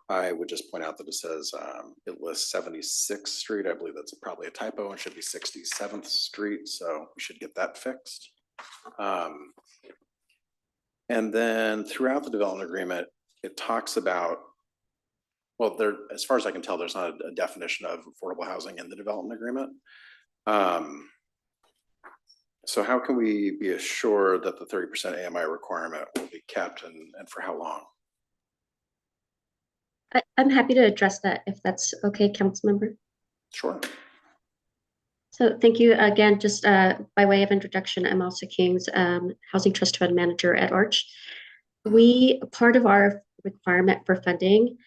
I would just point out that it says it lists 76th Street. I believe that's probably a typo and should be 67th Street. So we should get that fixed. And then throughout the development agreement, it talks about, well, there, as far as I can tell, there's not a definition of affordable housing in the development agreement. So how can we be assured that the 30% AMI requirement will be kept and for how long? I'm happy to address that if that's okay, council member. Sure. So thank you again, just by way of introduction, I'm Elsa Kings, Housing Trust Fund Manager at Arch. Part of our requirement for funding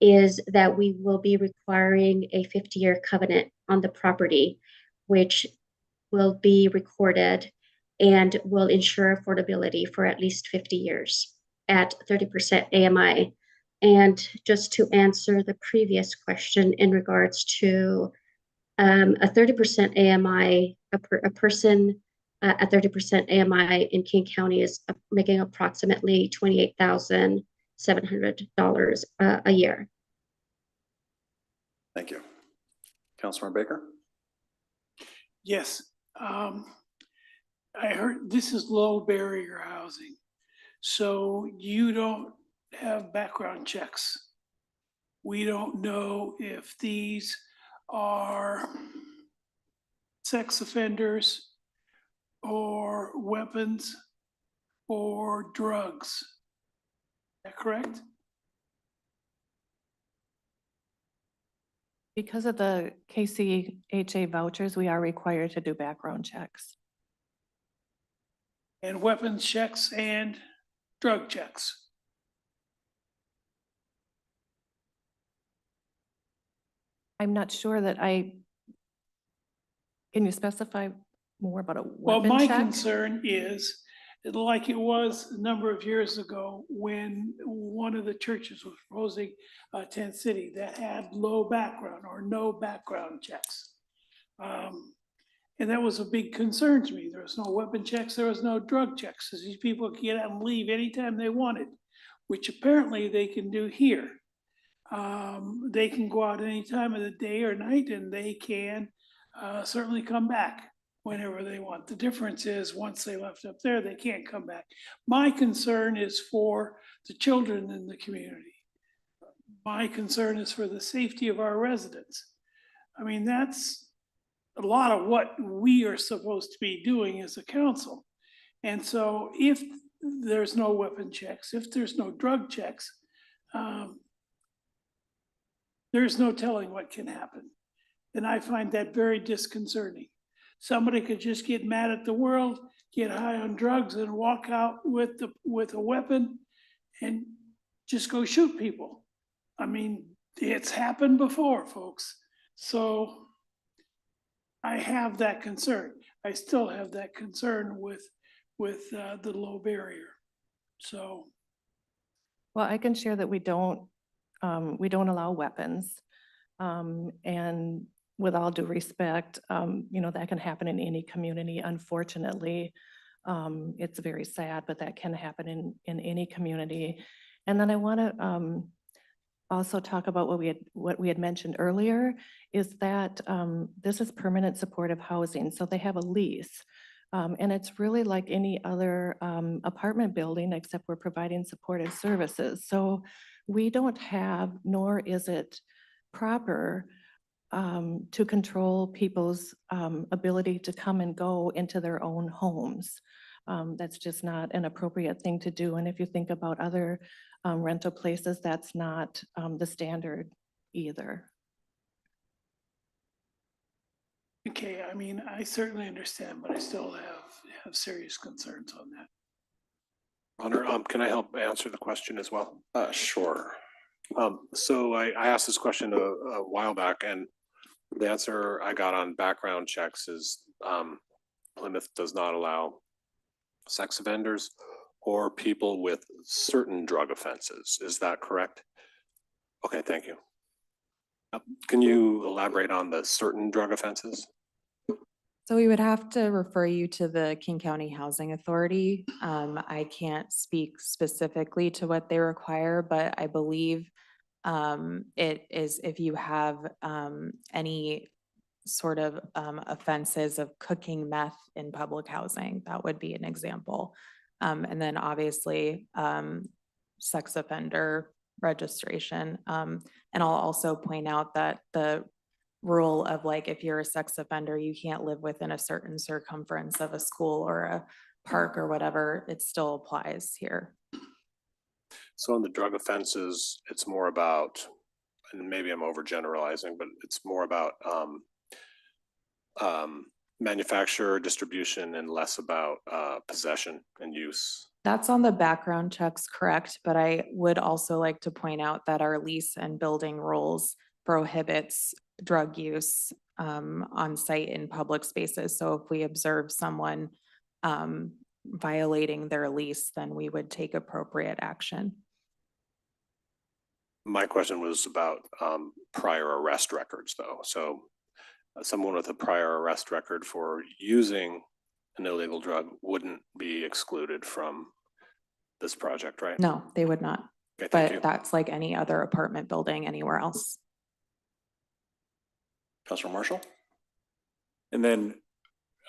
is that we will be requiring a 50-year covenant on the property, which will be recorded and will ensure affordability for at least 50 years at 30% AMI. And just to answer the previous question in regards to a 30% AMI, a person at 30% AMI in King County is making approximately $28,700 a year. Thank you. Councilmember Baker? Yes. I heard this is low barrier housing. So you don't have background checks. We don't know if these are sex offenders or weapons or drugs. Is that correct? Because of the KCHA vouchers, we are required to do background checks. And weapons checks and drug checks. I'm not sure that can you specify? more about a Well, weapon my check? concern is like it was a number of years ago when one of the churches was proposing a tent city that had low background or no background checks. And that was a big concern to me. There was no weapon checks, there was no drug checks, because these people could get out and leave anytime they wanted, which apparently they can do here. They can go out any time of the day or night, and they can certainly come back whenever they want. The difference is once they left up there, they can't come back. My concern is for the children in the community. My concern is for the safety of our residents. I mean, that's a lot of what we are supposed to be doing as a council. And so if there's no weapon checks, if there's no drug checks, there's no telling what can happen. And I find that very disconcerting. Somebody could just get mad at the world, get high on drugs, and walk out with a weapon and just go shoot people. I mean, it's happened before, folks. So I have that concern. I still have that concern with the low barrier. So. Well, I can share that we don't allow weapons. And with all due respect, that can happen in any community. Unfortunately, it's very sad, but that can happen in any community. And then I want to also talk about what we had mentioned earlier, is that this is permanent supportive housing. So they have a lease. And it's really like any other apartment building, except we're providing supportive services. So we don't have, nor is it proper to control people's ability to come and go into their own homes. That's just not an appropriate thing to do. And if you think about other rental places, that's not the standard either. Okay, I mean, I certainly understand, but I still have serious concerns on that. Honor, can I help answer the question as well? Sure. So I asked this question a while back, and the answer I got on background checks is Plymouth does not allow sex offenders or people with certain drug offenses. Is that correct? Okay, thank you. Can you elaborate on the certain drug offenses? So we would have to refer you to the King County Housing Authority. I can't speak specifically to what they require, but I believe it is if you have any sort of offenses of cooking meth in public housing, that would be an example. And then obviously sex offender registration. And I'll also point out that the rule of like, if you're a sex offender, you can't live within a certain circumference of a school or a park or whatever, it still applies here. So in the drug offenses, it's more about, and maybe I'm overgeneralizing, but it's more about manufacture, distribution, and less about possession and use. That's on the background checks, correct? But I would also like to point out that our lease and building rules prohibits drug use on site in public spaces. So if we observe someone violating their lease, then we would take appropriate action. My question was about prior arrest records, though. So someone with a prior arrest record for using an illegal drug wouldn't be excluded from this project, right? No, they would not. Okay, thank you. But that's like any other apartment building anywhere else. Councilor Marshall? And then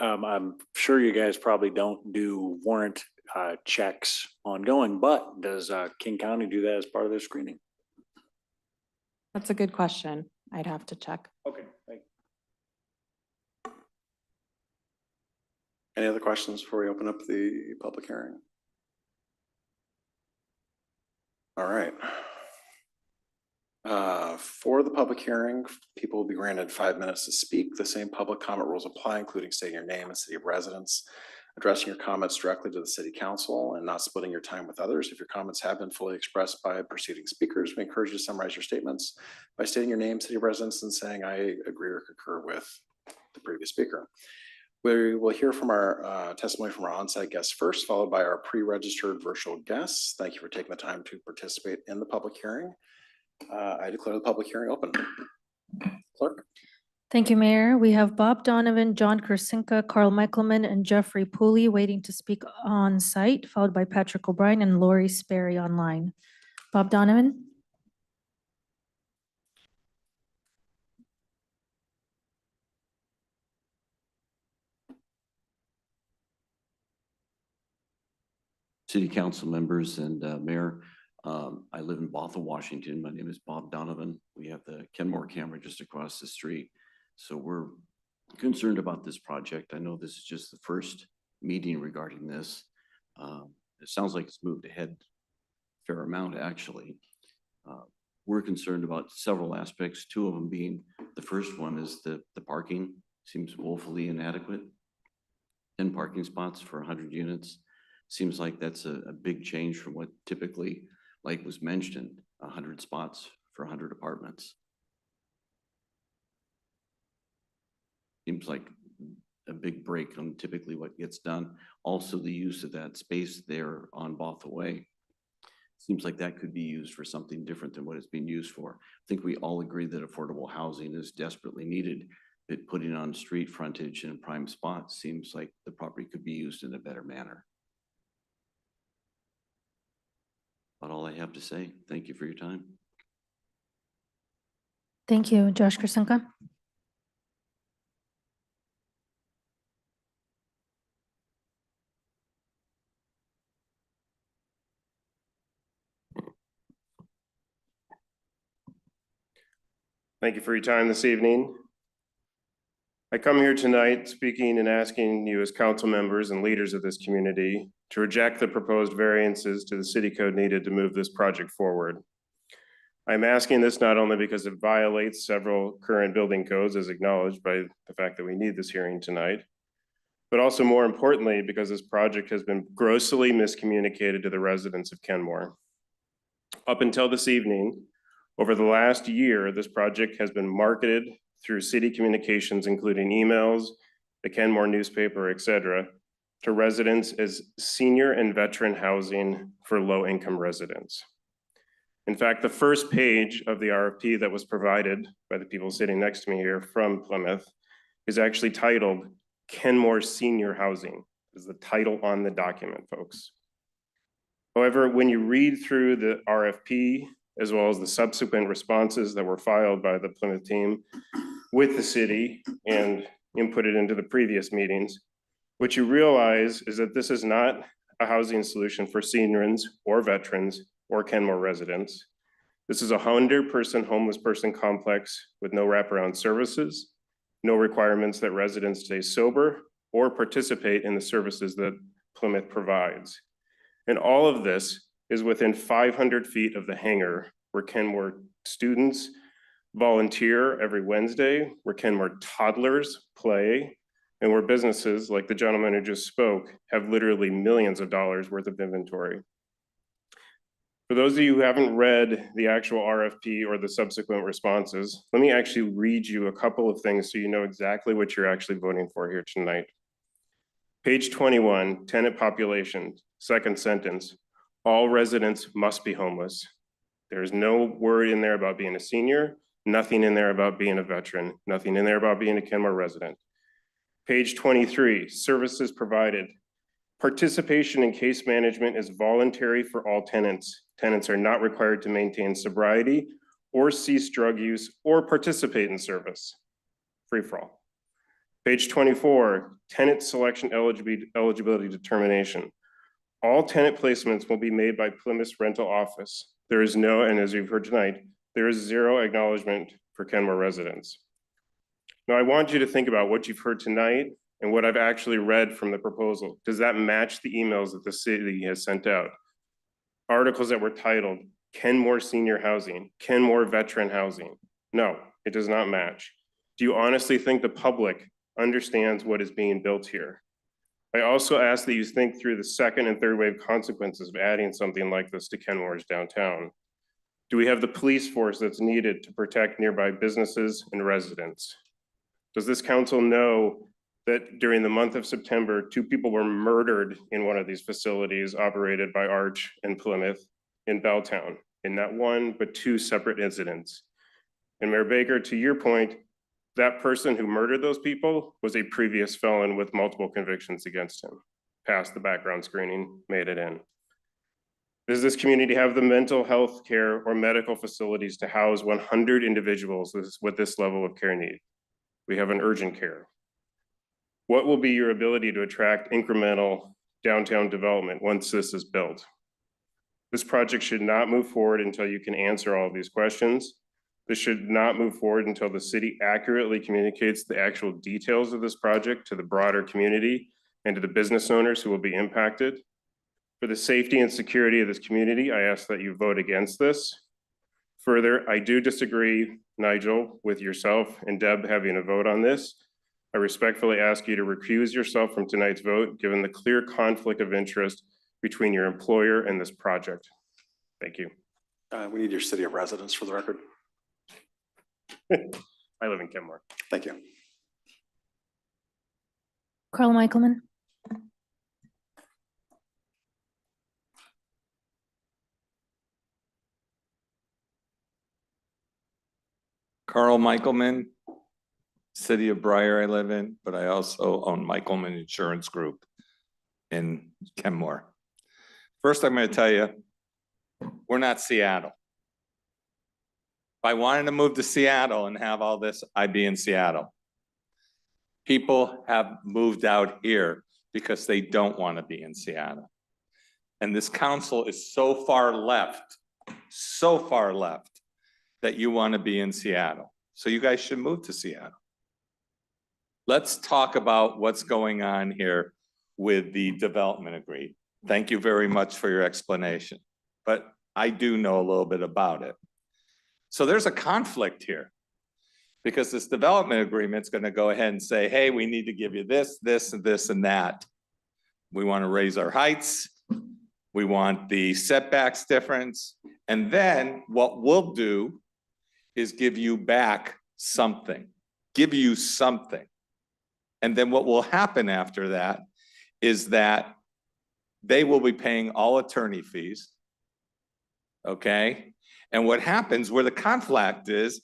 I'm sure you guys probably don't do warrant checks ongoing, but does King County do that as part of their screening? That's a good question. I'd have to check. Okay, thank you. Any other questions before we open up the public hearing? All right. For the public hearing, people will be granted 5 minutes to speak. The same public comment rules apply, including stating your name and city of residence, addressing your comments directly to the city council, and not splitting your time with others. If your comments have been fully expressed by preceding speakers, we encourage you to summarize your statements by stating your name, city of residence, and saying I agree or concur with the previous speaker. We will hear from our testimony from our on-site guests first, followed by our pre-registered virtual guests. Thank you for taking the time to participate in the public hearing. I declare the public hearing open. Clerk. Thank you, Mayor. We have Bob Donovan, John Kursinka, Carl Michaelman, and Jeffrey Pooley waiting to speak on site, followed by Patrick O'Brien and Lori Sperry online. Bob Donovan. City Council members and Mayor, I live in Bothell, Washington. My name is Bob Donovan. We have the Kenmore camera just across the street. So we're concerned about this project. I know this is just the first meeting regarding this. It sounds like it's moved ahead a fair amount, actually. We're concerned about several aspects, two of them being, the first one is the parking seems woefully inadequate. 10 parking spots for 100 units. Seems like that's a big change from what typically, like was mentioned, 100 spots for 100 apartments. Seems like a big break on typically what gets done. Also, the use of that space there on Bothell Way. Seems like that could be used for something different than what it's being used for. I think we all agree that affordable housing is desperately needed, but putting on street frontage in prime spots seems like the property could be used in a better manner. That's all I have to say. Thank you for your time. Thank you, Josh Kursinka. Thank you for your time this evening. I come here tonight speaking and asking you as council members and leaders of this community to reject the proposed variances to the city code needed to move this project forward. I'm asking this not only because it violates several current building codes as acknowledged by the fact that we need this hearing tonight, but also more importantly, because this project has been grossly miscommunicated to the residents of Kenmore. Up until this evening, over the last year, this project has been marketed through city communications, including emails, the Kenmore newspaper, etc., to residents as senior and veteran housing for low-income residents. In fact, the first page of the RFP that was provided by the people sitting next to me here from Plymouth is actually titled Kenmore Senior Housing, is the title on the document, folks. However, when you read through the RFP, as well as the subsequent responses that were filed by the Plymouth team with the city and inputted into the previous meetings, what you realize is that this is not a housing solution for seniors or veterans or Kenmore residents. This is a 100-person homeless person complex with no wraparound services, no requirements that residents stay sober or participate in the services that Plymouth provides. And all of this is within 500 feet of the hangar where Kenmore students volunteer every Wednesday, where Kenmore toddlers play, and where businesses like the gentleman who just spoke have literally millions of dollars worth of inventory. For those of you who haven't read the actual RFP or the subsequent responses, let me actually read you a couple of things so you know exactly what you're actually voting for here tonight. Page 21, tenant population, second sentence, all residents must be homeless. There's no word in there about being a senior, nothing in there about being a veteran, nothing in there about being a Kenmore resident. Page 23, services provided. Participation in case management is voluntary for all tenants. Tenants are not required to maintain sobriety or cease drug use or participate in service. Free for all. Page 24, tenant selection eligibility determination. All tenant placements will be made by Plymouth's rental office. There is no, and as you've heard tonight, there is zero acknowledgement for Kenmore residents. Now I want you to think about what you've heard tonight and what I've actually read from the proposal. Does that match the emails that the city has sent out? Articles that were titled Kenmore Senior Housing, Kenmore Veteran Housing. No, it does not match. Do you honestly think the public understands what is being built here? I also ask that you think through the second and third wave consequences of adding something like this to Kenmore's downtown. Do we have the police force that's needed to protect nearby businesses and residents? Does this council know that during the month of September, 2 people were murdered in one of these facilities operated by Arch and Plymouth in Belltown, in not one, but 2 separate incidents. And Mayor Baker, to your point, that person who murdered those people was a previous felon with multiple convictions against him, passed the background screening, made it in. Does this community have the mental health care or medical facilities to house 100 individuals with this level of care need? We have an urgent care. What will be your ability to attract incremental downtown development once this is built? This project should not move forward until you can answer all of these questions. This should not move forward until the city accurately communicates the actual details of this project to the broader community and to the business owners who will be impacted. For the safety and security of this community, I ask that you vote against this. Further, I do disagree, Nigel, with yourself and Deb having a vote on this. I respectfully ask you to recuse yourself from tonight's vote, given the clear conflict of interest between your employer and this project. Thank you. We need your city of residence for the record. I live in Kenmore. Thank you. Carl Michaelman. Carl Michaelman, City of Briar I live in, but I also own Michaelman Insurance Group in Kenmore. First, I'm going to tell you, we're not Seattle. If I wanted to move to Seattle and have all this, I'd be in Seattle. People have moved out here because they don't want to be in Seattle. And this council is so far left, that you want to be in Seattle. So you guys should move to Seattle. Let's talk about what's going on here with the development agreement. Thank you very much for your explanation, but I do know a little bit about it. So there's a conflict here because this development agreement is going to go ahead and say, hey, we need to give you this, this, and this, and that. We want to raise our heights. We want the setbacks difference. And then what we'll do is give you back something, give you something. And then what will happen after that is that they will be paying all attorney fees, okay? And what happens where the conflict is,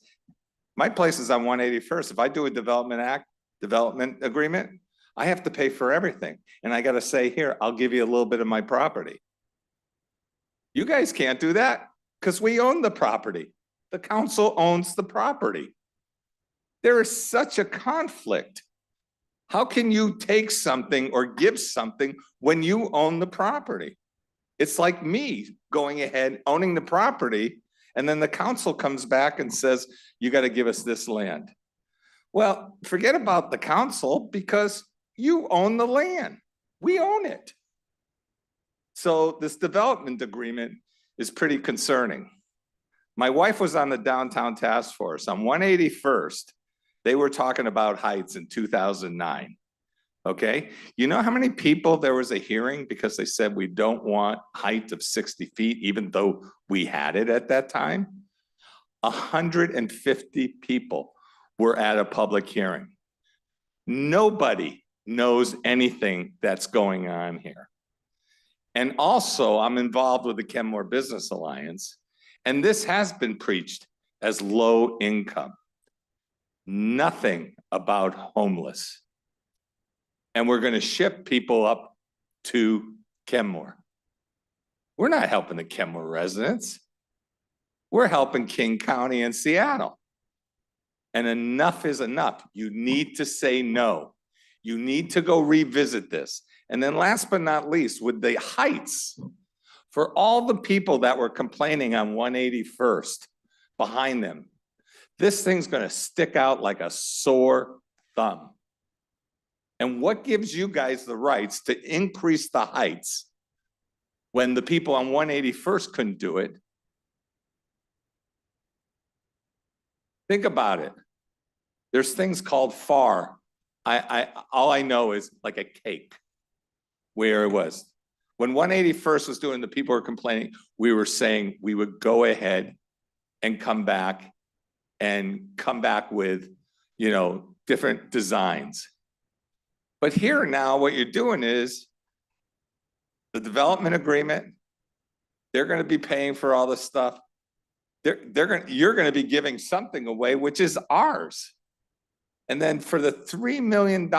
my place is on 181st. If I do a development agreement, I have to pay for everything. And I gotta say, here, I'll give you a little bit of my property. You guys can't do that because we own the property. The council owns the property. There is such a conflict. How can you take something or give something when you own the property? It's like me going ahead, owning the property, and then the council comes back and says, you got to give us this land. Well, forget about the council because you own the land. We own it. So this development agreement is pretty concerning. My wife was on the downtown task force. On 181st, they were talking about heights in 2009. Okay, you know how many people there was a hearing because they said we don't want height of 60 feet, even though we had it at that time? 150 people were at a public hearing. Nobody knows anything that's going on here. And also, I'm involved with the Kenmore Business Alliance, and this has been preached as low income. Nothing about homeless. And we're going to ship people up to Kenmore. We're not helping the Kenmore residents. We're helping King County and Seattle. And enough is enough. You need to say no. You need to go revisit this. And then last but not least, with the heights, for all the people that were complaining on 181st behind them, this thing's going to stick out like a sore thumb. And what gives you guys the rights to increase the heights when the people on 181st couldn't do it? Think about it. There's things called FAR. All I know is like a cake where it was. When 181st was doing, the people were complaining, we were saying we would go ahead and come back with, you know, different designs. But here now, what you're doing is the development agreement, they're gonna be paying for all this stuff. You're gonna be giving something away, which is ours. And then for the $3 million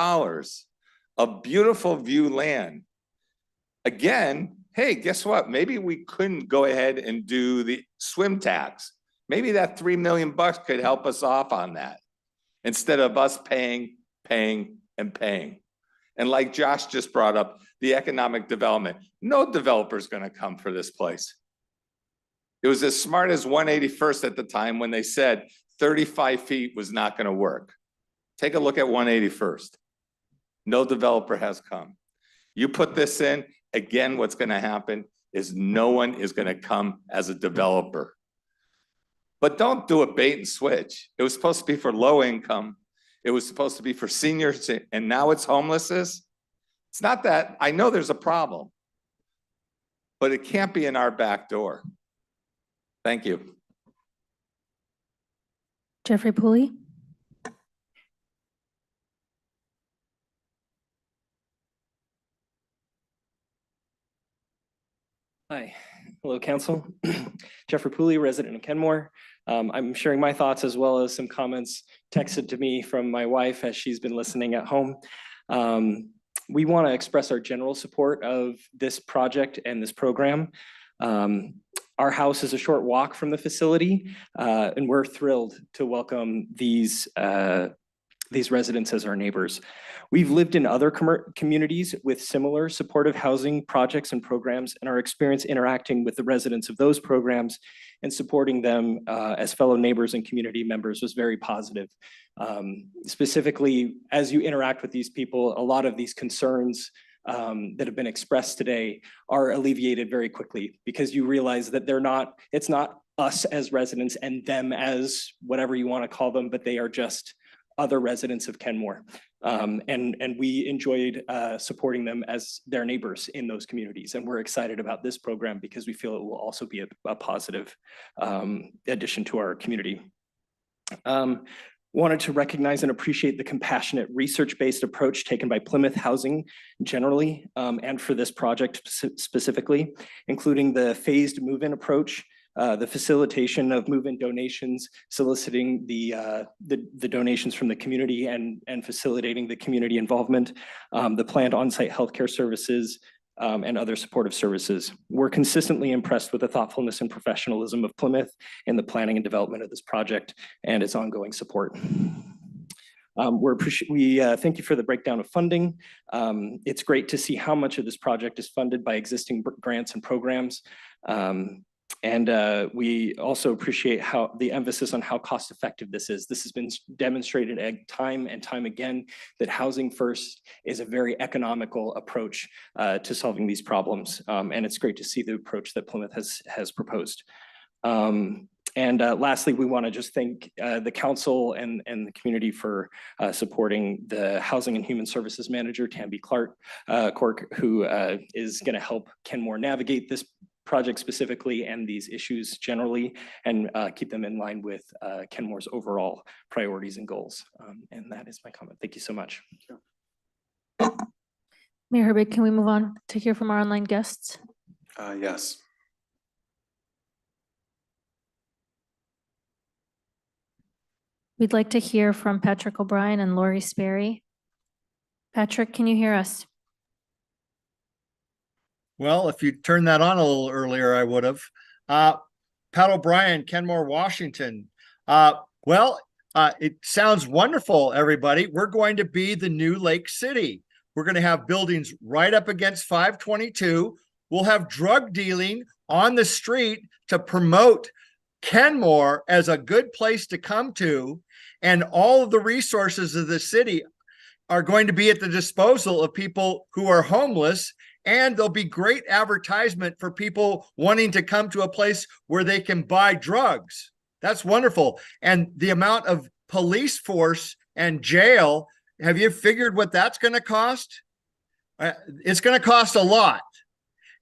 of beautiful view land, again, hey, guess what? Maybe we couldn't go ahead and do the swim tax. Maybe that $3 million could help us off on that instead of us paying. And like Josh just brought up, the economic development, no developer's gonna come for this place. It was as smart as 181st at the time when they said 35 feet was not gonna work. Take a look at 181st. No developer has come. You put this in, again, what's gonna happen is no one is gonna come as a developer. But don't do a bait and switch. It was supposed to be for low income. It was supposed to be for seniors, and now it's homelessness. It's not that, I know there's a problem, but it can't be in our back door. Thank you. Jeffrey Pooley. Hi, hello, council. Jeffrey Pooley, resident of Kenmore. I'm sharing my thoughts as well as some comments texted to me from my wife as she's been listening at home. We want to express our general support of this project and this program. Our house is a short walk from the facility, and we're thrilled to welcome these residents as our neighbors. We've lived in other communities with similar supportive housing projects and programs, and our experience interacting with the residents of those programs and supporting them as fellow neighbors and community members was very positive. Specifically, as you interact with these people, a lot of these concerns that have been expressed today are alleviated very quickly because you realize that it's not us as residents and them as whatever you want to call them, but they are just other residents of Kenmore. And we enjoyed supporting them as their neighbors in those communities. And we're excited about this program because we feel it will also be a positive addition to our community. Wanted to recognize and appreciate the compassionate research-based approach taken by Plymouth Housing generally, and for this project specifically, including the phased move-in approach, the facilitation of move-in donations, soliciting the donations from the community and facilitating the community involvement, the planned on-site healthcare services, and other supportive services. We're consistently impressed with the thoughtfulness and professionalism of Plymouth in the planning and development of this project and its ongoing support. We thank you for the breakdown of funding. It's great to see how much of this project is funded by existing grants and programs. And we also appreciate how the emphasis on how cost effective this is. This has been demonstrated time and time again that housing first is a very economical approach to solving these problems. And it's great to see the approach that Plymouth has proposed. And lastly, we want to just thank the council and the community for supporting the Housing and Human Services Manager, Tamby Cork, who is going to help Kenmore navigate this project specifically and these issues generally, and keep them in line with Kenmore's overall priorities and goals. And that is my comment. Thank you so much. Mayor Herbig, can we move on to hear from our online guests? Yes. We'd like to hear from Patrick O'Brien and Lori Sperry. Patrick, can you hear us? Well, if you turned that on a little earlier, I would have. Pat O'Brien, Kenmore, Washington. It sounds wonderful, everybody. We're going to be the new Lake City. We're going to have buildings right up against 522. We'll have drug dealing on the street to promote Kenmore as a good place to come to. And all of the resources of the city are going to be at the disposal of people who are homeless. And there'll be great advertisement for people wanting to come to a place where they can buy drugs. That's wonderful. And the amount of police force and jail, have you figured what that's going to cost? It's going to cost a lot.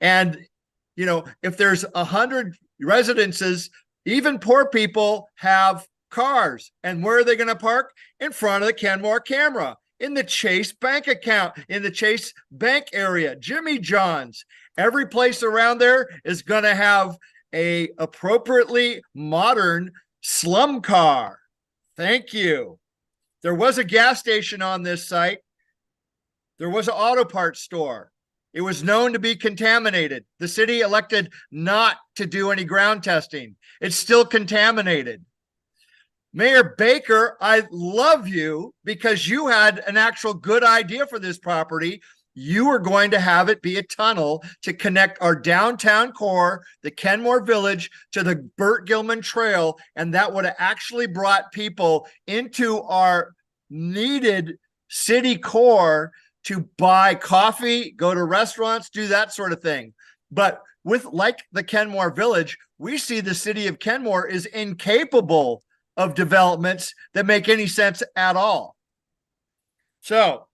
And, you know, if there's 100 residences, even poor people have cars. And where are they going to park? In front of the Kenmore camera. in the Chase bank account, in the Chase bank area, Jimmy John's. Every place around there is going to have a appropriately modern slum car. Thank you. There was a gas station on this site. There was an auto parts store. It was known to be contaminated. The city elected not to do any ground testing. It's still contaminated. Mayor Baker, I love you because you had an actual good idea for this property. You were going to have it be a tunnel to connect our downtown core, the Kenmore Village, to the Burt Gilman Trail, and that would have actually brought people into our needed city core to buy coffee, go to restaurants, do that sort of thing. But with like the Kenmore Village, we see the city of Kenmore is incapable of developments that make any sense at all. So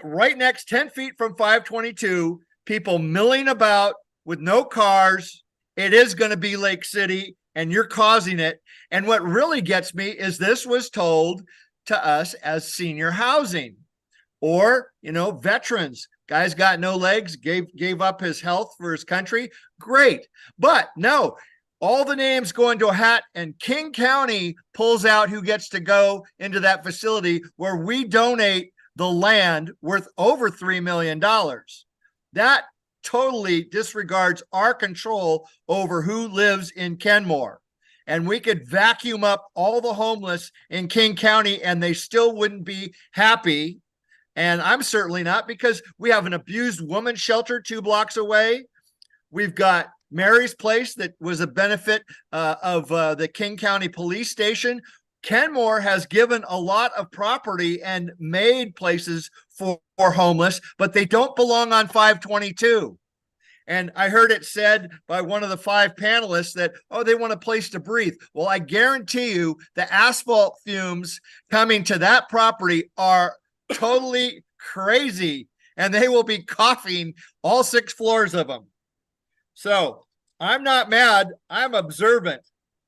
right next, 10 feet from 522, people milling about with no cars. It is going to be Lake City and you're causing it. And what really gets me is this was told to us as senior housing or, you know, veterans. Guy's got no legs, gave up his health for his country. Great. But no, all the names go into a hat and King County pulls out who gets to go into that facility where we donate the land worth over $3 million. That totally disregards our control over who lives in Kenmore. And we could vacuum up all the homeless in King County and they still wouldn't be happy. And I'm certainly not, because we have an abused woman's shelter 2 blocks away. We've got Mary's Place that was a benefit of the King County Police Station. Kenmore has given a lot of property and made places for homeless, but they don't belong on 522. And I heard it said by one of the 5 panelists that, oh, they want a place to breathe. Well, I guarantee you the asphalt fumes coming to that property are totally crazy, and they will be coughing all 6 floors of them. So I'm not mad, I'm observant.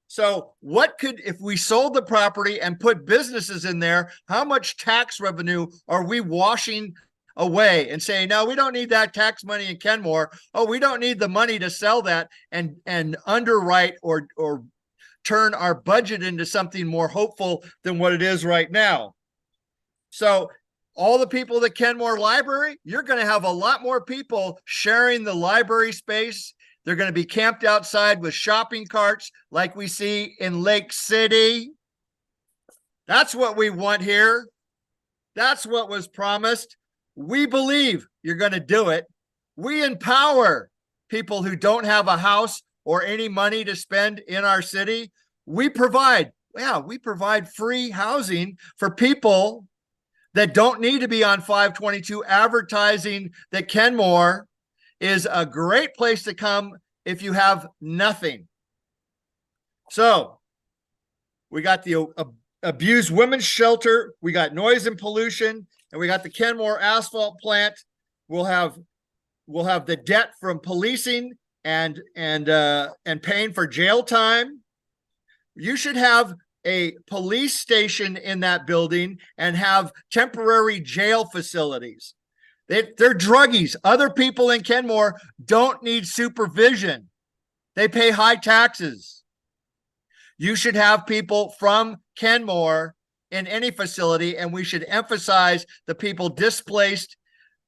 So what could, if we sold the property and put businesses in there, how much tax revenue are we washing away and saying, no, we don't need that tax money in Kenmore. Oh, we don't need the money to sell that and underwrite or turn our budget into something more hopeful than what it is right now. So all the people at the Kenmore Library, you're going to have a lot more people sharing the library space. They're going to be camped outside with shopping carts like we see in Lake City. That's what we want here. That's what was promised. We believe you're going to do it. We empower people who don't have a house or any money to spend in our city. We provide free housing for people that don't need to be on 522 advertising that Kenmore is a great place to come if you have nothing. So we got the abused women's shelter, we got noise and pollution, and we got the Kenmore asphalt plant. We'll have the debt from policing and paying for jail time. You should have a police station in that building and have temporary jail facilities. They're druggies. Other people in Kenmore don't need supervision. They pay high taxes. You should have people from Kenmore in any facility, and we should emphasize the people displaced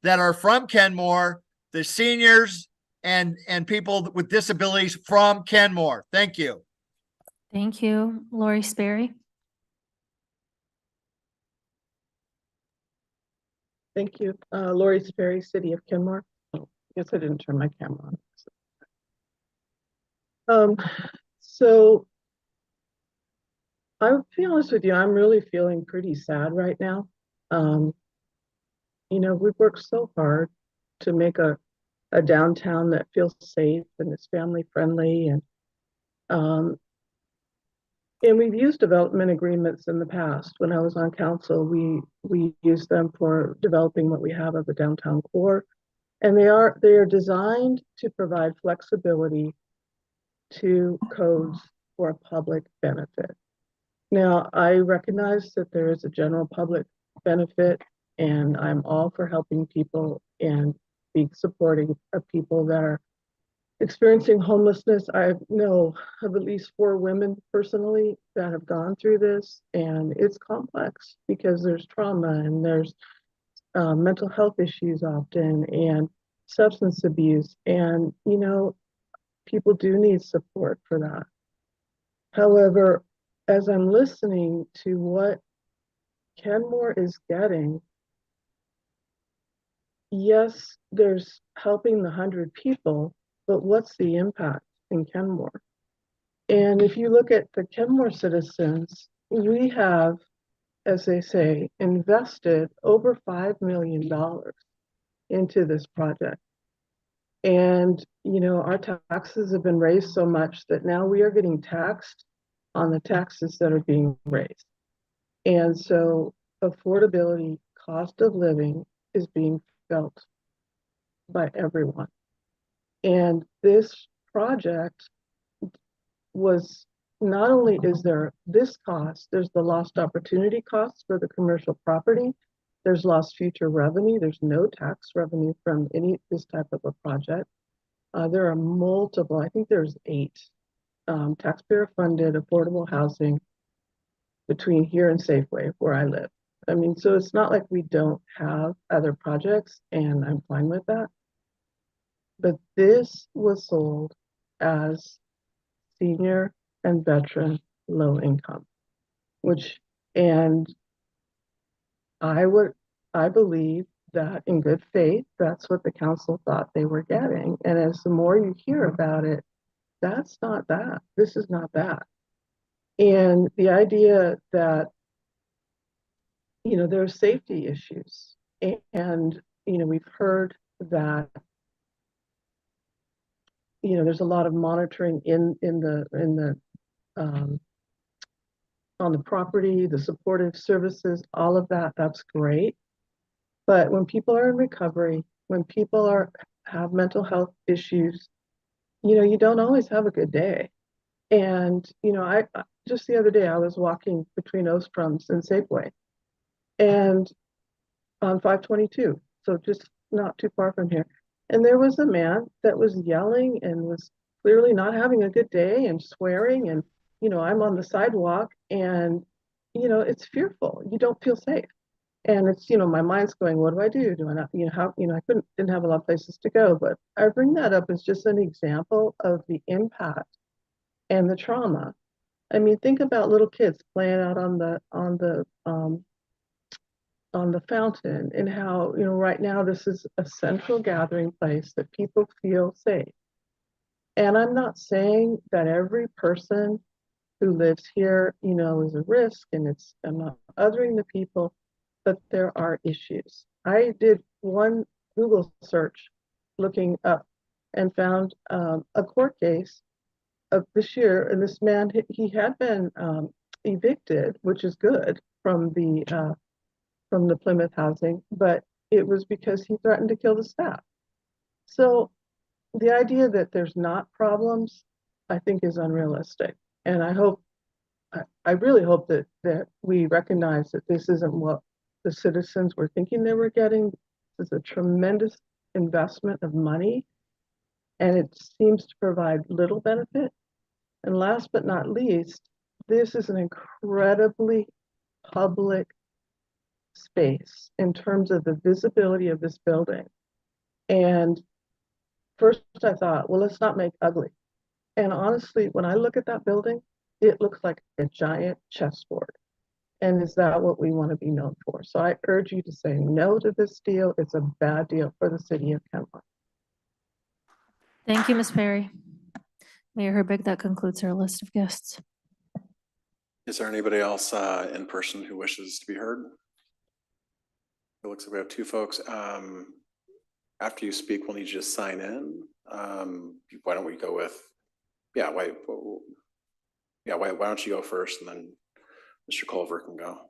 that are from Kenmore, the seniors, and people with disabilities from Kenmore. Thank you. Thank you. Lori Sperry. Thank you. Lori Sperry, City of Kenmore. Oh, I guess I didn't turn my camera on. So I'll be honest with you, I'm really feeling pretty sad right now. You know, we've worked so hard to make a downtown that feels safe and is family friendly, and we've used development agreements in the past. When I was on council, we used them for developing what we have of the downtown core. And they are designed to provide flexibility to codes for public benefit. Now, I recognize that there is a general public benefit, and I'm all for helping people and being supporting of people that are experiencing homelessness. I know of at least 4 women personally that have gone through this, and it's complex because there's trauma and there's mental health issues often and substance abuse. And, you know, people do need support for that. However, as I'm listening to what Kenmore is getting, yes, there's helping the 100 people, but what's the impact in Kenmore? And if you look at the Kenmore citizens, we have, as they say, invested over $5 million into this project. And, you know, our taxes have been raised so much that now we are getting taxed on the taxes that are being raised. And so affordability, cost of living is being felt by everyone. And this project was, not only is there this cost, there's the lost opportunity costs for the commercial property, there's lost future revenue, there's no tax revenue from this type of a project. There are multiple, I think there's 8 taxpayer funded affordable housing between here and Safeway where I live. I mean, so it's not like we don't have other projects, and I'm fine with that. But this was sold as senior and veteran low income, and I believe that in good faith, that's what the council thought they were getting. And as the more you hear about it, that's not that. This is not that. And the idea that, you know, there are safety issues, and, you know, we've heard that, you know, there's a lot of monitoring on the property, the supportive services, all of that, that's great. But when people are in recovery, when people have mental health issues, you know, you don't always have a good day. And, you know, I just the other day, I was walking between Ostrom's and Safeway, and on 522, so just not too far from here. And there was a man that was yelling and was clearly not having a good day and swearing. And, you know, I'm on the sidewalk, and, you know, it's fearful. You don't feel safe. And it's, you know, my mind's going, what do I do? Do I not, you know, how, you know, I didn't have a lot of places to go. But I bring that up as just an example of the impact and the trauma. I mean, think about little kids playing out on the fountain, and how, you know, right now this is a central gathering place that people feel safe. And I'm not saying that every person who lives here, you know, is a risk, and I'm not othering the people, but there are issues. I did one Google search looking up and found a court case of this year, and this man, he had been evicted, which is good, from the Plymouth housing, but it was because he threatened to kill the staff. So the idea that there's not problems, I think, is unrealistic. And I really hope that we recognize that this isn't what the citizens were thinking they were getting. This is a tremendous investment of money, and it seems to provide little benefit. And last but not least, this is an incredibly public space in terms of the visibility of this building. And first I thought, well, let's not make ugly. And honestly, when I look at that building, it looks like a giant chessboard. And is that what we want to be known for? So I urge you to say no to this deal. It's a bad deal for the city of Kenmore. Thank you, Ms. Perry. Mayor Herbig, that concludes our list of guests. Is there anybody else in person who wishes to be heard? It looks like we have 2 folks. After you speak, we'll need you to sign in. Why don't we go with, why don't you go first, and then Mr. Culver can go.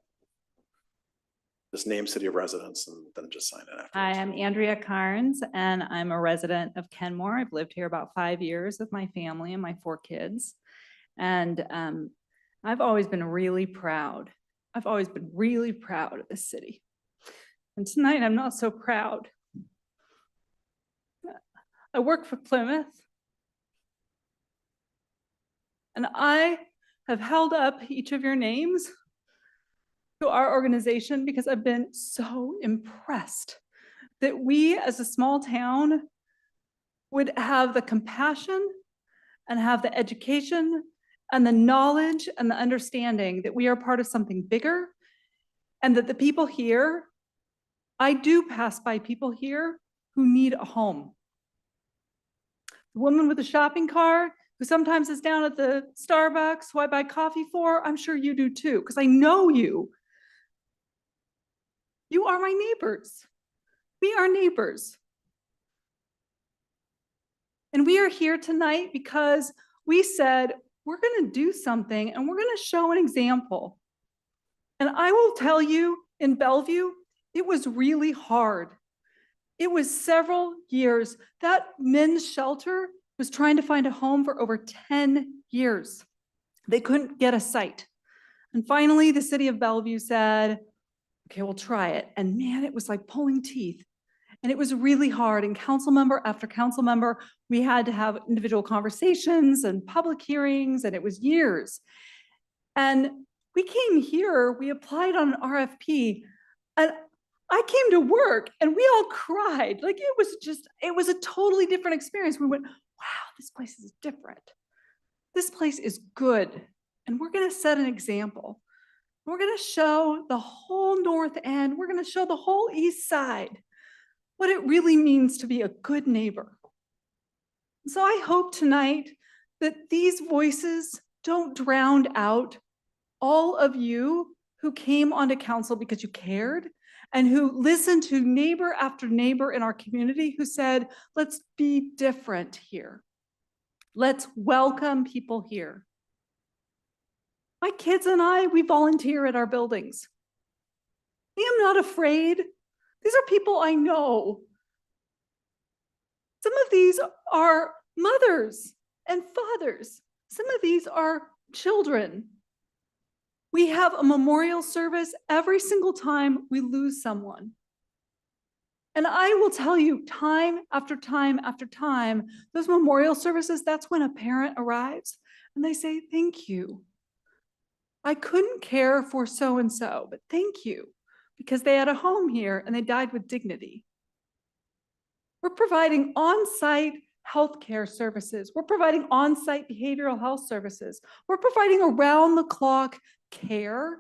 Just name, city of residence, and then just sign in after. Hi, I'm Andrea Carnes, and I'm a resident of Kenmore. I've lived here about 5 years with my family and my 4 kids. And I've always been really proud I've always been really proud of this city. And tonight I'm not so proud. I work for Plymouth. And I have held up each of your names to our organization because I've been so impressed that we as a small town would have the compassion and have the education and the knowledge and the understanding that we are part of something bigger, and that the people here, I do pass by people here who need a home. The woman with the shopping cart who sometimes is down at the Starbucks who I buy coffee for, I'm sure you do too, because I know you. You are my neighbors. We are neighbors. And we are here tonight because we said, we're going to do something and we're going to show an example. And I will tell you, in Bellevue, it was really hard. It was several years. That men's shelter was trying to find a home for over 10 years. They couldn't get a site. And finally, the city of Bellevue said, okay, we'll try it. And man, it was like pulling teeth. And it was really hard. And council member after council member, we had to have individual conversations and public hearings, and it was years. And we came here, we applied on an RFP, and I came to work and we all cried. Like it was a totally different experience. We went, wow, this place is different. This place is good. And we're gonna set an example. We're gonna show the whole North End, we're gonna show the whole East Side what it really means to be a good neighbor. So I hope tonight that these voices don't drown out all of you who came onto council because you cared and who listened to neighbor after neighbor in our community who said, let's be different here. Let's welcome people here. My kids and I, we volunteer at our buildings. I am not afraid. These are people I know. Some of these are mothers and fathers. Some of these are children. We have a memorial service every single time we lose someone. And I will tell you time after time after time, those memorial services, that's when a parent arrives and they say, thank you. I couldn't care for so-and-so, but thank you, because they had a home here and they died with dignity. We're providing on-site healthcare services. We're providing on-site behavioral health services. We're providing around-the-clock care.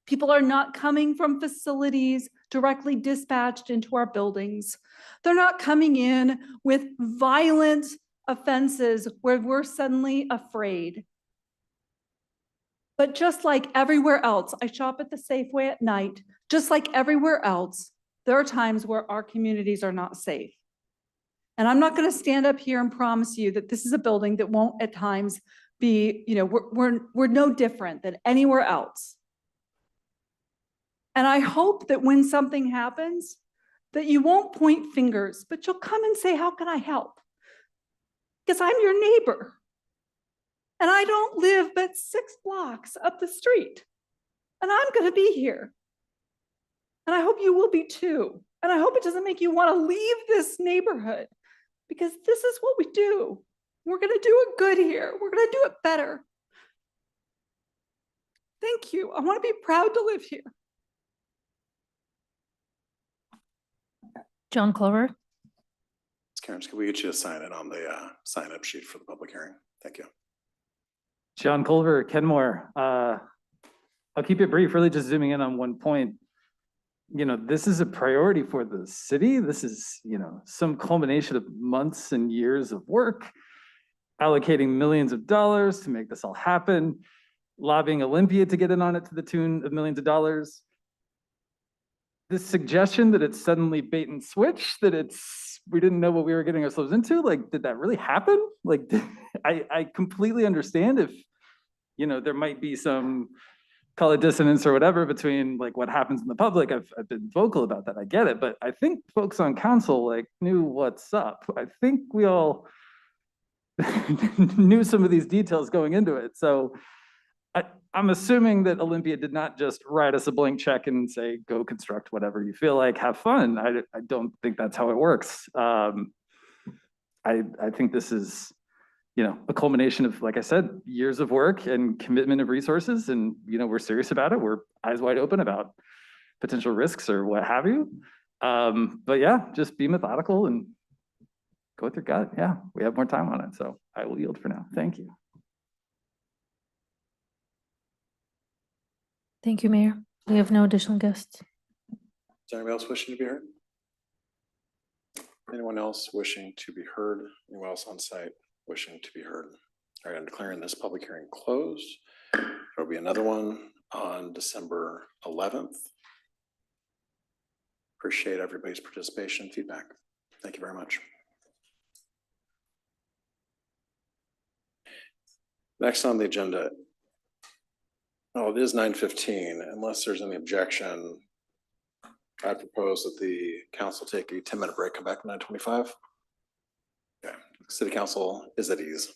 People are not coming from facilities directly dispatched into our buildings. They're not coming in with violent offenses where we're suddenly afraid. But just like everywhere else, I shop at the Safeway at night, just like everywhere else, there are times where our communities are not safe. And I'm not going to stand up here and promise you that this is a building that won't at times be, we're no different than anywhere else. And I hope that when something happens, that you won't point fingers, but you'll come and say, how can I help? Because I'm your neighbor. And I don't live but 6 blocks up the street. And I'm going to be here. And I hope you will be too. And I hope it doesn't make you want to leave this neighborhood, because this is what we do. We're going to do it good here. We're going to do it better. Thank you. I want to be proud to live here. John Clover. Ms. Cairns, can we get you to sign it on the sign-up sheet for the public hearing? Thank you. John Culver, Kenmore. I'll keep it brief, really just zooming in on one point. This is a priority for the city. This is, some culmination of months and years of work, allocating millions of dollars to make this all happen, lobbying Olympia to get in on it to the tune of millions of dollars. This suggestion that it's suddenly bait and switch, that we didn't know what we were getting ourselves into, did that really happen? I completely understand if, there might be some, call it dissonance or whatever between what happens in the public. I've been vocal about that, I get it, but I think folks on council knew what's up. I think we all knew some of these details going into it. So I'm assuming that Olympia did not just write us a blank check and say, go construct whatever you feel like, have fun. I don't think that's how it works. I think this is, a culmination of, like I said, years of work and commitment of resources. And, we're serious about it. We're eyes wide open about potential risks or what have you. But yeah, just be methodical and go with your gut. Yeah, we have more time on it. So I will yield for now. Thank you. Thank you, Mayor. We have no additional guests. Is there anybody else wishing to be heard? Anyone else wishing to be heard? Anyone else on site wishing to be heard? All right, I'm declaring this public hearing closed. There'll be another one on December 11th. Appreciate everybody's participation and feedback. Thank you very much. Next on the agenda. Oh, it is 9:15. Unless there's any objection, I propose that the council take a 10-minute break, come back at 9:25. Okay, City Council is at ease.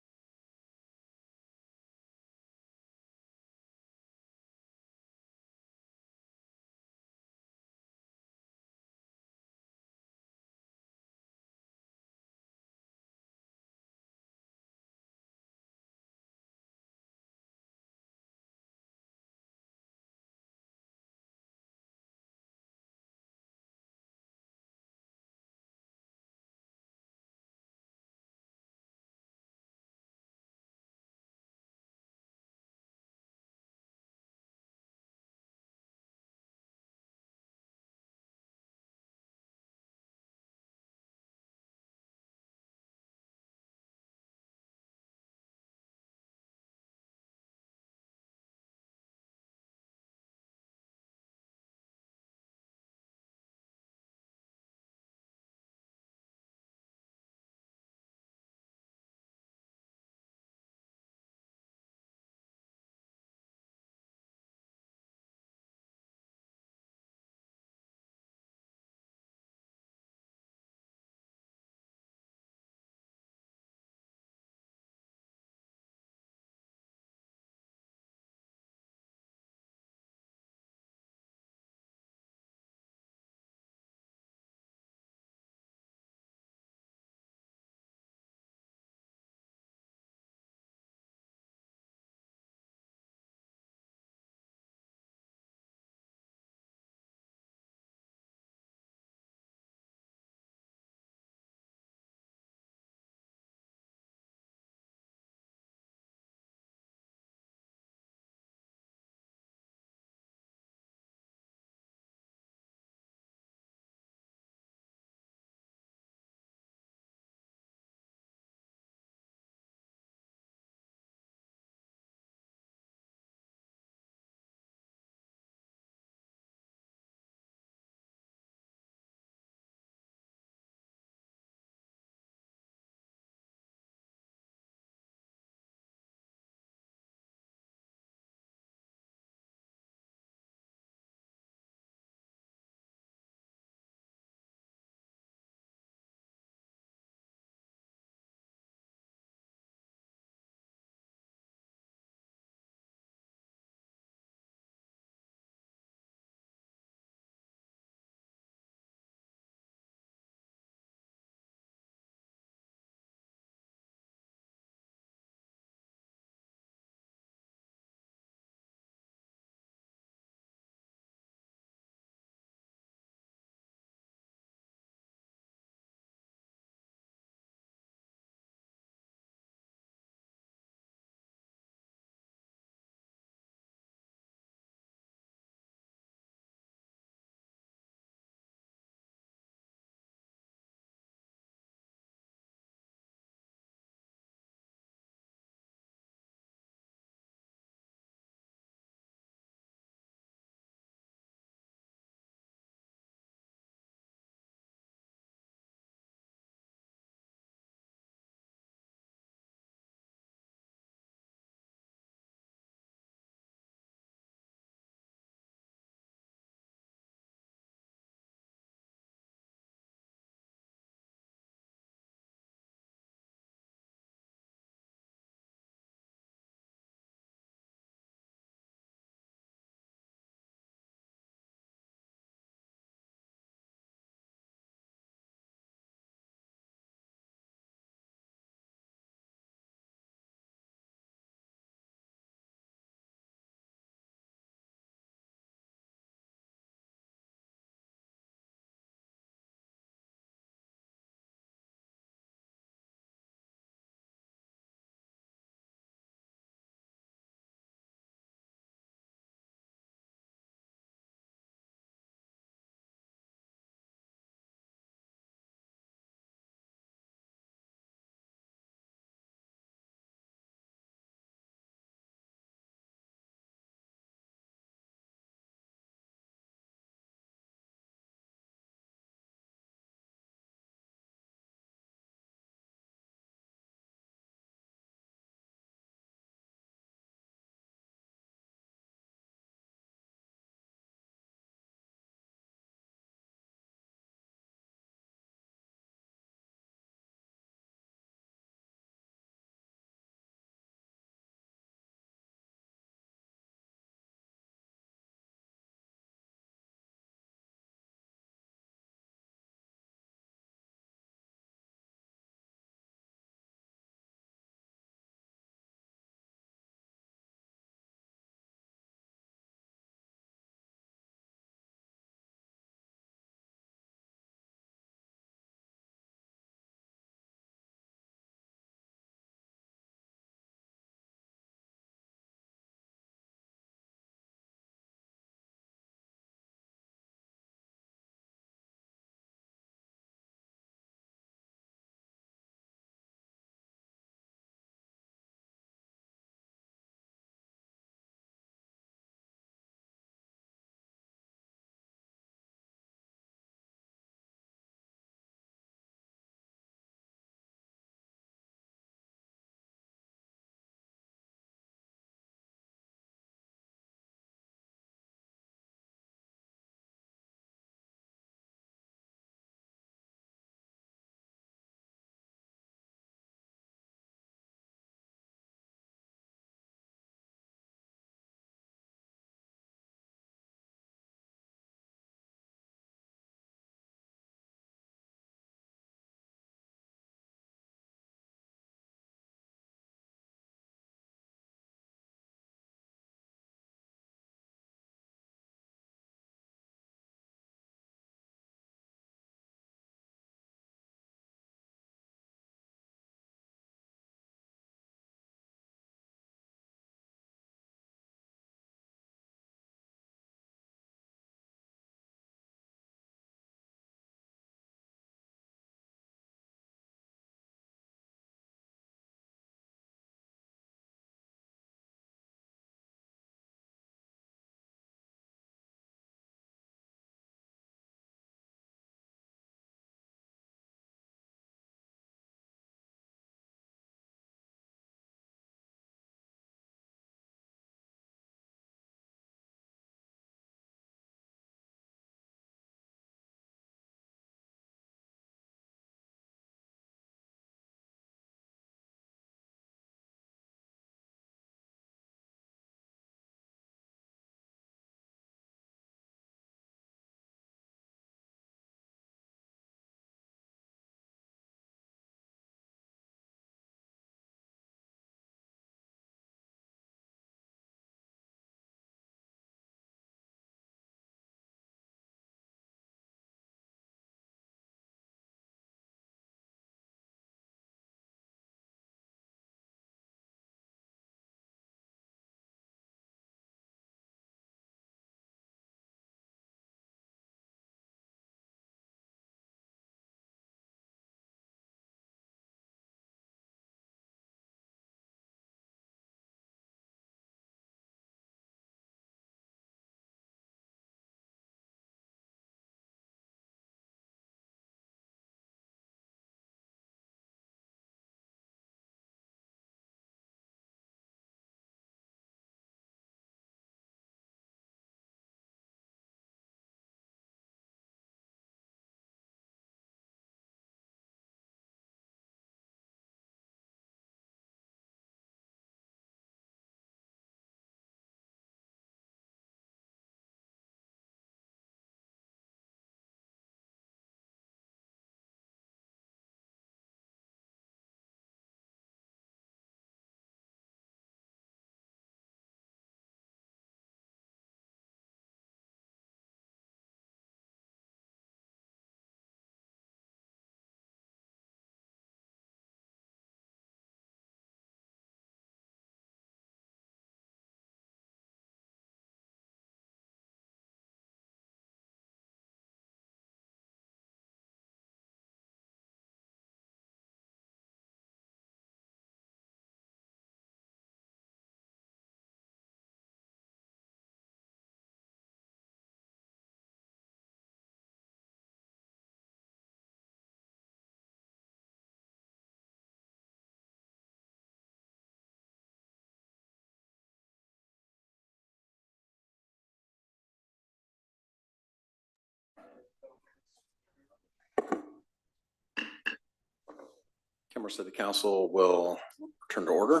Kenmore City Council will return to order.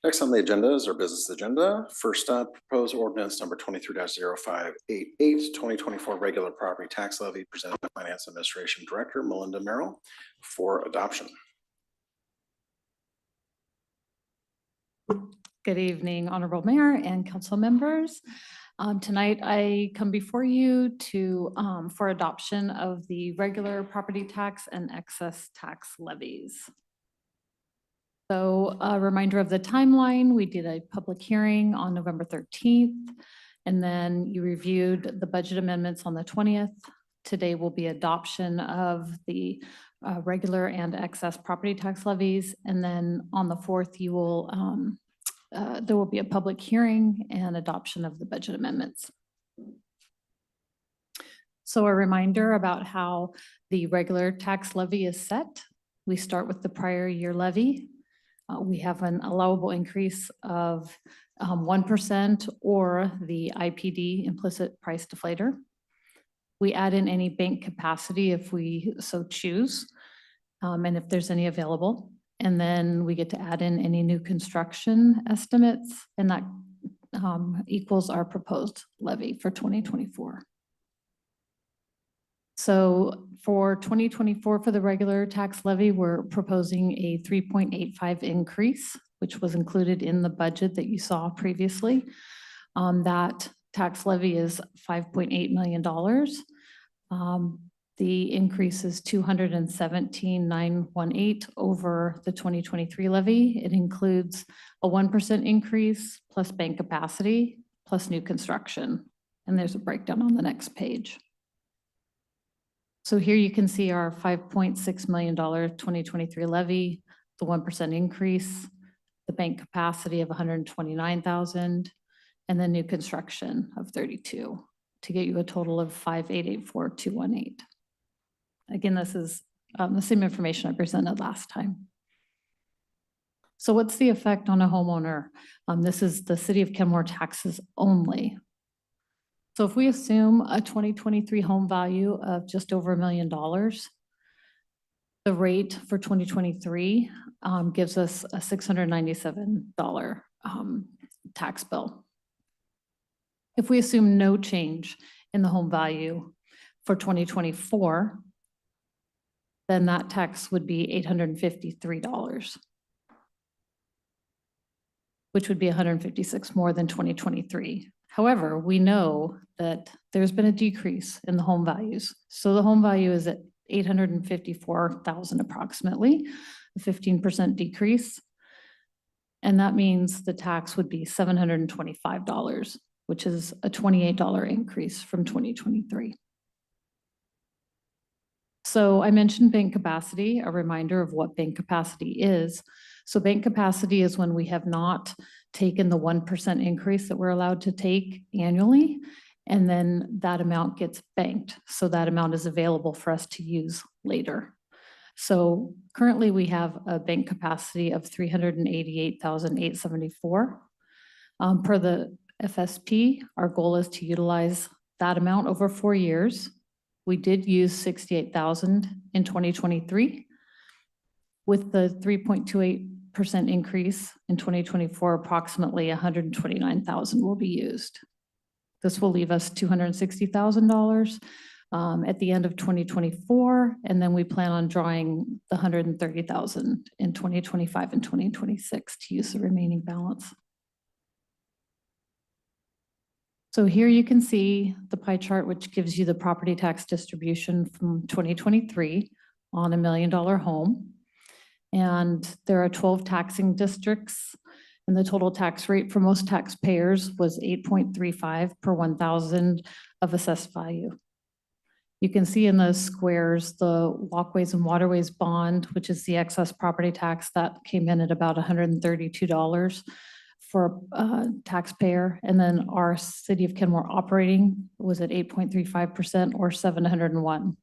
Next on the agenda is our business agenda. First up, proposed ordinance number 23-0588, 2024 regular property tax levy presented by Finance Administration Director Melinda Merrill for adoption. Good evening, Honorable Mayor and council members. Tonight, I come before you for adoption of the regular property tax and excess tax levies. So a reminder of the timeline, we did a public hearing on November 13th, and then you reviewed the budget amendments on the 20th. Today will be adoption of the regular and excess property tax levies, and then on the 4th, you will there will be a public hearing and adoption of the budget amendments. So a reminder about how the regular tax levy is set. We start with the prior year levy. We have an allowable increase of 1% or the IPD, implicit price deflator. We add in any bank capacity if we so choose, and if there's any available. And then we get to add in any new construction estimates, and that equals our proposed levy for 2024. So for 2024, for the regular tax levy, we're proposing a 3.85 increase, which was included in the budget that you saw previously. That tax levy is $5.8 million. The increase is 217,918 over the 2023 levy. It includes a 1% increase plus bank capacity plus new construction. And there's a breakdown on the next page. So here you can see our $5.6 million 2023 levy, the 1% increase, the bank capacity of 129,000, and then new construction of 32 to get you a total of 5,884,218. Again, this is the same information I presented last time. So what's the effect on a homeowner? This is the City of Kenmore taxes only. So if we assume a 2023 home value of just over $1 million, the rate for 2023 gives us a $697 tax bill. If we assume no change in the home value for 2024, then that tax would be $853, which would be $156 more than 2023. However, we know that there's been a decrease in the home values. So the home value is at $854,000 approximately, a 15% decrease. And that means the tax would be $725, which is a $28 increase from 2023. So I mentioned bank capacity, a reminder of what bank capacity is. So bank capacity is when we have not taken the 1% increase that we're allowed to take annually, and then that amount gets banked. So that amount is available for us to use later. So currently we have a bank capacity of 388,874. Per the FSP, our goal is to utilize that amount over 4 years. We did use 68,000 in 2023. With the 3.28% increase in 2024, approximately 129,000 will be used. This will leave us $260,000 at the end of 2024, and then we plan on drawing the 130,000 in 2025 and 2026 to use the remaining balance. So here you can see the pie chart, which gives you the property tax distribution from 2023 on $1 million home. And there are 12 taxing districts, and the total tax rate for most taxpayers was 8.35 per 1,000 of assessed value. You can see in those squares, the Walkways and Waterways bond, which is the excess property tax, that came in at about $132 for a taxpayer. And then our City of Kenmore operating was at 8.35% or $701.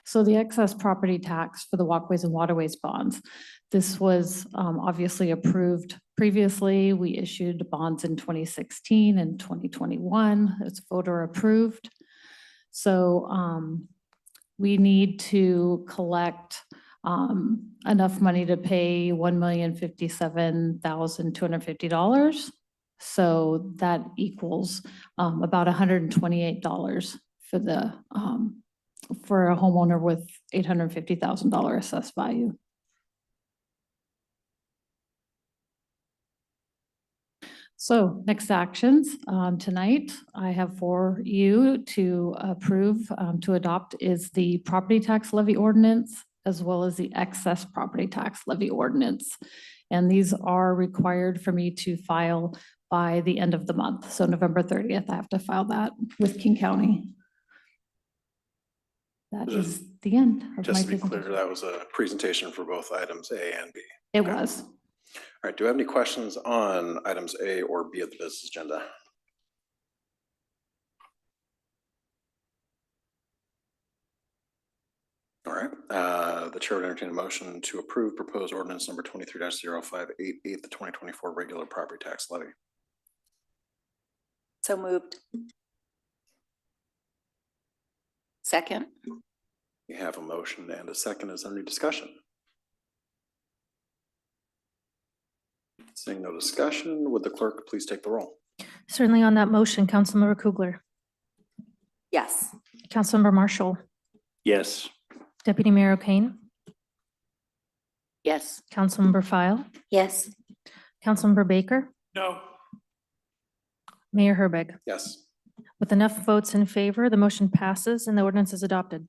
So the excess property tax for the Walkways and Waterways bonds, this was obviously approved previously. We issued bonds in 2016 and 2021. It's voter approved. So we need to collect enough money to pay $1,057,250. So that equals about $128 for the for a homeowner with $850,000 assessed value. So next actions tonight, I have for you to approve, to adopt is the property tax levy ordinance, as well as the excess property tax levy ordinance. And these are required for me to file by the end of the month. So November 30th, I have to file that with King County. That is the end of my Just to be clear, presentation. that was a presentation for both items A and B. It was. All right, do we have any questions on items A or B of the business agenda? All right, the chair would entertain a motion to approve proposed ordinance number 23-0588, the 2024 regular property tax levy. So moved. Second. We have a motion and a second. Is there any discussion? Seeing no discussion, would the clerk please take the roll? Certainly on that motion, Councilmember Kugler, Yes. Councilmember Marshall, Yes. Deputy Mayor O'Kane, Yes. Councilmember File, Yes. Councilmember Baker, No. Mayor Herbig. Yes. With enough votes in favor, the motion passes and the ordinance is adopted.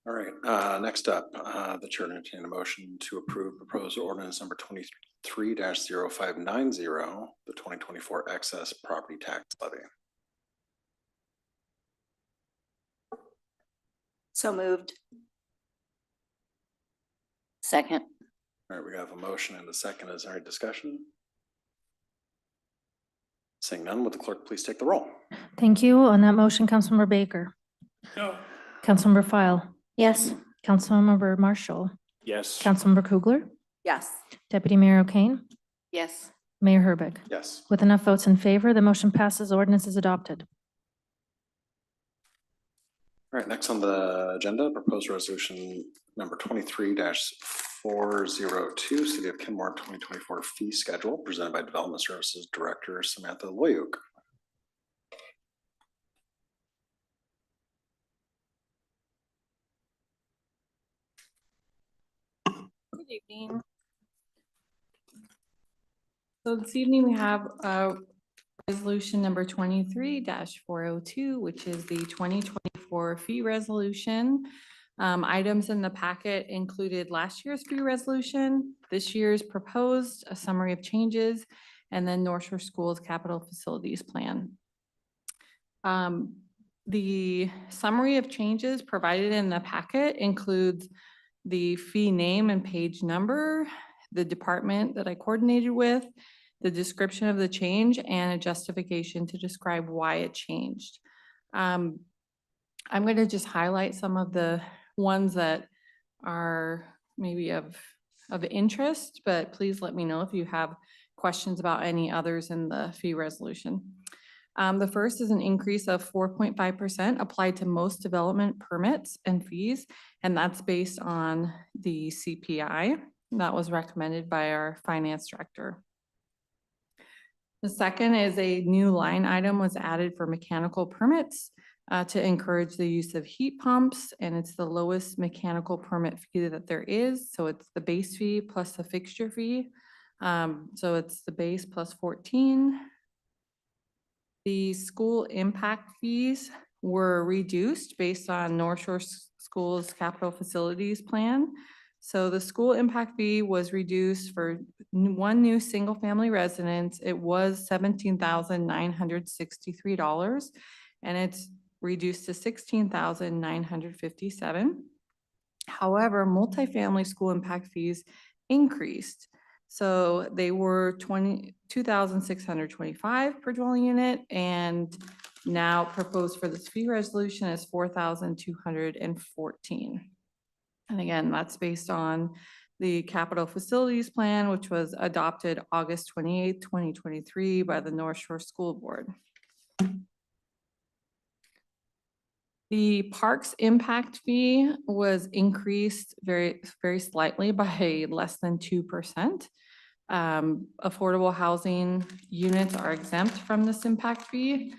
All right, next up, the chair will entertain a motion to approve proposed ordinance number 23-0590, the 2024 excess property tax levy. So moved. Second. All right, we have a motion and a second. Is there any discussion? Seeing none, would the clerk please take the roll? Thank you. On that motion, Councilmember Baker, No. Councilmember File, Yes. Councilmember Marshall, Yes. Councilmember Kugler, Yes. Deputy Mayor O'Kane, Yes. Mayor Herbig. Yes. With enough votes in favor, the motion passes, ordinance is adopted. All right, next on the agenda, proposed resolution number 23-402, City of Kenmore 2024 fee schedule presented by Development Services Director Samantha Loyuk. Good evening. So this evening we have resolution number 23-402, which is the 2024 fee resolution. Items in the packet included last year's fee resolution, this year's proposed, a summary of changes, and then North Shore Schools Capital Facilities Plan. The summary of changes provided in the packet includes the fee name and page number, the department that I coordinated with, the description of the change, and a justification to describe why it changed. I'm going to just highlight some of the ones that are maybe of interest, but please let me know if you have questions about any others in the fee resolution. The first is an increase of 4.5% applied to most development permits and fees, and that's based on the CPI that was recommended by our finance director. The second is a new line item was added for mechanical permits to encourage the use of heat pumps, and it's the lowest mechanical permit fee that there is. So it's the base fee plus the fixture fee. So it's the base plus 14. The school impact fees were reduced based on North Shore Schools Capital Facilities Plan. So the school impact fee was reduced for one new single-family residence. It was $17,963, and it's reduced to $16,957. However, multifamily school impact fees increased. So they were $22,625 per dwelling unit, and now proposed for this fee resolution is $4,214. And again, that's based on the Capital Facilities Plan, which was adopted August 28th, 2023 by the North Shore School Board. The parks impact fee was increased very slightly by less than 2%. Affordable housing units are exempt from this impact fee.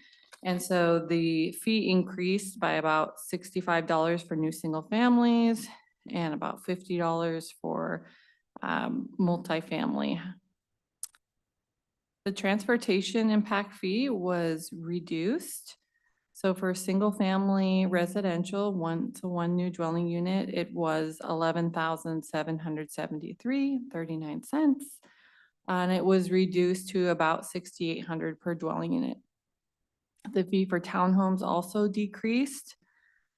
And so the fee increased by about $65 for new single families and about $50 for multifamily. The transportation impact fee was reduced. So for a single family residential, one new dwelling unit, it was $11,773.39. And it was reduced to about $6,800 per dwelling unit. The fee for townhomes also decreased.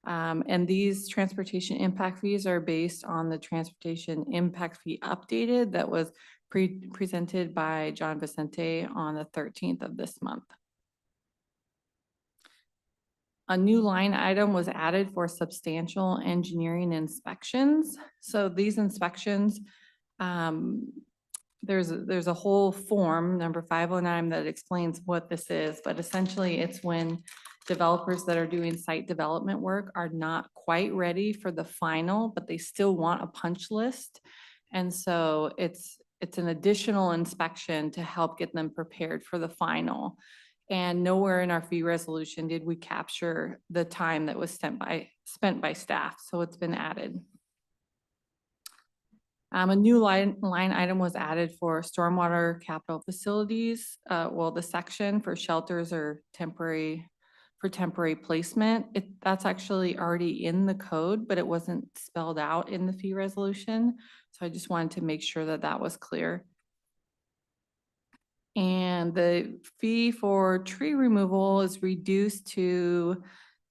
And these transportation impact fees are based on the transportation impact fee updated that was presented by John Vicente on the 13th of this month. A new line item was added for substantial engineering inspections. So these inspections, there's a whole form, number 509, that explains what this is, but essentially it's when developers that are doing site development work are not quite ready for the final, but they still want a punch list. And so it's an additional inspection to help get them prepared for the final. And nowhere in our fee resolution did we capture the time that was spent by staff, so it's been added. A new line item was added for stormwater capital facilities. The section for shelters or temporary placement, that's actually already in the code, but it wasn't spelled out in the fee resolution. So I just wanted to make sure that that was clear. And the fee for tree removal is reduced to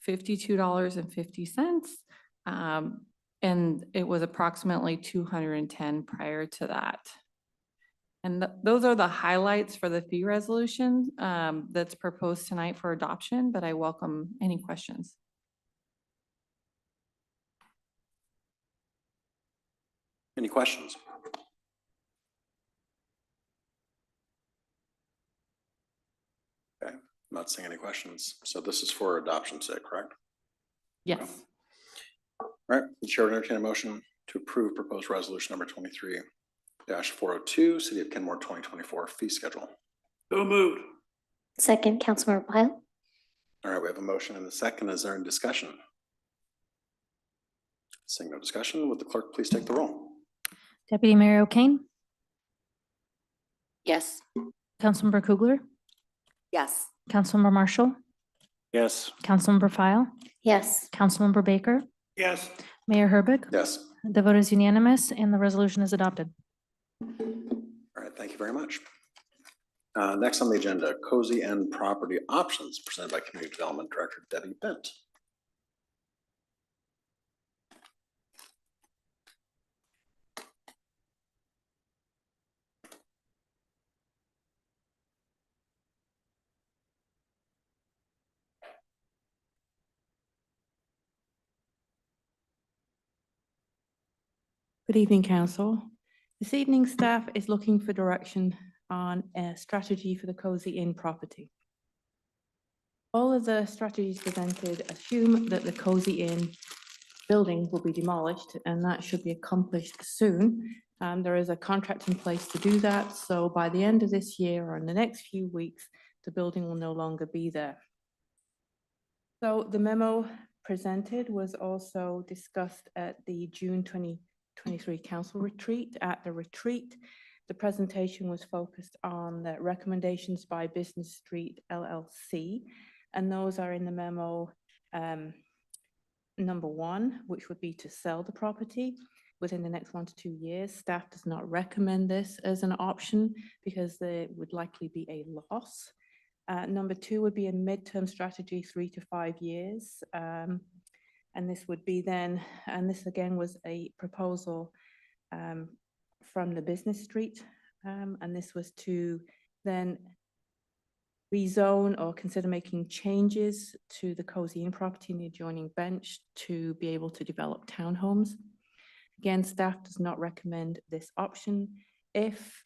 $52.50. And it was approximately $210 prior to that. And those are the highlights for the fee resolution that's proposed tonight for adoption, but I welcome any questions. Any questions? Okay, I'm not seeing any questions. So this is for adoption's sake, correct? Yes. All right, the chair will entertain a motion to approve proposed resolution number 23-402, City of Kenmore 2024 fee schedule. So moved. Second, Councilmember Pyle. All right, we have a motion and a second. Is there any discussion? Seeing no discussion, would the clerk please take the roll? Deputy Mayor O'Kane, Yes. Councilmember Kugler, Yes. Councilmember Marshall, Yes. Councilmember File, Yes. Councilmember Baker, Yes. Mayor Herbig. Yes. The vote is unanimous and the resolution is adopted. All right, thank you very much. Next on the agenda, Cozy End Property Options presented by Community Development Director Debbie Bent. Good evening, Council. This evening, staff is looking for direction on a strategy for the Cozy Inn property. All of the strategies presented assume that the Cozy Inn building will be demolished, and that should be accomplished soon. There is a contract in place to do that, so by the end of this year or in the next few weeks, the building will no longer be there. So the memo presented was also discussed at the June 2023 council retreat. At the retreat, the presentation was focused on the recommendations by Business Street LLC, and those are in the memo. Number one, which would be to sell the property within the next 1 to 2 years. Staff does not recommend this as an option because there would likely be a loss. Number two would be a midterm strategy, 3 to 5 years. And this would be then, and this again was a proposal from the Business Street. And this was to then rezone or consider making changes to the Cozy Inn property in the adjoining bench to be able to develop townhomes. Again, staff does not recommend this option. If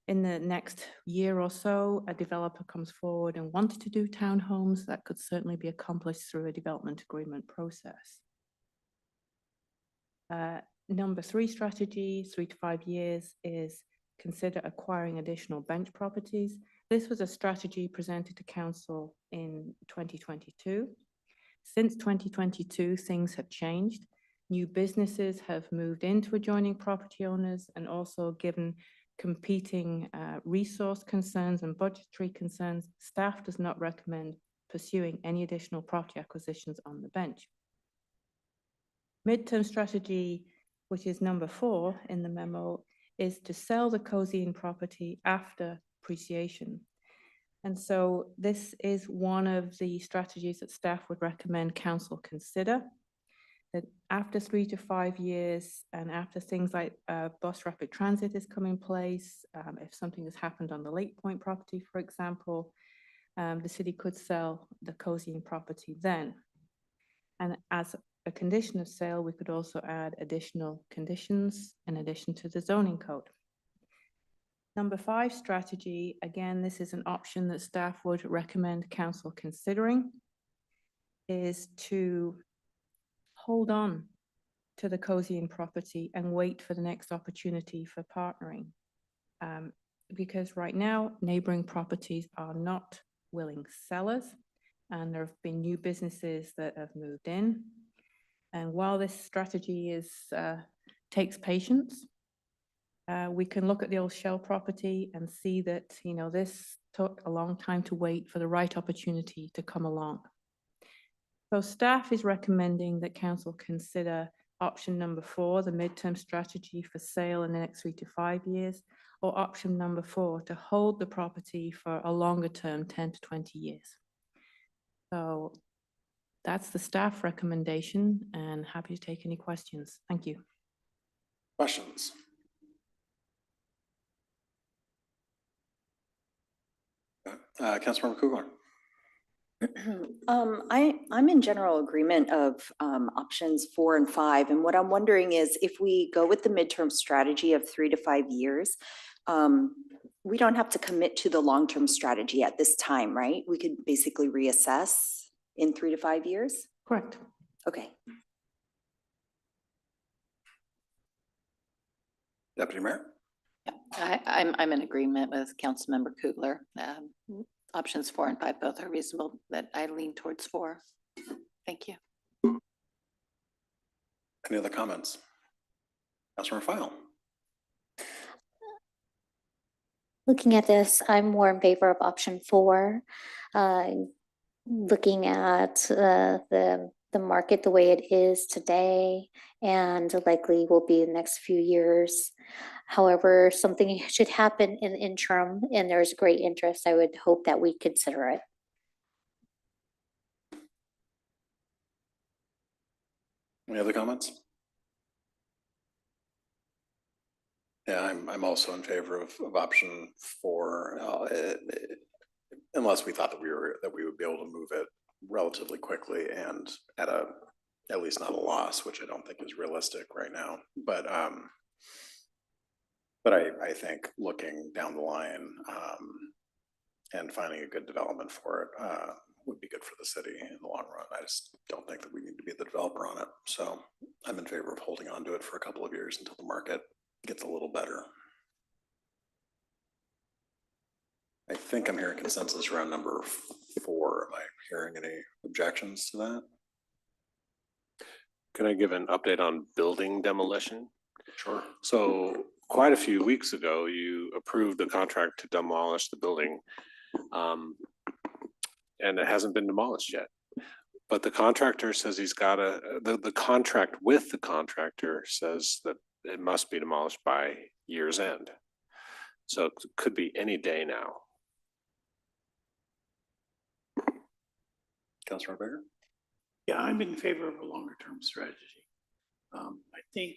in the next year or so, a developer comes forward and wanted to do townhomes, that could certainly be accomplished through a development agreement process. Number 3 strategy, 3 to 5 years, is consider acquiring additional bench properties. This was a strategy presented to council in 2022. Since 2022, things have changed. New businesses have moved into adjoining property owners and also given competing resource concerns and budgetary concerns. Staff does not recommend pursuing any additional property acquisitions on the bench. Midterm strategy, which is number 4 in the memo, is to sell the Cozy Inn property after appreciation. And so this is one of the strategies that staff would recommend council consider, that after 3 to 5 years and after things like bus rapid transit is come in place, if something has happened on the Lake Point property, for example, the city could sell the Cozy Inn property then. And as a condition of sale, we could also add additional conditions in addition to the zoning code. Number 5 strategy, again, this is an option that staff would recommend council considering, is to hold on to the Cozy Inn property and wait for the next opportunity for partnering. Because right now, neighboring properties are not willing sellers, and there have been new businesses that have moved in. And while this strategy takes patience, we can look at the old Shell property and see that, you know, this took a long time to wait for the right opportunity to come along. So staff is recommending that council consider option number 4, the midterm strategy for sale in the next 3 to 5 years, or option number 4, to hold the property for a longer term, 10 to 20 years. So that's the staff recommendation, and happy to take any questions. Thank you. Questions? Councilmember Kugler. I'm in general agreement of options 4 and 5. And what I'm wondering is if we go with the midterm strategy of 3 to 5 years, we don't have to commit to the long-term strategy at this time, right? We could basically reassess in 3 to 5 years? Correct. Okay. Deputy Mayor? I'm in agreement with Councilmember Kugler. Options 4 and 5 both are reasonable, but I lean towards 4. Thank you. Any other comments? Councilmember File. Looking at this, I'm more in favor of option 4. Looking at the market the way it is today and likely will be in the next few years. However, something should happen in the interim and there's great interest, I would hope that we consider it. Any other comments? Yeah, I'm also in favor of option 4, unless we thought that we would be able to move it relatively quickly and at least not a loss, which I don't think is realistic right now. But I think looking down the line and finding a good development for it would be good for the city in the long run. I just don't think that we need to be the developer on it. So I'm in favor of holding on to it for a couple of years until the market gets a little better. I think I'm hearing consensus around number 4. Am I hearing any objections to that? Can I give an update on building demolition? Sure. So quite a few weeks ago, you approved the contract to demolish the building. And it hasn't been demolished yet. But the contractor says he's got the contract with the contractor says that it must be demolished by year's end. So it could be any day now. Councilor Baker? Yeah, I'm in favor of a longer term strategy. I think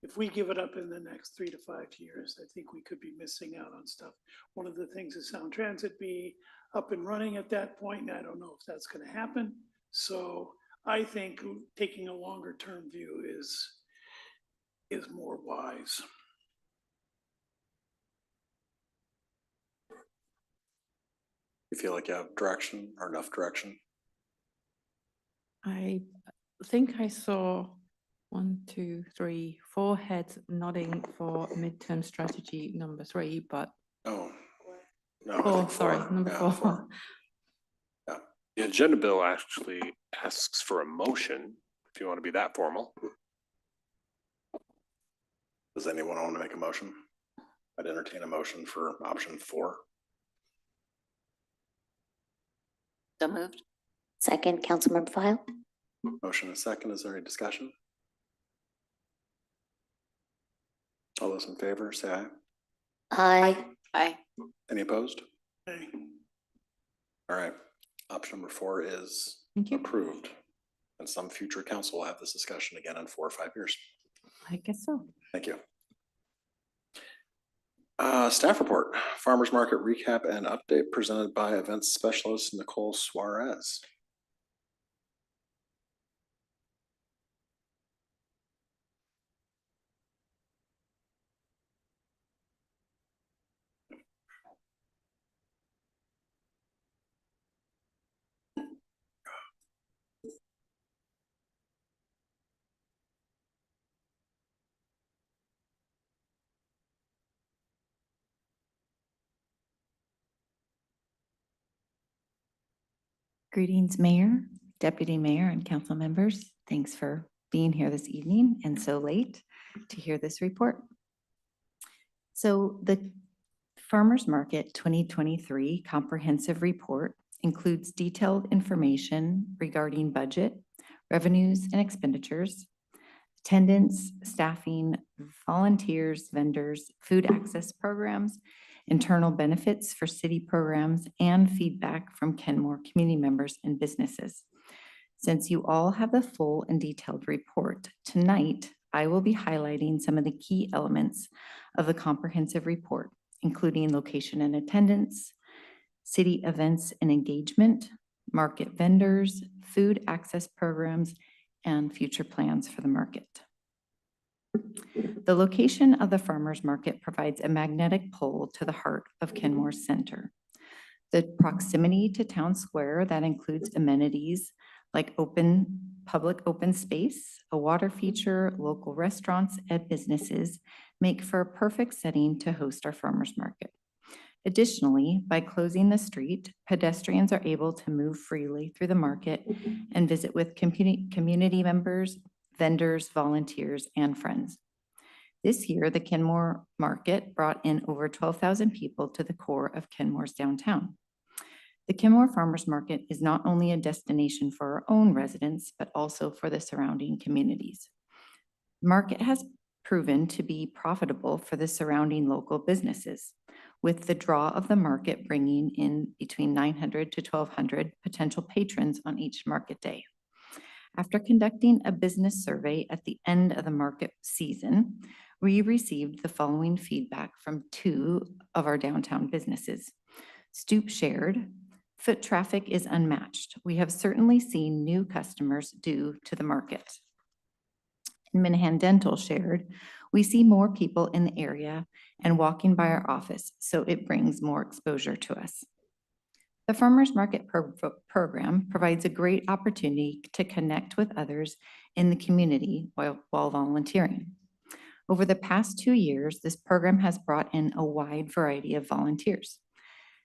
if we give it up in the next 3 to 5 years, I think we could be missing out on stuff. One of the things is Sound Transit be up and running at that point, and I don't know if that's going to happen. So I think taking a longer term view is more wise. You feel like you have direction or enough direction? I think I saw 1, 2, 3, 4 heads nodding for midterm strategy number 3, but Oh, no. I four, think sorry, four. number Yeah, 4. The agenda bill actually asks for a motion, if you want to be that formal. Does anyone want to make a motion? I'd entertain a motion for option 4. So moved. Second, Councilmember File. Motion and second. Is there any discussion? All those in favor, say aye. Aye. Aye. Any opposed? Okay. All right. Option number 4 is Thank you. approved. And some future council will have this discussion again in 4 or 5 years. I guess so. Thank you. Staff report, farmers market recap and update presented by events specialist Nicole Suarez. Greetings, Mayor, Deputy Mayor, and council members. Thanks for being here this evening and so late to hear this report. So the Farmers Market 2023 Comprehensive Report includes detailed information regarding budget, revenues and expenditures, attendance, staffing, volunteers, vendors, food access programs, internal benefits for city programs, and feedback from Kenmore community members and businesses. Since you all have the full and detailed report, tonight I will be highlighting some of the key elements of the comprehensive report, including location and attendance, city events and engagement, market vendors, food access programs, and future plans for the market. The location of the farmers market provides a magnetic pull to the heart of Kenmore Center. The proximity to town square that includes amenities like public open space, a water feature, local restaurants, and businesses make for a perfect setting to host our farmers market. Additionally, by closing the street, pedestrians are able to move freely through the market and visit with community members, vendors, volunteers, and friends. This year, the Kenmore Market brought in over 12,000 people to the core of Kenmore's downtown. The Kenmore Farmers Market is not only a destination for our own residents, but also for the surrounding communities. The market has proven to be profitable for the surrounding local businesses, with the draw of the market bringing in between 900 to 1,200 potential patrons on each market day. After conducting a business survey at the end of the market season, we received the following feedback from 2 of our downtown businesses. Stoop shared, "Foot traffic is unmatched. We have certainly seen new customers due to the market." Minahan Dental shared, "We see more people in the area and walking by our office, so it brings more exposure to us." The Farmers Market program provides a great opportunity to connect with others in the community while volunteering. Over the past 2 years, this program has brought in a wide variety of volunteers,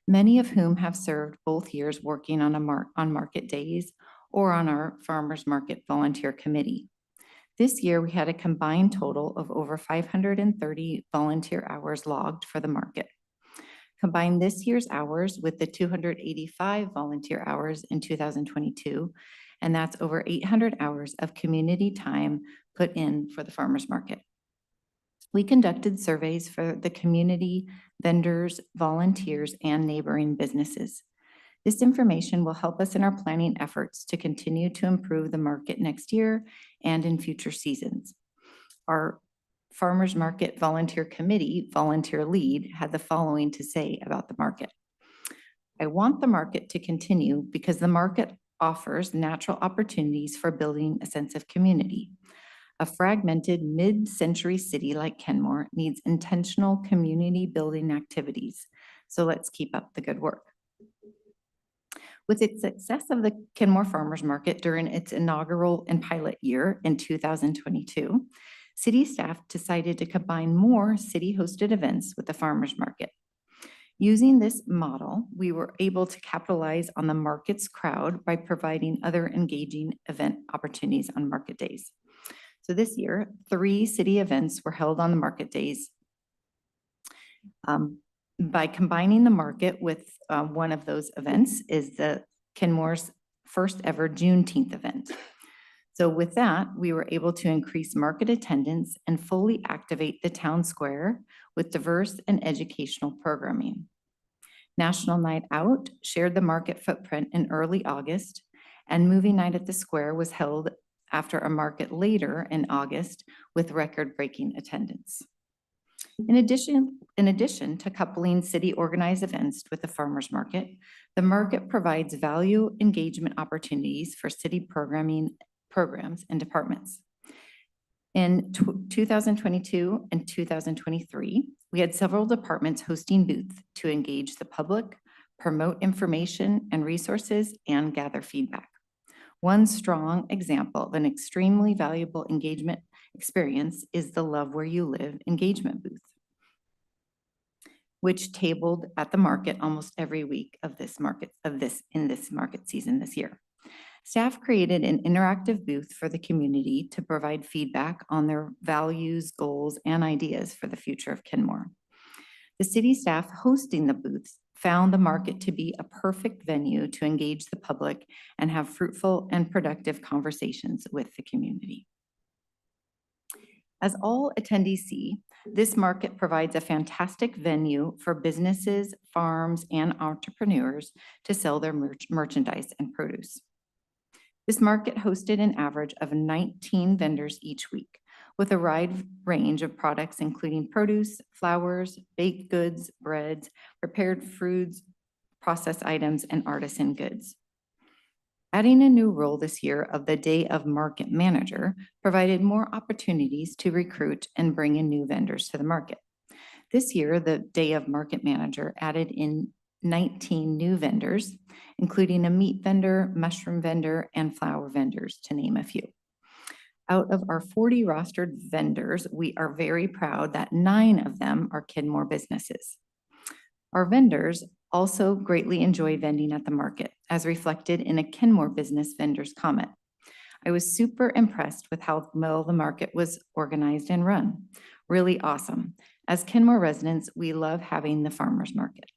many of whom have served both years working on market days or on our Farmers Market Volunteer Committee. This year, we had a combined total of over 530 volunteer hours logged for the market. Combine this year's hours with the 285 volunteer hours in 2022, and that's over 800 hours of community time put in for the farmers market. We conducted surveys for the community, vendors, volunteers, and neighboring businesses. This information will help us in our planning efforts to continue to improve the market next year and in future seasons. Our Farmers Market Volunteer Committee volunteer lead had the following to say about the market. "I want the market to continue because the market offers natural opportunities for building a sense of community. A fragmented mid-century city like Kenmore needs intentional community building activities. So let's keep up the good work." With its success of the Kenmore Farmers Market during its inaugural and pilot year in 2022, city staff decided to combine more city-hosted events with the farmers market. Using this model, we were able to capitalize on the market's crowd by providing other engaging event opportunities on market days. So this year, 3 city events were held on the market days. By combining the market with one of those events is the Kenmore's first ever Juneteenth event. So with that, we were able to increase market attendance and fully activate the town square with diverse and educational programming. National Night Out shared the market footprint in early August, and Movie Night at the Square was held after a market later in August with record-breaking attendance. In addition to coupling city organized events with the farmers market, the market provides value engagement opportunities for city programs and departments. In 2022 and 2023, we had several departments hosting booths to engage the public, promote information and resources, and gather feedback. One strong example of an extremely valuable engagement experience is the Love Where You Live engagement booth, which tabled at the market almost every week of this market season this year. Staff created an interactive booth for the community to provide feedback on their values, goals, and ideas for the future of Kenmore. The city staff hosting the booths found the market to be a perfect venue to engage the public and have fruitful and productive conversations with the community. As all attendees see, this market provides a fantastic venue for businesses, farms, and entrepreneurs to sell their merchandise and produce. This market hosted an average of 19 vendors each week, with a wide range of products including produce, flowers, baked goods, breads, prepared foods, processed items, and artisan goods. Adding a new role this year of the Day of Market Manager provided more opportunities to recruit and bring in new vendors to the market. This year, the Day of Market Manager added in 19 new vendors, including a meat vendor, mushroom vendor, and flower vendors, to name a few. Out of our 40 rostered vendors, we are very proud that 9 of them are Kenmore businesses. Our vendors also greatly enjoy vending at the market, as reflected in a Kenmore business vendor's comment. I was super impressed with how well the market was organized and run. Really awesome. As Kenmore residents, we love having the farmers market.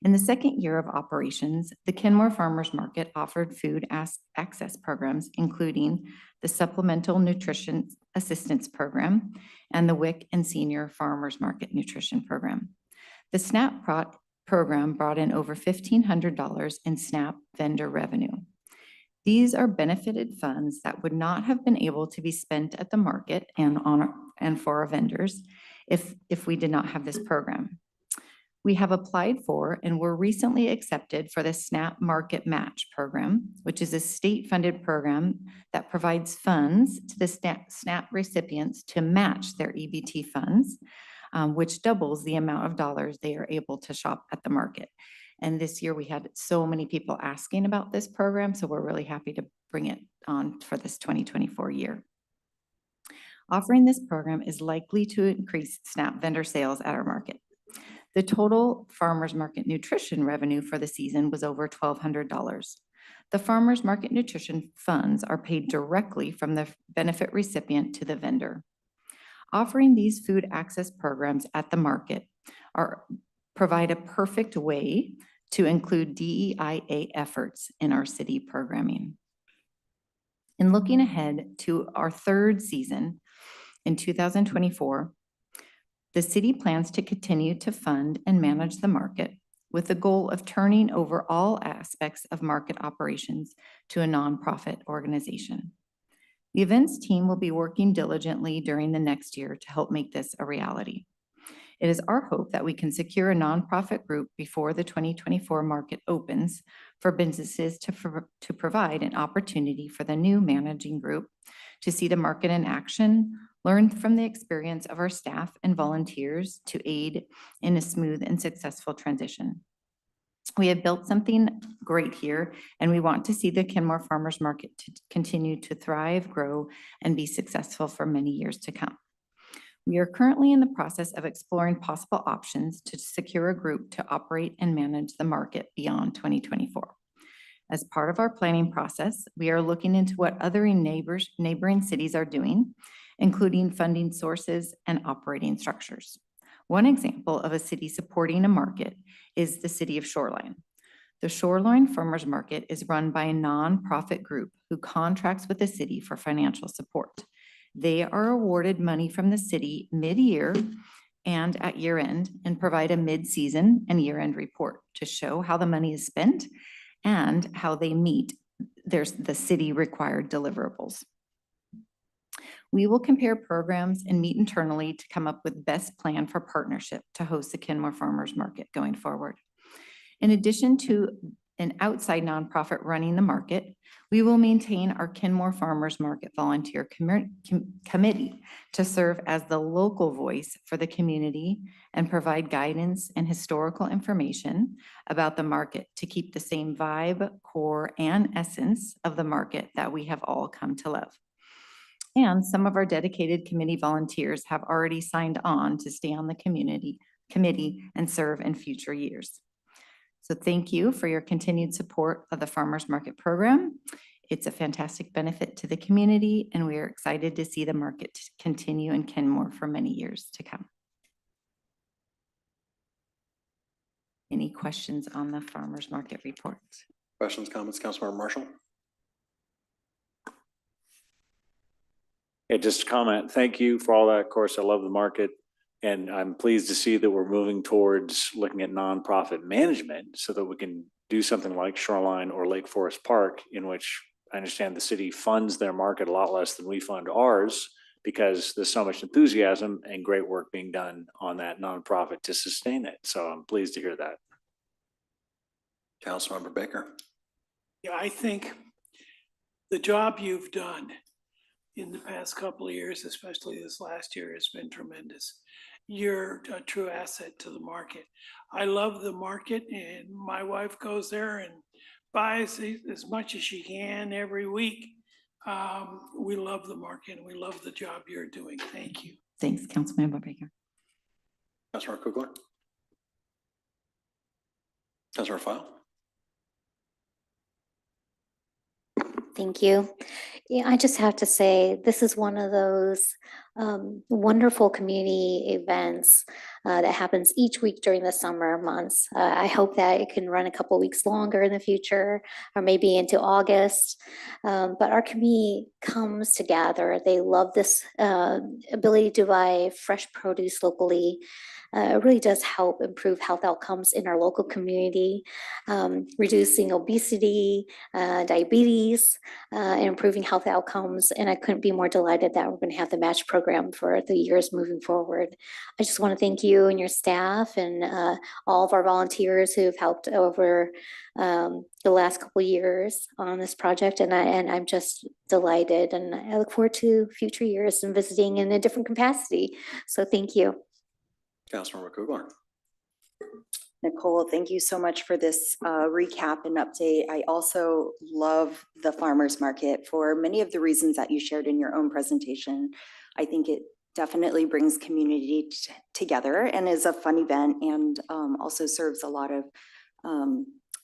In the second year of operations, the Kenmore Farmers Market offered food access programs, including the Supplemental Nutrition Assistance Program and the WIC and Senior Farmers Market Nutrition Program. The SNAP program brought in over $1,500 in SNAP vendor revenue. These are benefited funds that would not have been able to be spent at the market and for our vendors if we did not have this program. We have applied for and were recently accepted for the SNAP Market Match Program, which is a state-funded program that provides funds to the SNAP recipients to match their EBT funds, which doubles the amount of dollars they are able to shop at the market. And this year we had so many people asking about this program, so we're really happy to bring it on for this 2024 year. Offering this program is likely to increase SNAP vendor sales at our market. The total farmers market nutrition revenue for the season was over $1,200. The farmers market nutrition funds are paid directly from the benefit recipient to the vendor. Offering these food access programs at the market provide a perfect way to include DEIA efforts in our city programming. In looking ahead to our third season in 2024, the city plans to continue to fund and manage the market with the goal of turning over all aspects of market operations to a nonprofit organization. The events team will be working diligently during the next year to help make this a reality. It is our hope that we can secure a nonprofit group before the 2024 market opens for businesses to provide an opportunity for the new managing group to see the market in action, learn from the experience of our staff and volunteers to aid in a smooth and successful transition. We have built something great here, and we want to see the Kenmore Farmers Market to continue to thrive, grow, and be successful for many years to come. We are currently in the process of exploring possible options to secure a group to operate and manage the market beyond 2024. As part of our planning process, we are looking into what other neighboring cities are doing, including funding sources and operating structures. One example of a city supporting a market is the city of Shoreline. The Shoreline Farmers Market is run by a nonprofit group who contracts with the city for financial support. They are awarded money from the city mid-year and at year end and provide a mid-season and year-end report to show how the money is spent and how they meet the city required deliverables. We will compare programs and meet internally to come up with the best plan for partnership to host the Kenmore Farmers Market going forward. In addition to an outside nonprofit running the market, we will maintain our Kenmore Farmers Market Volunteer Committee to serve as the local voice for the community and provide guidance and historical information about the market to keep the same vibe, core, and essence of the market that we have all come to love. And some of our dedicated committee volunteers have already signed on to stay on the committee and serve in future years. So thank you for your continued support of the Farmers Market program. It's a fantastic benefit to the community, and we are excited to see the market continue in Kenmore for many years to come. Any questions on the Farmers Market report? Questions, comments, Councilmember Marshall? Yeah, just a comment. Thank you for all that. Of course, I love the market. And I'm pleased to see that we're moving towards looking at nonprofit management so that we can do something like Shoreline or Lake Forest Park, in which I understand the city funds their market a lot less than we fund ours, because there's so much enthusiasm and great work being done on that nonprofit to sustain it. So I'm pleased to hear that. Councilmember Baker. Yeah, I think the job you've done in the past couple of years, especially this last year, has been tremendous. You're a true asset to the market. I love the market, and my wife goes there and buys as much as she can every week. We love the market and we love the job you're doing. Thank you. Thanks, Councilmember Baker. Councilmember Kugler. Councilmember File. Thank you. Yeah, I just have to say, this is one of those wonderful community events that happens each week during the summer months. I hope that it can run a couple weeks longer in the future, or maybe into August. But our community comes together. They love this ability to buy fresh produce locally. It really does help improve health outcomes in our local community, reducing obesity, diabetes, and improving health outcomes. And I couldn't be more delighted that we're going to have the match program for the years moving forward. I just want to thank you and your staff and all of our volunteers who have helped over the last couple of years on this project. And I'm just delighted, and I look forward to future years and visiting in a different capacity. So thank you. Councilmember Kugler. Nicole, thank you so much for this recap and update. I also love the farmers market for many of the reasons that you shared in your own presentation. I think it definitely brings community together and is a fun event, and also serves a lot of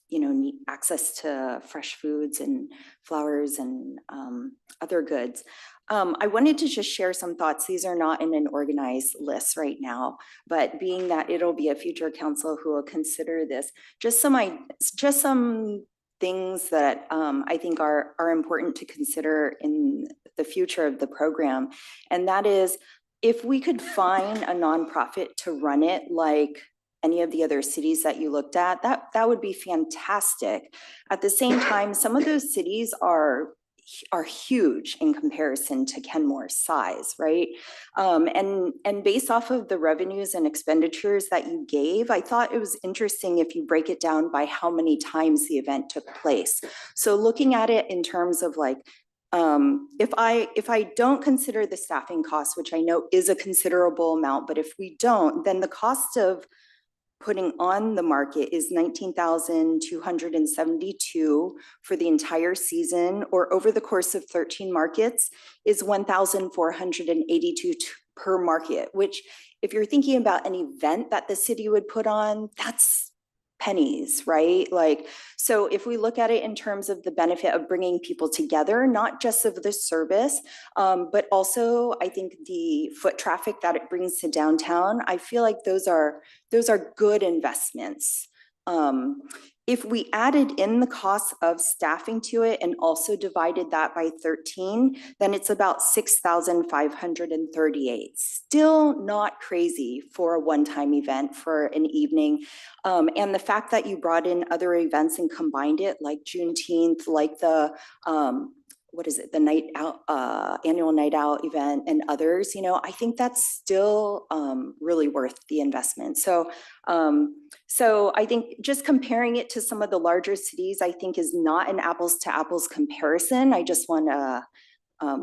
neat access to fresh foods and flowers and other goods. I wanted to just share some thoughts. These are not in an organized list right now, but being that it'll be a future council who will consider this, just some things that I think are important to consider in the future of the program. And that is, if we could find a nonprofit to run it like any of the other cities that you looked at, that would be fantastic. At the same time, some of those cities are huge in comparison to Kenmore's size, right? And based off of the revenues and expenditures that you gave, I thought it was interesting if you break it down by how many times the event took place. So looking at it in terms of like, if I don't consider the staffing costs, which I know is a considerable amount, but if we don't, then the cost of putting on the market is 19,272 for the entire season, or over the course of 13 markets is 1,482 per market, which if you're thinking about an event that the city would put on, that's pennies, right? Like, so if we look at it in terms of the benefit of bringing people together, not just of the service, but also I think the foot traffic that it brings to downtown, I feel like those are good investments. If we added in the cost of staffing to it and also divided that by 13, then it's about 6,538. Still not crazy for a one-time event for an evening. And the fact that you brought in other events and combined it, like Juneteenth, like the, what is it, the night out, annual night out event and others, you know, I think that's still really worth the investment. So, so I think just comparing it to some of the larger cities, I think is not an apples to apples comparison. I just want to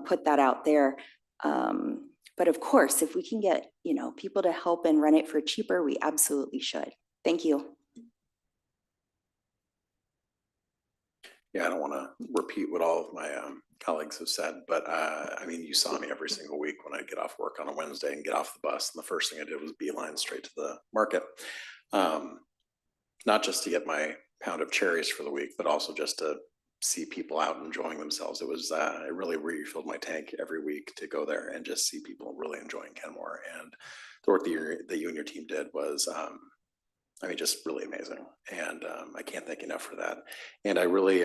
put that out there. But of course, if we can get, you know, people to help and run it for cheaper, we absolutely should. Thank you. Yeah, I don't want to repeat what all of my colleagues have said, but I mean, you saw me every single week when I get off work on a Wednesday and get off the bus. And the first thing I did was beeline straight to the market. Not just to get my pound of cherries for the week, but also just to see people out enjoying themselves. It was, it really refilled my tank every week to go there and just see people really enjoying Kenmore. And the work that you and your team did was, I mean, just really amazing. And I can't thank you enough for that. And I really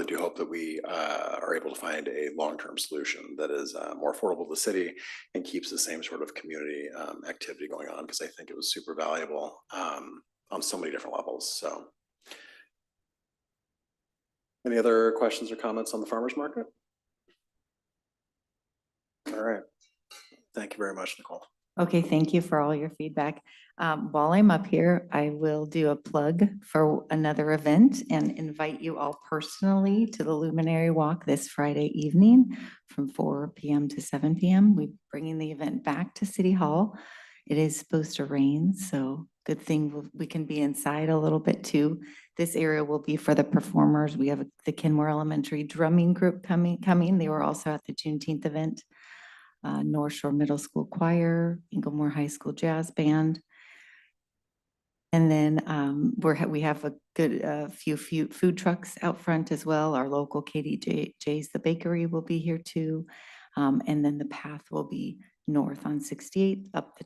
do hope that we are able to find a long-term solution that is more affordable to the city and keeps the same sort of community activity going on, because I think it was super valuable on so many different levels. So any other questions or comments on the farmers market? All right. Thank you very much, Nicole. Okay, thank you for all your feedback. While I'm up here, I will do a plug for another event and invite you all personally to the Luminary Walk this Friday evening from 4 p.m. to 7 p.m. We're bringing the event back to City Hall. It is supposed to rain, so good thing we can be inside a little bit too. This area will be for the performers. We have the Kenmore Elementary drumming group coming. They were also at the Juneteenth event. North Shore Middle School Choir, Inglemoor High School Jazz Band. And then we have a good few food trucks out front as well. Our local KDJ's The Bakery will be here too. And then the path will be north on 68 up the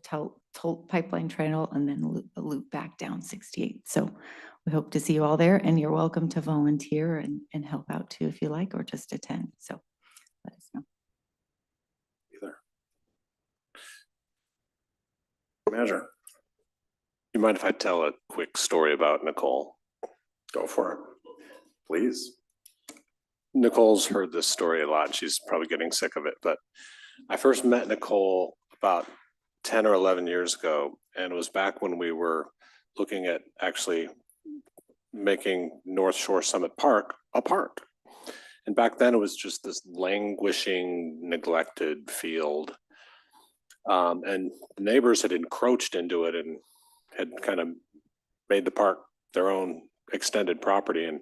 Tolt Pipeline Trail and then loop back down 68. So we hope to see you all there, and you're welcome to volunteer and help out too if you like, or just attend. So let us know. Measure. You mind if I tell a quick story about Nicole? Go for it, please. Nicole's heard this story a lot. She's probably getting sick of it, but I first met Nicole about 10 or 11 years ago, and it was back when we were looking at actually making North Shore Summit Park a park. And back then it was just this languishing, neglected field. And the neighbors had encroached into it and had kind of made the park their own extended property. And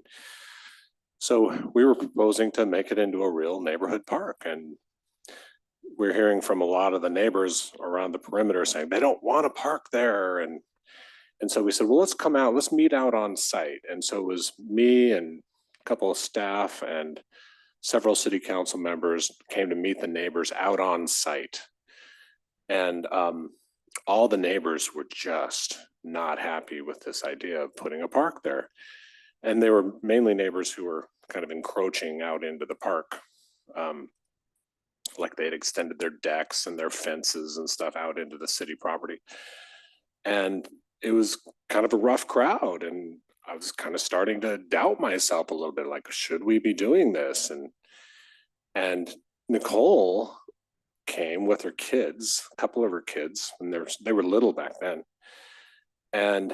so we were proposing to make it into a real neighborhood park. And we're hearing from a lot of the neighbors around the perimeter saying they don't want a park there. And so we said, well, let's come out, let's meet out on site. And so it was me and a couple of staff and several city council members came to meet the neighbors out on site. And all the neighbors were just not happy with this idea of putting a park there. And they were mainly neighbors who were kind of encroaching out into the park. Like they had extended their decks and their fences and stuff out into the city property. And it was kind of a rough crowd. And I was kind of starting to doubt myself a little bit, like, should we be doing this? And Nicole came with her kids, a couple of her kids, and they were little back then. And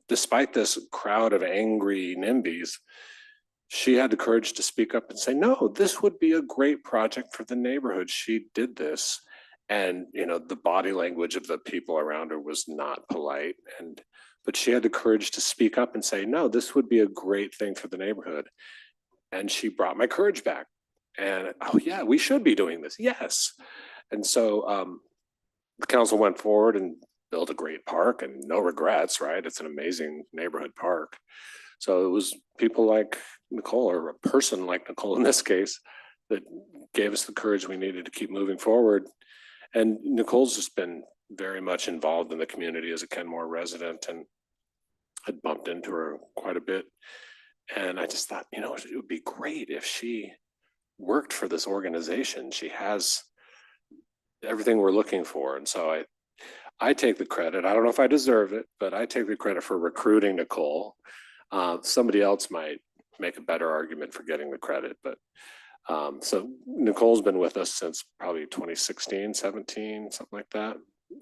despite this crowd of angry NIMBYs, she had the courage to speak up and say, no, this would be a great project for the neighborhood. She did this. And, you know, the body language of the people around her was not polite. But she had the courage to speak up and say, no, this would be a great thing for the neighborhood. And she brought my courage back. And, oh yeah, we should be doing this. Yes. And so the council went forward and built a great park, and no regrets, right? It's an amazing neighborhood park. So it was people like Nicole, or a person like Nicole in this case, that gave us the courage we needed to keep moving forward. And Nicole's just been very much involved in the community as a Kenmore resident, and I'd bumped into her quite a bit. And I just thought, you know, it would be great if she worked for this organization. She has everything we're looking for. And so I take the credit. I don't know if I deserve it, but I take the credit for recruiting Nicole. Somebody else might make a better argument for getting the credit, but so Nicole's been with us since probably 2016, 17, something like that,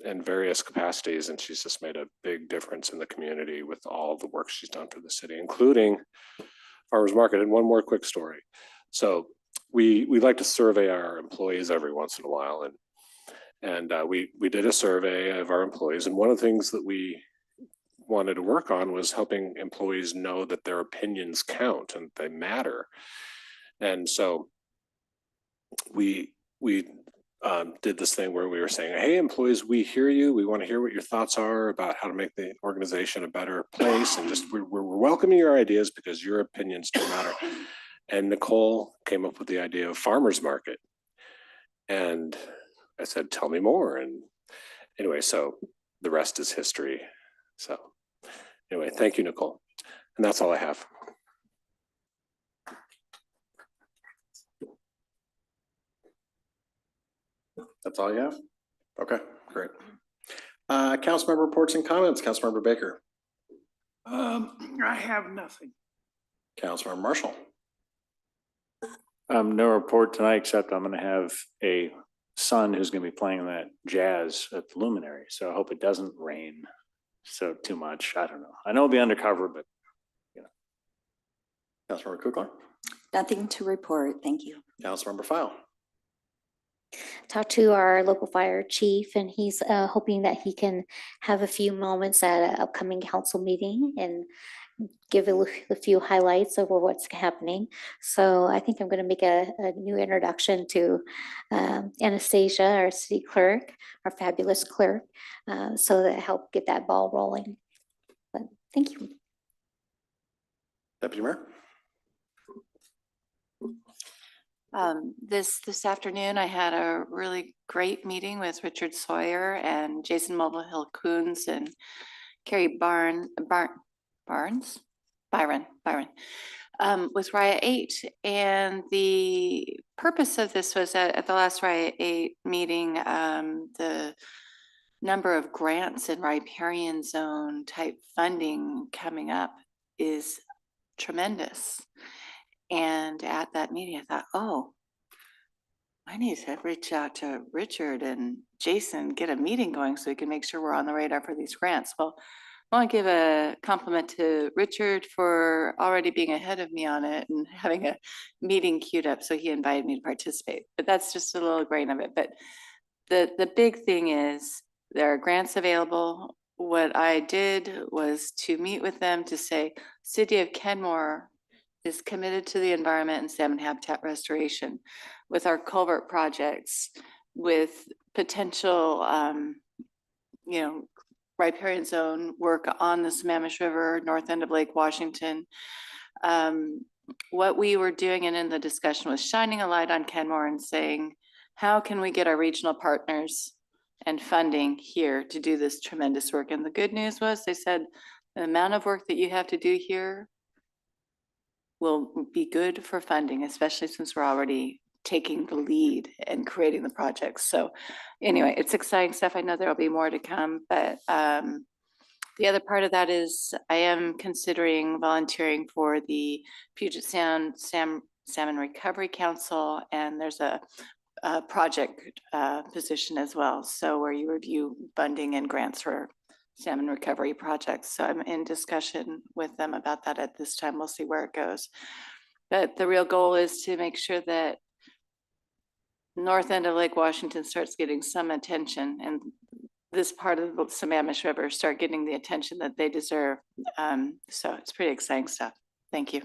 in various capacities. And she's just made a big difference in the community with all the work she's done for the city, including farmers market. And one more quick story. So we like to survey our employees every once in a while. And we did a survey of our employees. And one of the things that we wanted to work on was helping employees know that their opinions count and they matter. And so we did this thing where we were saying, hey, employees, we hear you. We want to hear what your thoughts are about how to make the organization a better place. And just we're welcoming your ideas because your opinions do matter. And Nicole came up with the idea of farmers market. And I said, tell me more. And anyway, so the rest is history. So anyway, thank you, Nicole. And that's all I have. That's all you have? Okay, great. Council member reports and comments. Councilmember Baker. I have nothing. Councilmember Marshall. No report tonight, except I'm gonna have a son who's gonna be playing that jazz at the Luminary. So I hope it doesn't rain so too much. I don't know. I know it'll be undercover, but you know. Councilmember Kuklar. Nothing to report. Thank you. Councilmember File. Talked to our local fire chief, and he's hoping that he can have a few moments at an upcoming council meeting and give a few highlights over what's happening. So I think I'm going to make a new introduction to Anastasia, our city clerk, our fabulous clerk, so that help get that ball rolling. But thank you. Deputy Mayor. This afternoon, I had a really great meeting with Richard Sawyer and Jason Mulvihill Coons and Carrie Byron, with Raya 8. And the purpose of this was at the last Raya 8 meeting, the number of grants in riparian zone type funding coming up is tremendous. And at that meeting, I thought, oh, I need to reach out to Richard and Jason, get a meeting going so we can make sure we're on the radar for these grants. Well, I want to give a compliment to Richard for already being ahead of me on it and having a meeting queued up. So he invited me to participate, but that's just a little grain of it. But the big thing is there are grants available. What I did was to meet with them to say, City of Kenmore is committed to the environment and salmon habitat restoration with our culvert projects, with potential, riparian zone work on the Sammamish River, north end of Lake Washington. What we were doing and in the discussion was shining a light on Kenmore and saying, how can we get our regional partners and funding here to do this tremendous work? And the good news was they said, the amount of work that you have to do here will be good for funding, especially since we're already taking the lead and creating the projects. So anyway, it's exciting stuff. I know there'll be more to come, but the other part of that is I am considering volunteering for the Puget Sound Salmon Recovery Council, and there's a project position as well. So where you review funding and grants for salmon recovery projects. So I'm in discussion with them about that at this time. We'll see where it goes. But the real goal is to make sure that north end of Lake Washington starts getting some attention and this part of the Sammamish River start getting the attention that they deserve. So it's pretty exciting stuff. Thank you.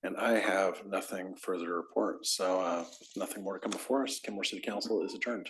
And I have nothing further to report. So nothing more to come before us. Kenmore City Council is adjourned.